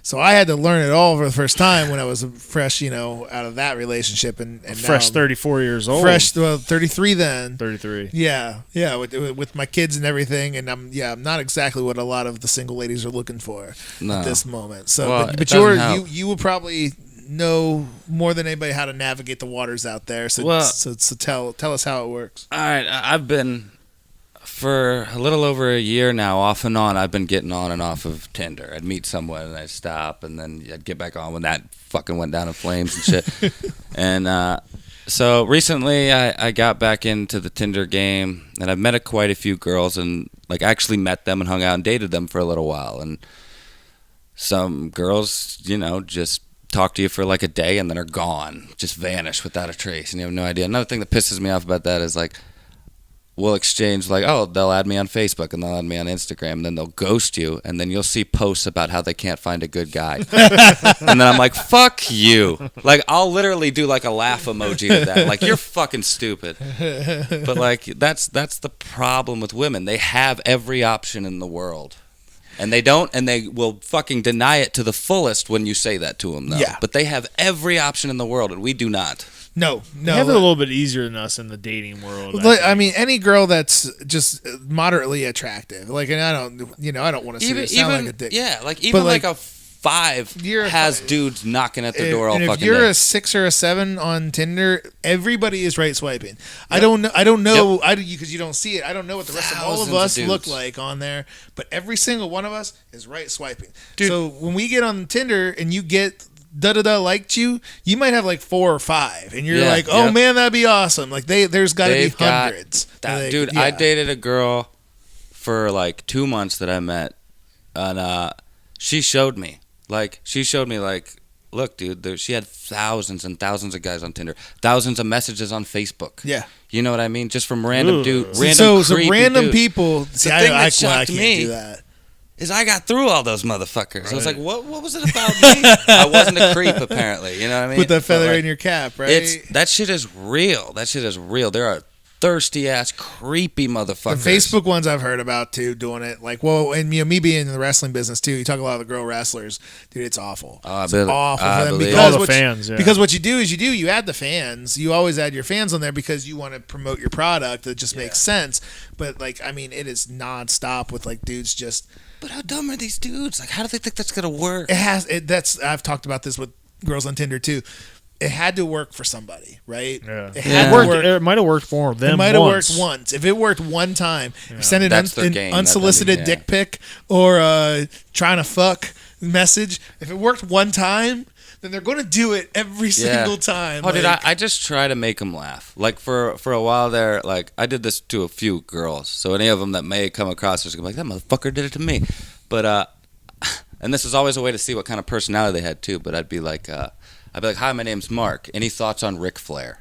So I had to learn it all for the first time when I was fresh, out of that relationship, and fresh 34 years old. Fresh, 33 then. 33. Yeah, with my kids and everything, and I'm not exactly what a lot of the single ladies are looking for at this moment. So, but you will probably know more than anybody how to navigate the waters out there. So tell us how it works. All right, I've been. For a little over a year now, off and on, I've been getting on and off of Tinder. I'd meet someone and I'd stop, and then I'd get back on when that fucking went down in flames and shit. And so recently, I got back into the Tinder game, and I've met quite a few girls, and like actually met them and hung out and dated them for a little while. And some girls, just talk to you for like a day and then are gone, just vanish without a trace, and you have no idea. Another thing that pisses me off about that is like, we'll exchange like, oh, they'll add me on Facebook and they'll add me on Instagram, and then they'll ghost you, and then you'll see posts about how they can't find a good guy. And then I'm like, fuck you. Like, I'll literally do like a laugh emoji to that. Like, you're fucking stupid. But like, that's the problem with women. They have every option in the world. And they don't, and they will fucking deny it to the fullest when you say that to them, though. Yeah. But they have every option in the world, and we do not. No. They have it a little bit easier than us in the dating world. I mean, any girl that's just moderately attractive, like, and I don't want to see it sound like a dick. Yeah, like even like a 5 has dudes knocking at the door all fucking day. If you're a 6 or a 7 on Tinder, everybody is right swiping. Yep. I don't know because you don't see it. I don't know what the rest of all of us look like on there, but every single one of us is right swiping. Dude. So when we get on Tinder and you get liked you might have like 4 or 5, and you're like, oh man, that'd be awesome. Like there's got to be hundreds. Dude, I dated a girl for like 2 months that I met, and she showed me like, look, dude, she had thousands and thousands of guys on Tinder, thousands of messages on Facebook. Yeah. You know what I mean? Just from random dudes. So random people. The thing that shocked me do that. is I got through all those motherfuckers. Right. I was like, what was it about me? I wasn't a creep, apparently. You know what I mean? Put that feather in your cap, right? That shit is real. There are thirsty ass, creepy motherfuckers. The Facebook ones I've heard about too, doing it. Like, well, and me being in the wrestling business too, you talk a lot of the girl wrestlers, dude. It's awful. It's awful for them because all the fans. Because what you do is you add the fans. You always add your fans on there because you want to promote your product. That just makes sense. But like, I mean, it is nonstop with like dudes just. But how dumb are these dudes? Like, how do they think that's gonna work? I've talked about this with girls on Tinder too. It had to work for somebody, right? Yeah. It might have worked for them. It might have worked once. If it worked one time, send an unsolicited dick pic or trying to fuck message. If it worked one time, then they're going to do it every single time. Oh, dude, I just try to make them laugh. Like, for a while there, like, I did this to a few girls. So any of them that may come across are going to be like, that motherfucker did it to me. But, and this was always a way to see what kind of personality they had, too. But I'd be like, hi, my name's Mark. Any thoughts on Ric Flair?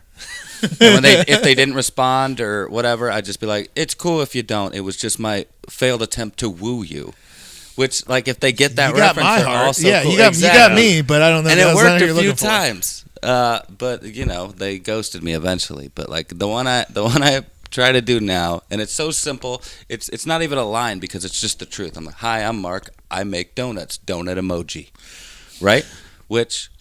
And if they didn't respond or whatever, I'd just be like, it's cool if you don't. It was just my failed attempt to woo you. Which, like, if they get that reference, they're also cool. You got me, but I don't know. And it worked a few times. But, you know, they ghosted me eventually. But, like, the one I try to do now, and it's so simple, it's not even a line because it's just the truth. I'm like, hi, I'm Mark. I make donuts. Donut emoji. Right? Which...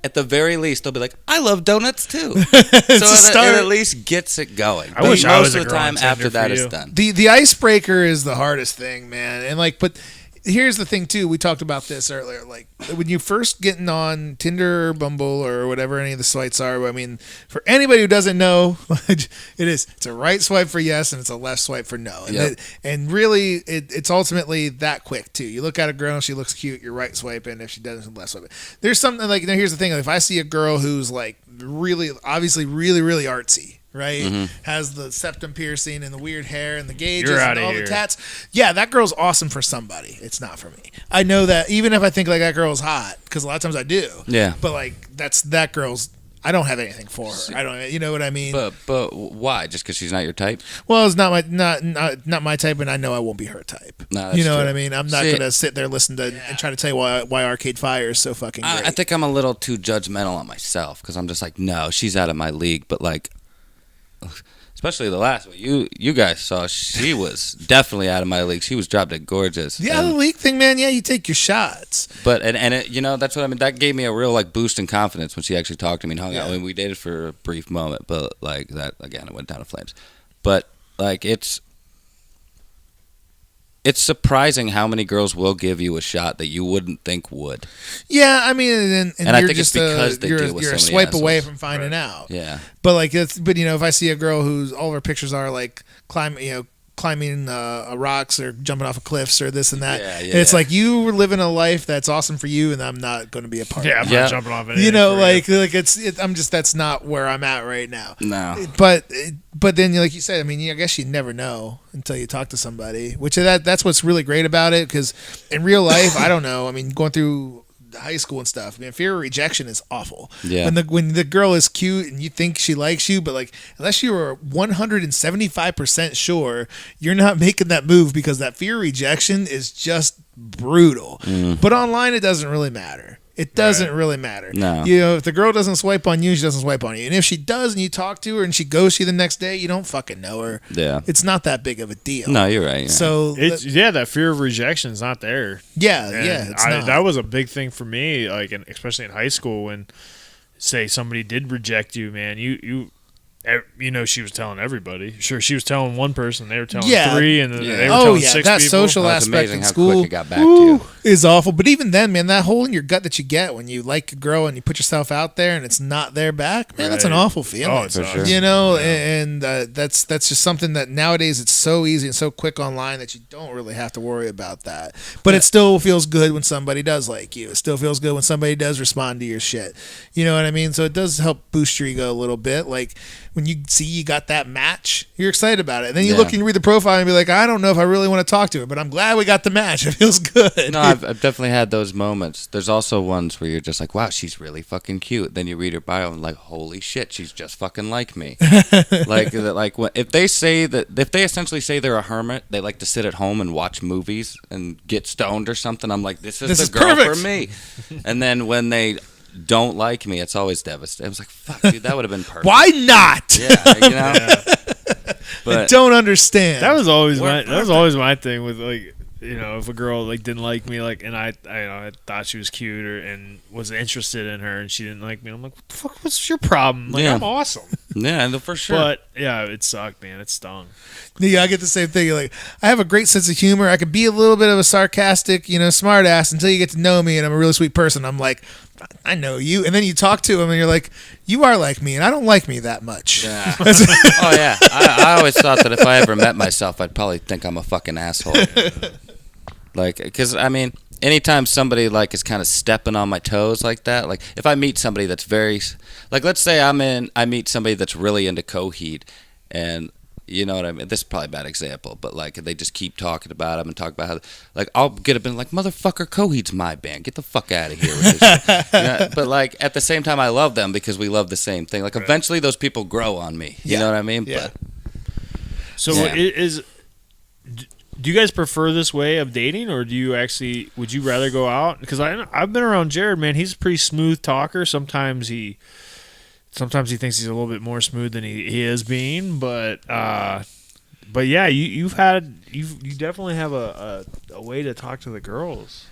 at the very least, they'll be like, I love donuts too. So it at least gets it going. I wish I was most of the time after that is done. The icebreaker is the hardest thing, man. And like, but here's the thing too. We talked about this earlier. Like when you first getting on Tinder or Bumble or whatever any of the sites are. I mean, for anybody who doesn't know, it's a right swipe for yes and it's a left swipe for no. And, and really, it's ultimately that quick too. You look at a girl, she looks cute, you're right swiping. If she doesn't, left swipe. There's something like, here's the thing. Like, if I see a girl who's like really, obviously really, really artsy, right? Mm-hmm. Has the septum piercing and the weird hair and the gauges and all the tats. Yeah, that girl's awesome for somebody. It's not for me. I know that even if I think like that girl's hot, because a lot of times I do. Yeah. But like that girl's. I don't have anything for her. I don't. You know what I mean? But why? Just because she's not your type? Well, it's not my type, and I know I won't be her type. No, you know true. what I mean? I'm not gonna sit there listen to and try to tell you why Arcade Fire is so fucking great. I think I'm a little too judgmental on myself because I'm just like, no, she's out of my league. But like, especially the last one you guys saw, she was definitely out of my league. She was drop dead gorgeous. Yeah, the league thing, man. Yeah, you take your shots. But and it, you know, that's what I mean. That gave me a real like boost in confidence when she actually talked to me and hung out. I mean, we dated for a brief moment, but like that again, it went down in flames. But like it's surprising how many girls will give you a shot that you wouldn't think would. Yeah, I mean, and I you're think just it's because they deal with you're so a many swipe away assholes. from finding out. Yeah, but like but you know, if I see a girl who's all of her pictures are like climbing rocks or jumping off of cliffs or this and that, and it's like you were living a life that's awesome for you, and I'm not going to be a part. Yeah, of I'm not jumping off anything. You know, I'm just that's not where I'm at right now. No, but then, like you said, I mean, I guess you never know until you talk to somebody. Which that's what's really great about it, because in real life, I don't know. I mean, going through high school and stuff, man, fear of rejection is awful. Yeah. When the girl is cute and you think she likes you, but like unless you are 175% sure, you're not making that move because that fear of rejection is just brutal. But online, it doesn't really matter. It doesn't really matter. No. You know, if the girl doesn't swipe on you, she doesn't swipe on you. And if she does and you talk to her and she ghosts you the next day, you don't fucking know her. Yeah. It's not that big of a deal. No, you're right. Yeah. So that fear of rejection is not there. Yeah, it's not. That was a big thing for me, like especially in high school when, say, somebody did reject you, man, you know, she was telling everybody. Sure, she was telling one person, they were telling three, and then they were telling six that people. Social aspect in school quick it got back to you. Is awful. But even then, man, that hole in your gut that you get when you like a girl and you put yourself out there and it's not there back, man, that's an awful feeling. Oh, it's for sure. You know, and that's just something that nowadays it's so easy and so quick online that you don't really have to worry about that. But it still feels good when somebody does like you. It still feels good when somebody does respond to your shit. You know what I mean? So it does help boost your ego a little bit. Like when you see you got that match, you're excited about it. And then you look and you read the profile and be like, I don't know if I really want to talk to her, but I'm glad we got the match. It feels good. No, I've definitely had those moments. There's also ones where you're just like, wow, she's really fucking cute. Then you read her bio and like, holy shit, she's just fucking like me. If they essentially say they're a hermit, they like to sit at home and watch movies and get stoned or something. I'm like, this is the girl perfect for me. And then when they don't like me, it's always devastating. I was like, fuck, dude, that would have been perfect. Why not? Yeah, you know. But I don't understand. That was always my thing with like, you know, if a girl like didn't like me, like, and I thought she was cute and was interested in her, and she didn't like me, I'm like, what the fuck, what's your problem? Like, I'm awesome. Yeah, for sure. But yeah, it sucked, man. It stung. Yeah, I get the same thing. Like, I have a great sense of humor. I could be a little bit of a sarcastic, smart ass until you get to know me, and I'm a really sweet person. I'm like, I know you, and then you talk to him, and you're like, you are like me, and I don't like me that much. Yeah. Oh yeah. I always thought that if I ever met myself, I'd probably think I'm a fucking asshole. Like, because I mean, anytime somebody like is kind of stepping on my toes like that, like if I meet somebody that's very, like, let's say I meet somebody that's really into Coheed, and you know what I mean. This is probably a bad example, but like they just keep talking about him and talk about how, like, I'll get up and like, motherfucker, Coheed's my band. Get the fuck out of here with this shit. But like at the same time, I love them because we love the same thing. Like eventually, those people grow on me. You know what I mean? Yeah. But, so do you guys prefer this way of dating, or would you rather go out? Because I've been around Jerrod, man. He's a pretty smooth talker. Sometimes he thinks he's a little bit more smooth than he is being, but yeah, you definitely have a way to talk to the girls.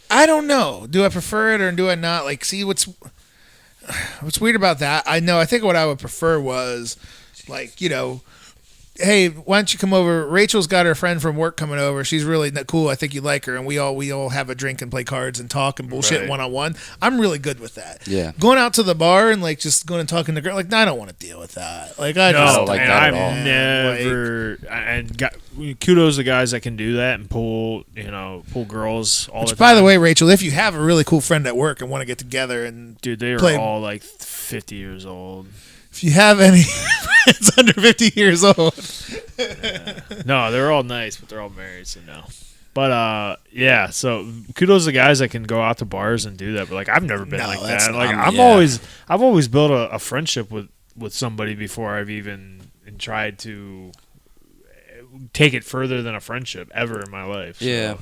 I don't know. Do I prefer it or do I not? Like, see, what's weird about that? I think what I would prefer was, like, hey, why don't you come over? Rachel's got her friend from work coming over. She's really cool. I think you like her, and we all have a drink and play cards and talk and bullshit one-on-one. I'm really good with that. Yeah. Going out to the bar and like just going and talking to girls, like, I don't want to deal with that. Like, I don't like that at all. Kudos to guys that can do that and pull girls all the time. By the way, Rachel, if you have a really cool friend at work and want to get together and dude, they are all like 50 years old. If you have any friends under 50 years old. No, they're all nice, but they're all married, so no. But, yeah, so kudos to guys that can go out to bars and do that. But, like, I've never been like that. Like, I've always built a friendship with somebody before I've even tried to take it further than a friendship ever in my life. So. Yeah.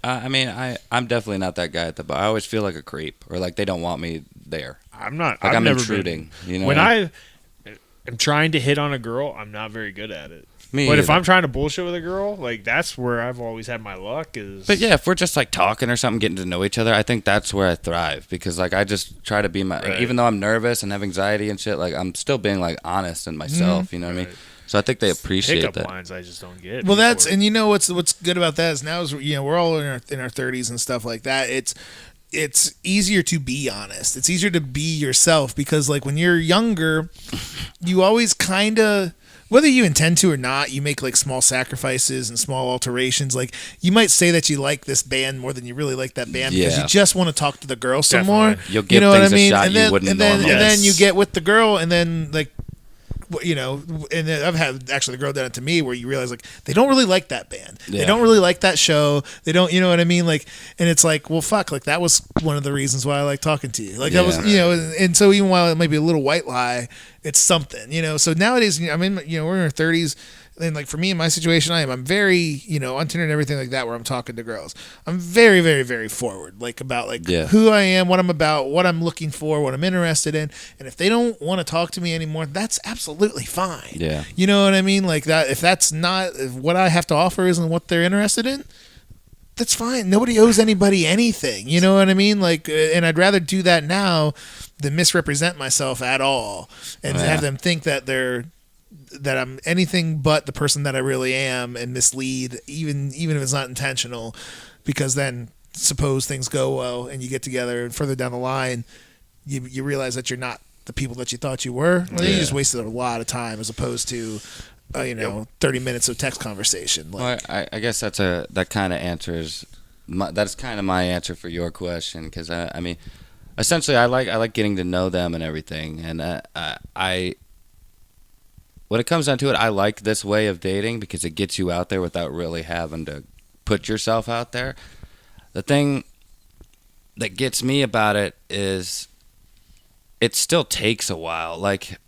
I mean, I'm definitely not that guy at the bar. I always feel like a creep, or like they don't want me there. I'm not. Like, I'm never intruding. Been, when I am trying to hit on a girl, I'm not very good at it. Me but either. if I'm trying to bullshit with a girl, like that's where I've always had my luck. But yeah, if we're just like talking or something, getting to know each other, I think that's where I thrive, because like I just try to be even though I'm nervous and have anxiety and shit, like I'm still being like honest in myself. You know what I mean? So I think they appreciate pickup that. lines I just don't get. Well, that's, and what's good about that is now is we're all in our 30s and stuff like that. It's easier to be honest. It's easier to be yourself, because like when you're younger, you always kind of, whether you intend to or not, you make like small sacrifices and small alterations. Like you might say that you like this band more than you really like that band because you just want to talk to the girl some more. You'll give things a shot you wouldn't normally. And then you get with the girl, and then like, and then I've had actually the girl done it to me where you realize like they don't really like that band. Yeah. They don't really like that show. They don't, you know what I mean? Like, and it's like, well, fuck, like that was one of the reasons why I like talking to you. Like that was, and so even while it might be a little white lie, it's something, So nowadays, I mean, we're in our 30s. And like for me in my situation, I'm very, on Tinder and everything like that, where I'm talking to girls. I'm very, very, very forward, like about like who I am, what I'm about, what I'm looking for, what I'm interested in. And if they don't want to talk to me anymore, that's absolutely fine. Yeah. You know what I mean? Like that, if that's not, if what I have to offer isn't what they're interested in, that's fine. Nobody owes anybody anything. You know what I mean? Like, and I'd rather do that now than misrepresent myself at all and have them think that I'm anything but the person that I really am and mislead, even if it's not intentional, because then suppose things go well and you get together and further down the line, you realize that you're not the people that you thought you were. Well, you just wasted a lot of time as opposed to, 30 minutes of text conversation. Like, well, I guess that kind of answers. That's kind of my answer for your question, because I mean, essentially, I like getting to know them and everything, and when it comes down to it, I like this way of dating because it gets you out there without really having to put yourself out there. The thing that gets me about it is it still takes a while. Like,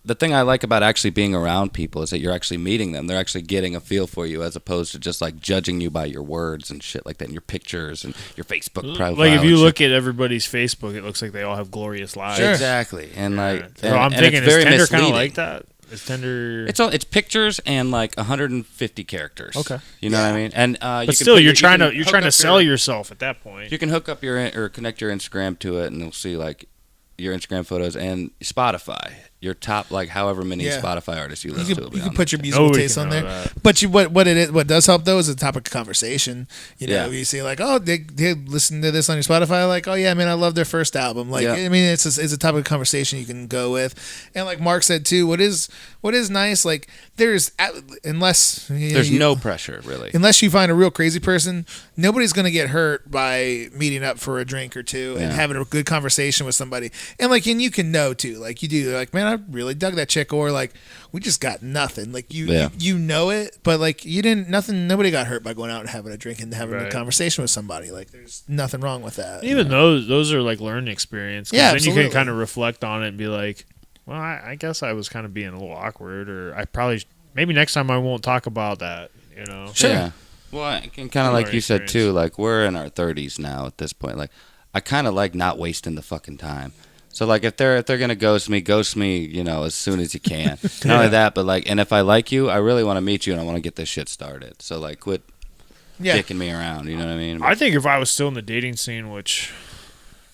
the thing I like about actually being around people is that you're actually meeting them. They're actually getting a feel for you as opposed to just like judging you by your words and shit like that, and your pictures and your Facebook profile. Like if you look at everybody's Facebook, it looks like they all have glorious lives. Sure. Exactly, and so I'm thinking, is Tinder kind of like that? Is Tinder? It's pictures and like 150 characters. Okay, you know what I mean. And but still, you're trying to sell yourself at that point. You can hook up or connect your Instagram to it, and you'll see like your Instagram photos and Spotify. Your top, like, however many Spotify artists you listen to. You can put your musical taste on there. That. But what does help, though, is the topic of conversation. You know, you see, like, oh, they listen to this on your Spotify. Like, oh, yeah, man, I love their first album. Like, I mean, it's a topic of conversation you can go with. And like Mark said, too, what is nice, like, there's no pressure, really. Unless you find a real crazy person, nobody's going to get hurt by meeting up for a drink or two and having a good conversation with somebody. And, like, and you can know, too. Like, you do, like, man, I really dug that chick, or like we just got nothing. Like you know it, but like you didn't nothing. Nobody got hurt by going out and having a drink and having a conversation with somebody. Like there's nothing wrong with that. Even those are like learning experience. Yeah, then you can kind of reflect on it and be like, well, I guess I was kind of being a little awkward, or I probably maybe next time I won't talk about that. You know, sure. Yeah. Well, and kind of like you said too. Like we're in our 30s now at this point. Like I kind of like not wasting the fucking time. So like if they're gonna ghost me, you know, as soon as you can. Not only that, but like, and if I like you, I really want to meet you and I want to get this shit started. So like, quit dicking me around. You know what I mean? I think if I was still in the dating scene, which,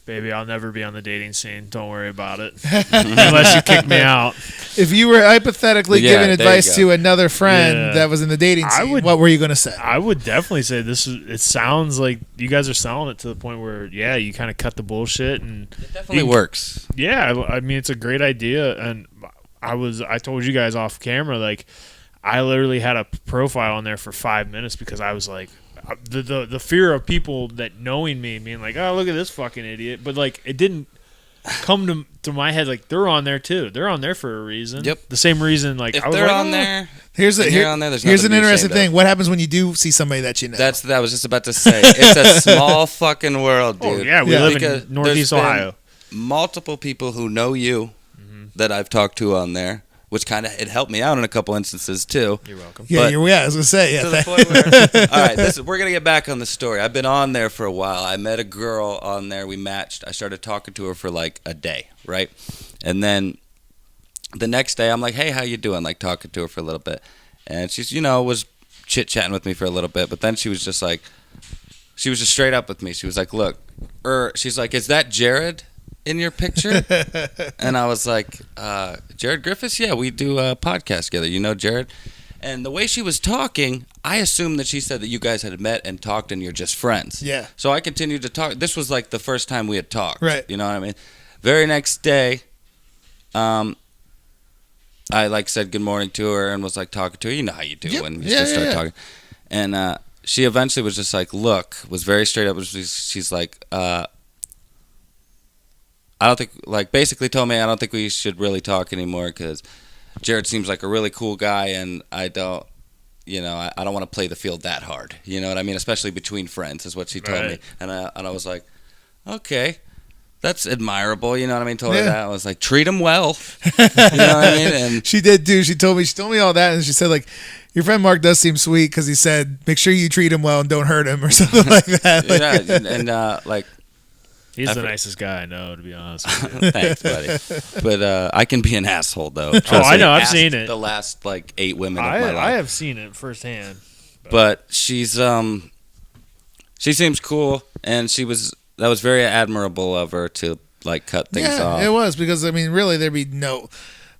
baby, I'll never be on the dating scene. Don't worry about it, unless you kick me out. If you were hypothetically giving advice to another friend that was in the dating scene, what were you going to say? I would definitely say it sounds like you guys are selling it to the point where, you kind of cut the bullshit. And it definitely works. Yeah, I mean, it's a great idea. And I told you guys off camera, like, I literally had a profile on there for 5 minutes because I was like, the fear of people that knowing me being like, oh, look at this fucking idiot. But, like, it didn't come to my head like they're on there too. They're on there for a reason. Yep. The same reason, like, if they're on there. Here's an interesting thing. What happens when you do see somebody that you know? That I was just about to say. It's a small fucking world, dude. Oh, yeah, we live in Northeast Ohio. Multiple people who know you that I've talked to on there, which kind of it helped me out in a couple instances too. You're welcome. Yeah, I was gonna say. To the point where, all right, we're gonna get back on the story. I've been on there for a while. I met a girl on there. We matched. I started talking to her for like a day, right? And then the next day, I'm like, "Hey, how you doing?" Like talking to her for a little bit, and she's, was chit chatting with me for a little bit. But then she was just straight up with me. She was like, "Look," she's like, "Is that Jerrod in your picture?" And I was like, Jerrod Griffiths? Yeah, we do a podcast together. You know Jerrod? And the way she was talking, I assumed that she said that you guys had met and talked and you're just friends. Yeah. So I continued to talk. This was like the first time we had talked. Right. You know what I mean? Very next day, I like said good morning to her and was like talking to her. You know how you do when you just start talking. And she eventually was just like, look, was very straight up. She's like, I don't think, like, basically told me I don't think we should really talk anymore because Jerrod seems like a really cool guy and I don't, I don't want to play the field that hard. You know what I mean? Especially between friends is what she told me. And I was like, okay, that's admirable. You know what I mean? Told her that. I was like, treat him well. You know what I mean? And she did too. She told me all that, and she said, like, your friend Mark does seem sweet because he said, make sure you treat him well and don't hurt him or something like that. Yeah, and like, he's the nicest guy I know, to be honest with you. Thanks, buddy. But I can be an asshole, though. I know. I've seen it. The last, 8 women of my life. I have seen it firsthand. But she's, she seems cool, and that was very admirable of her to, cut things off. Yeah, it was, because, I mean, really, there'd be no...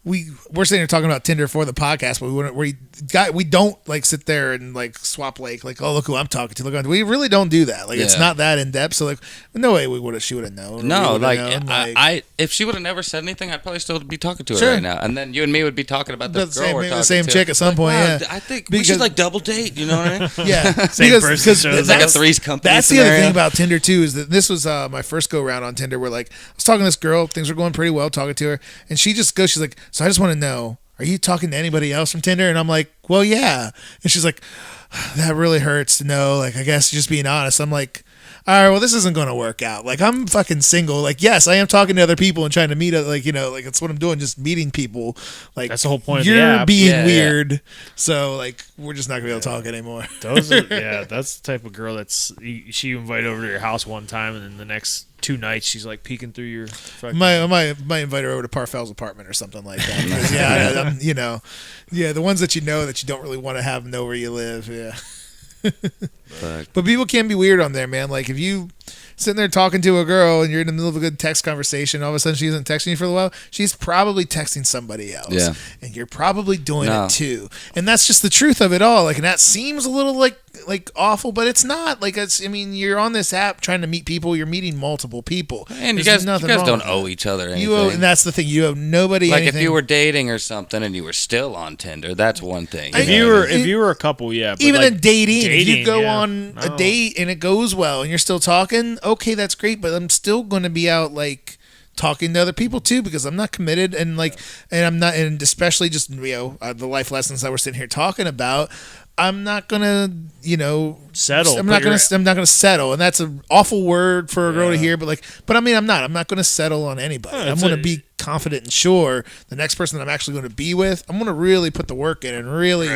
We're sitting here talking about Tinder for the podcast, but we don't sit there and swap oh, look who I'm talking to. We really don't do that. It's not that in depth. So no way she would have known. No, I if she would have never said anything, I'd probably still be talking to her right now. And then you and me would be talking about the girl we're talking to. The same chick at some point. Yeah, I think we should double date. You know what I mean? Yeah, same person. It's like a Three's Company. That's the other thing about Tinder too, is that this was my first go round on Tinder, where I was talking to this girl, things were going pretty well, talking to her, and she just goes, she's like, so I just want to know, are you talking to anybody else from Tinder? And I'm like, well, yeah. And she's like, that really hurts to know. Like, I guess just being honest. I'm like, all right, well, this isn't going to work out. Like, I'm fucking single. Like, yes, I am talking to other people and trying to meet, like, like, it's what I'm doing, just meeting people. Like, that's the whole point you're of the app. being weird. Yeah. So, like, we're just not going to be able to talk anymore. That's the type of girl she invite over to your house one time, and then the next 2 nights she's, like, peeking through your fucking... I might invite her over to Parfell's apartment or something like that. The ones that you know that you don't really want to know where you live, But people can be weird on there, man. Like, if you sitting there talking to a girl and you're in the middle of a good text conversation, all of a sudden she isn't texting you for a while, she's probably texting somebody else. Yeah. And you're probably doing it too. And that's just the truth of it all. Like, and that seems a little like awful, but it's not. Like, you're on this app trying to meet people, you're meeting multiple people. And you guys don't owe each other anything. And that's the thing, you owe nobody anything. Like, if you were dating or something and you were still on Tinder, that's one thing. If you were a couple, yeah. But even like, dating, if you go on a date and it goes well and you're still talking, okay, that's great, but I'm still going to be out, like, talking to other people too, because I'm not committed, and like, and I'm not, and especially just the life lessons that we're sitting here talking about. I'm not gonna, settle. I'm not gonna settle, and that's an awful word for a girl to hear. But I'm not gonna settle on anybody. I'm gonna be confident and sure the next person that I'm actually going to be with, I'm gonna really put the work in and really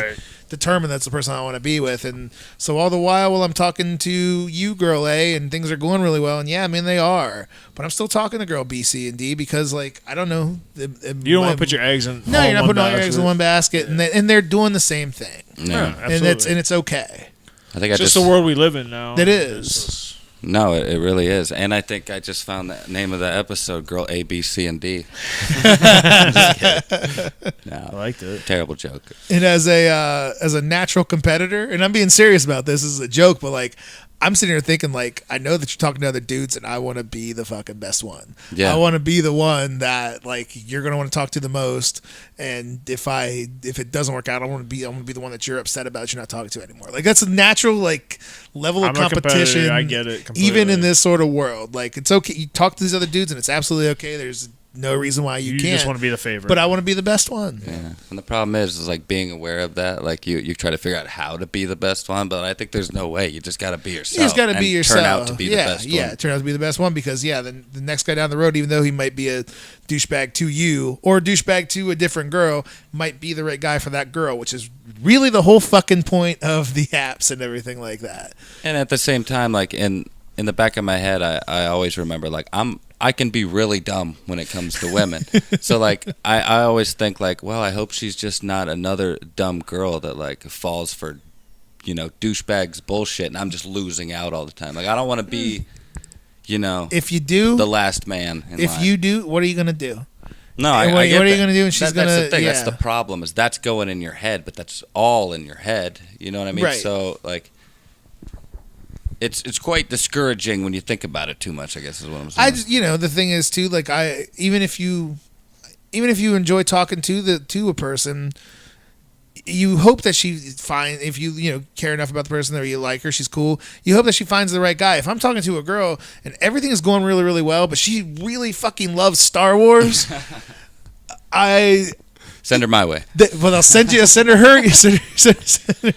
determine that's the person I want to be with. And so all the while I'm talking to you, girl A, and things are going really well, and they are. But I'm still talking to girl B, C, and D because, like, I don't know. You don't want to put your eggs in. No, you're not putting all your eggs in one basket, and they're doing the same thing. Yeah, and it's okay. I think it's just the world we live in now. It is. No, it really is. And I think I just found the name of the episode, Girl A, B, C, and D. I liked it. Terrible joke. And as a natural competitor, and I'm being serious about this is a joke, but, like, I'm sitting here thinking, like, I know that you're talking to other dudes, and I want to be the fucking best one. Yeah. I want to be the one that, like, you're gonna want to talk to the most. And if it doesn't work out, I want to be the one that you're upset about that you're not talking to anymore. Like, that's a natural, like, level of competition. I get it completely. Even in this sort of world. Like, it's okay. You talk to these other dudes, and it's absolutely okay. There's no reason why you can't. You just want to be the favorite. But I want to be the best one. Yeah. And the problem is like being aware of that. Like you try to figure out how to be the best one, but I think there's no way. You just got to be yourself. You just got to be yourself. Turn out to be the best one. Yeah, turn out to be the best one because, the next guy down the road, even though he might be a douchebag to you or a douchebag to a different girl, might be the right guy for that girl, which is really the whole fucking point of the apps and everything like that. And at the same time, like in the back of my head, I always remember, like, I can be really dumb when it comes to women. So, like, I always think, like, well, I hope she's just not another dumb girl that, like, falls for, douchebags bullshit, and I'm just losing out all the time. Like, I don't want to be, if you do, the last man in if line. you do, what are you going to do? No, I what get are you that. going to do? And she's going to, that's the thing. That's the problem, is that's going in your head, but that's all in your head. You know what I mean? Right. So, like, it's quite discouraging when you think about it too much, I guess is what I'm saying. I just, the thing is too, like, even if you enjoy talking to a person, you hope that she finds, if you care enough about the person or you like her, she's cool, you hope that she finds the right guy. If I'm talking to a girl and everything is going really, really well, but she really fucking loves Star Wars, send her my way. I'll send her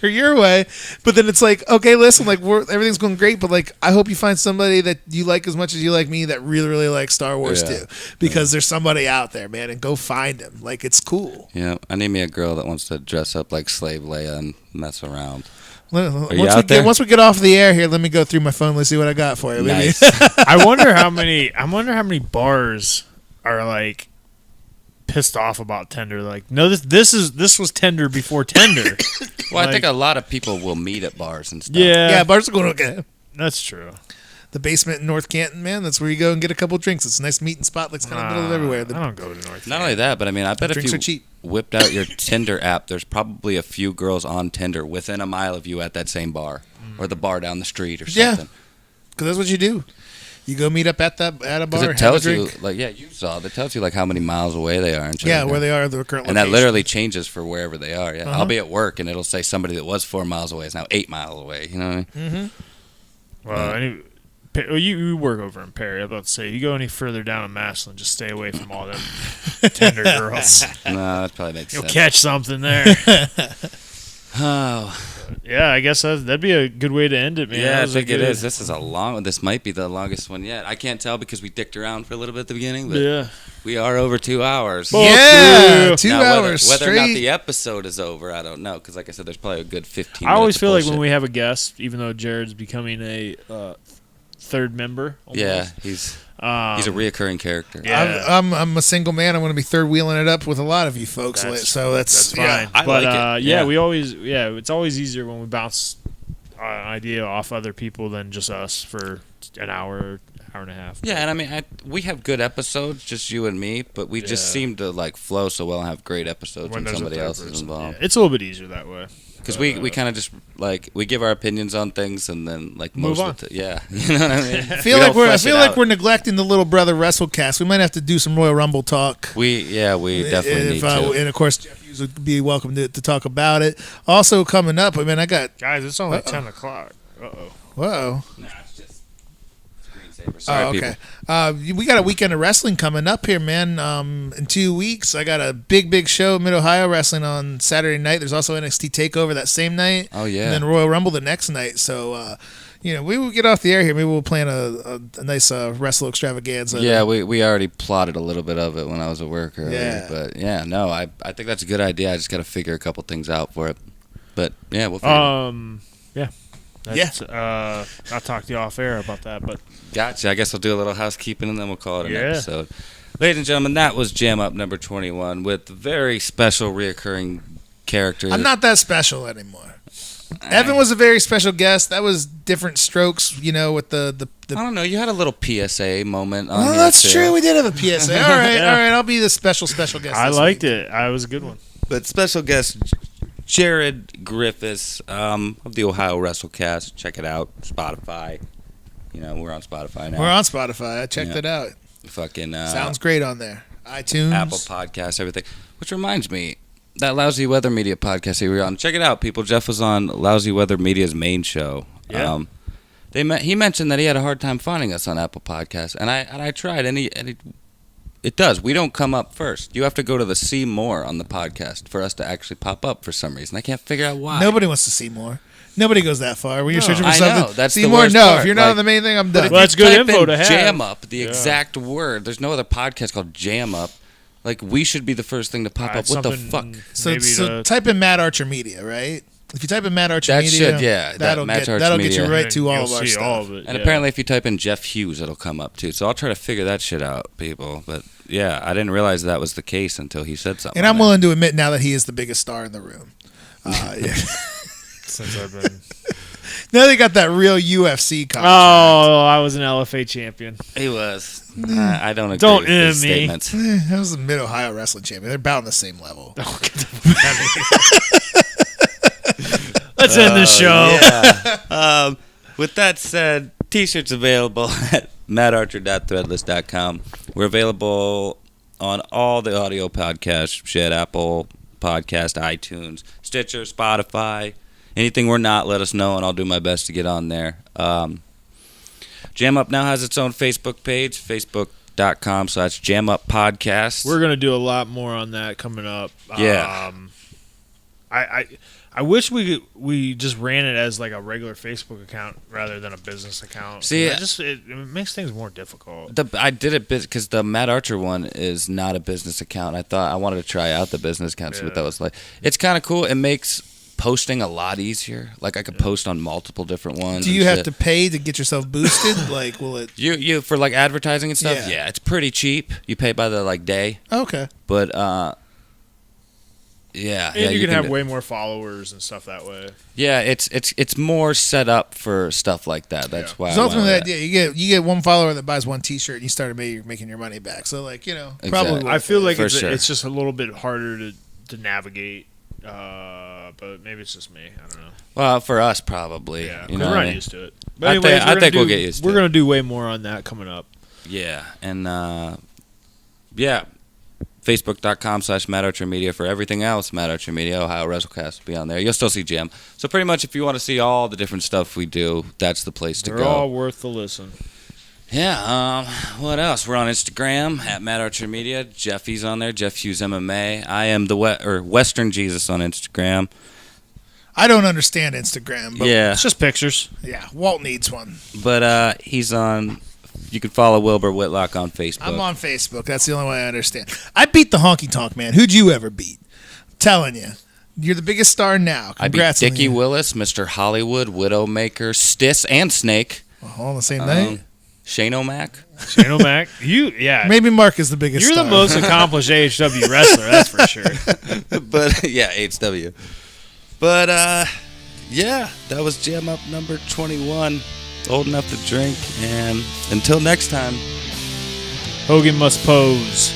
your way. But then it's like, okay, listen, like, everything's going great, but, like, I hope you find somebody that you like as much as you like me that really, really likes Star Wars too, because there's somebody out there, man, and go find him. Like, it's cool. Yeah, I need me a girl that wants to dress up like Slave Leia and mess around. Once we get off the air here, let me go through my phone. Let's see what I got for you. Nice. I wonder how many bars are, like, pissed off about Tinder. Like, no, this was Tinder before Tinder. Well, like, I think a lot of people will meet at bars and stuff. Yeah, bars are going okay. That's true. The basement in North Canton, man, that's where you go and get a couple drinks. It's a nice meeting spot, like, it's kind of middle of everywhere. I don't go to North Canton. Not only that, but I mean, I bet if you whipped out your Tinder app, there's probably a few girls on Tinder within a mile of you at that same bar or the bar down the street or something. Yeah, because that's what you do. You go meet up at a bar. Because it tells you, like, you saw it. It tells you, like, how many miles away they are. And where they are, their current location. And that literally changes for wherever they are. Yeah, I'll be at work, and it'll say somebody that was 4 miles away is now 8 miles away. You know what I mean? Mm-hmm. Well, You work over in Perry. I'm about to say, you go any further down in Massillon, just stay away from all them tender girls. No, that probably makes You'll sense. catch something there. Oh. Yeah, I guess that'd be a good way to end it, man. Yeah, I think it is. This might be the longest one yet. I can't tell because we dicked around for a little bit at the beginning, but we are over 2 hours. Yeah, 2 now, hours whether or not straight. the episode is over, I don't know. Because like I said, there's probably a good 15 I always minutes feel of like bullshit. when we have a guest, even though Jerrod's becoming a third member. Almost, Yeah, he's a reoccurring character. Yeah. I'm a single man. I'm going to be third wheeling it up with a lot of you folks. So that's fine. I But like it. yeah, we always it's always easier when we bounce an idea off other people than just us for an hour and a half. Yeah, and I mean, we have good episodes, just you and me, but we just seem to like flow so well and have great episodes when there's a somebody third else is person. involved. Yeah, it's a little bit easier that way. Because we kind of just like we give our opinions on things and then like Move most on. of the yeah, you know what I mean. I feel like we're neglecting the Little Brother WrestleCast. We might have to do some Royal Rumble talk. We definitely need to. And of course, Jeff Hughes would be welcome to talk about it. Also coming up, I mean, I got Guys, it's only 10 o'clock. whoa. Nah, it's just screensaver. Sorry, okay. We got a weekend of wrestling coming up here, man. In 2 weeks, I got a big show, Mid Ohio Wrestling on Saturday night. There's also NXT Takeover that same night. Oh yeah. And then Royal Rumble the next night. So, we will get off the air here. Maybe we'll plan a nice wrestle extravaganza. Yeah, we already plotted a little bit of it when I was at work earlier. Yeah. But yeah, no, I think that's a good idea. I just got to figure a couple things out for it. But yeah, we'll figure it out. I'll talk to you off air about that. But Gotcha. I guess we'll do a little housekeeping and then we'll call it an episode. Ladies and gentlemen, that was JAMUP number 21 with very special reoccurring character. I'm not that special anymore. Evan was a very special guest. That was different strokes, with the I don't know. You had a little PSA moment on Oh, here, that's too. true. We did have a PSA. All right, all right. I'll be the special guest. I liked it. I was a good one. But special guest Jerrod Griffiths of the Ohio WrestleCast. Check it out. Spotify. We're on Spotify now. We're on Spotify. I checked it out. Fucking sounds great on there. iTunes, Apple Podcasts, everything. Which reminds me, that Lousy Weather Media podcast that we were on. Check it out, people. Jeff was on Lousy Weather Media's main show. Yeah. He mentioned that he had a hard time finding us on Apple Podcasts, and I tried, and it does. We don't come up first. You have to go to the see more on the podcast for us to actually pop up for some reason. I can't figure out why. Nobody wants to see more. Nobody goes that far. When you're searching for I something, know, that's see the more. worst No, part. if you're not Like, on the main thing, I'm done. Well, that's good type info in to have. Jam Up, the exact word. There's no other podcast called Jam Up. Like, we should be the first thing to pop up. What the fuck? So type in Matt Archer Media, right? If you type in Matt Archer That Media, should, yeah, that'll Matt get Archer you Media. right to all You'll of our see stuff. all of it, And apparently, if you type in Jeff Hughes, it'll come up too. So I'll try to figure that shit out, people. But yeah, I didn't realize that was the case until he said something. And I'm willing to admit now that he is the biggest star in the room. Since I've been. Now they got that real UFC contract. Oh, I was an LFA champion. He was. I don't agree Don't with his me. statements. That was the Mid Ohio Wrestling Champion. They're about on the same level. Let's end the show. Yeah. With that said, t-shirts available at mattarcher.threadless.com. We're available on all the audio podcasts, shit, Apple Podcast, iTunes, Stitcher, Spotify. Anything we're not, let us know, and I'll do my best to get on there. Jam Up now has its own Facebook page, facebook.com/JamUp Podcast. We're gonna do a lot more on that coming up. Yeah. I wish we just ran it as like a regular Facebook account rather than a business account. See, it makes things more difficult. I did it because the Matt Archer one is not a business account. I wanted to try out the business account, see what that was like. It's kind of cool. It makes posting a lot easier. Like I could post on multiple different ones. Do you have to pay to get yourself boosted? Like, will it? You for like advertising and stuff? Yeah. Yeah, it's pretty cheap. You pay by the day. Okay. But yeah, And you can have do- way more followers and stuff that way. Yeah, it's more set up for stuff like that. That's why. Because ultimately, the idea you get one follower that buys one T-shirt, and you started making your money back. So Exactly. probably. I feel like For it's sure. it's just a little bit harder to navigate. But maybe it's just me. I don't know. Well, for us probably. Yeah, you we're know what not I mean? used to it. But I anyways, think we'll get used to We're it. gonna do way more on that coming up. Yeah, and yeah, Facebook.com/Matt Archer Media for everything else. Matt Archer Media, Ohio WrestleCast will be on there. You'll still see Jim. So pretty much if you want to see all the different stuff we do, that's the place to go. They're all worth the listen. Yeah, what else? We're on Instagram at Matt Archer Media. Jeffy's on there, Jeff Hughes MMA. I am the Western Jesus on Instagram. I don't understand Instagram. But yeah. It's just pictures. Yeah, Walt needs one. But he's on... You can follow Wilbur Whitlock on Facebook. I'm on Facebook. That's the only way I understand. I beat the honky tonk man. Who'd you ever beat? I'm telling you. You're the biggest star now. Congrats. I beat Dickie Willis, Mr. Hollywood, Widowmaker, Stiss, and Snake. All on the same night? Shane O'Mac. Shane O'Mac. Yeah. Maybe Mark is the biggest You're star. the most accomplished AHW wrestler, that's for sure. But, yeah, HW. But, yeah, that was JAMUP number 21. Old enough to drink, and until next time, Hogan must pose.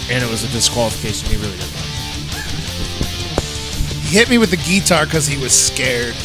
And it was a disqualification. He really didn't. He hit me with the guitar because he was scared.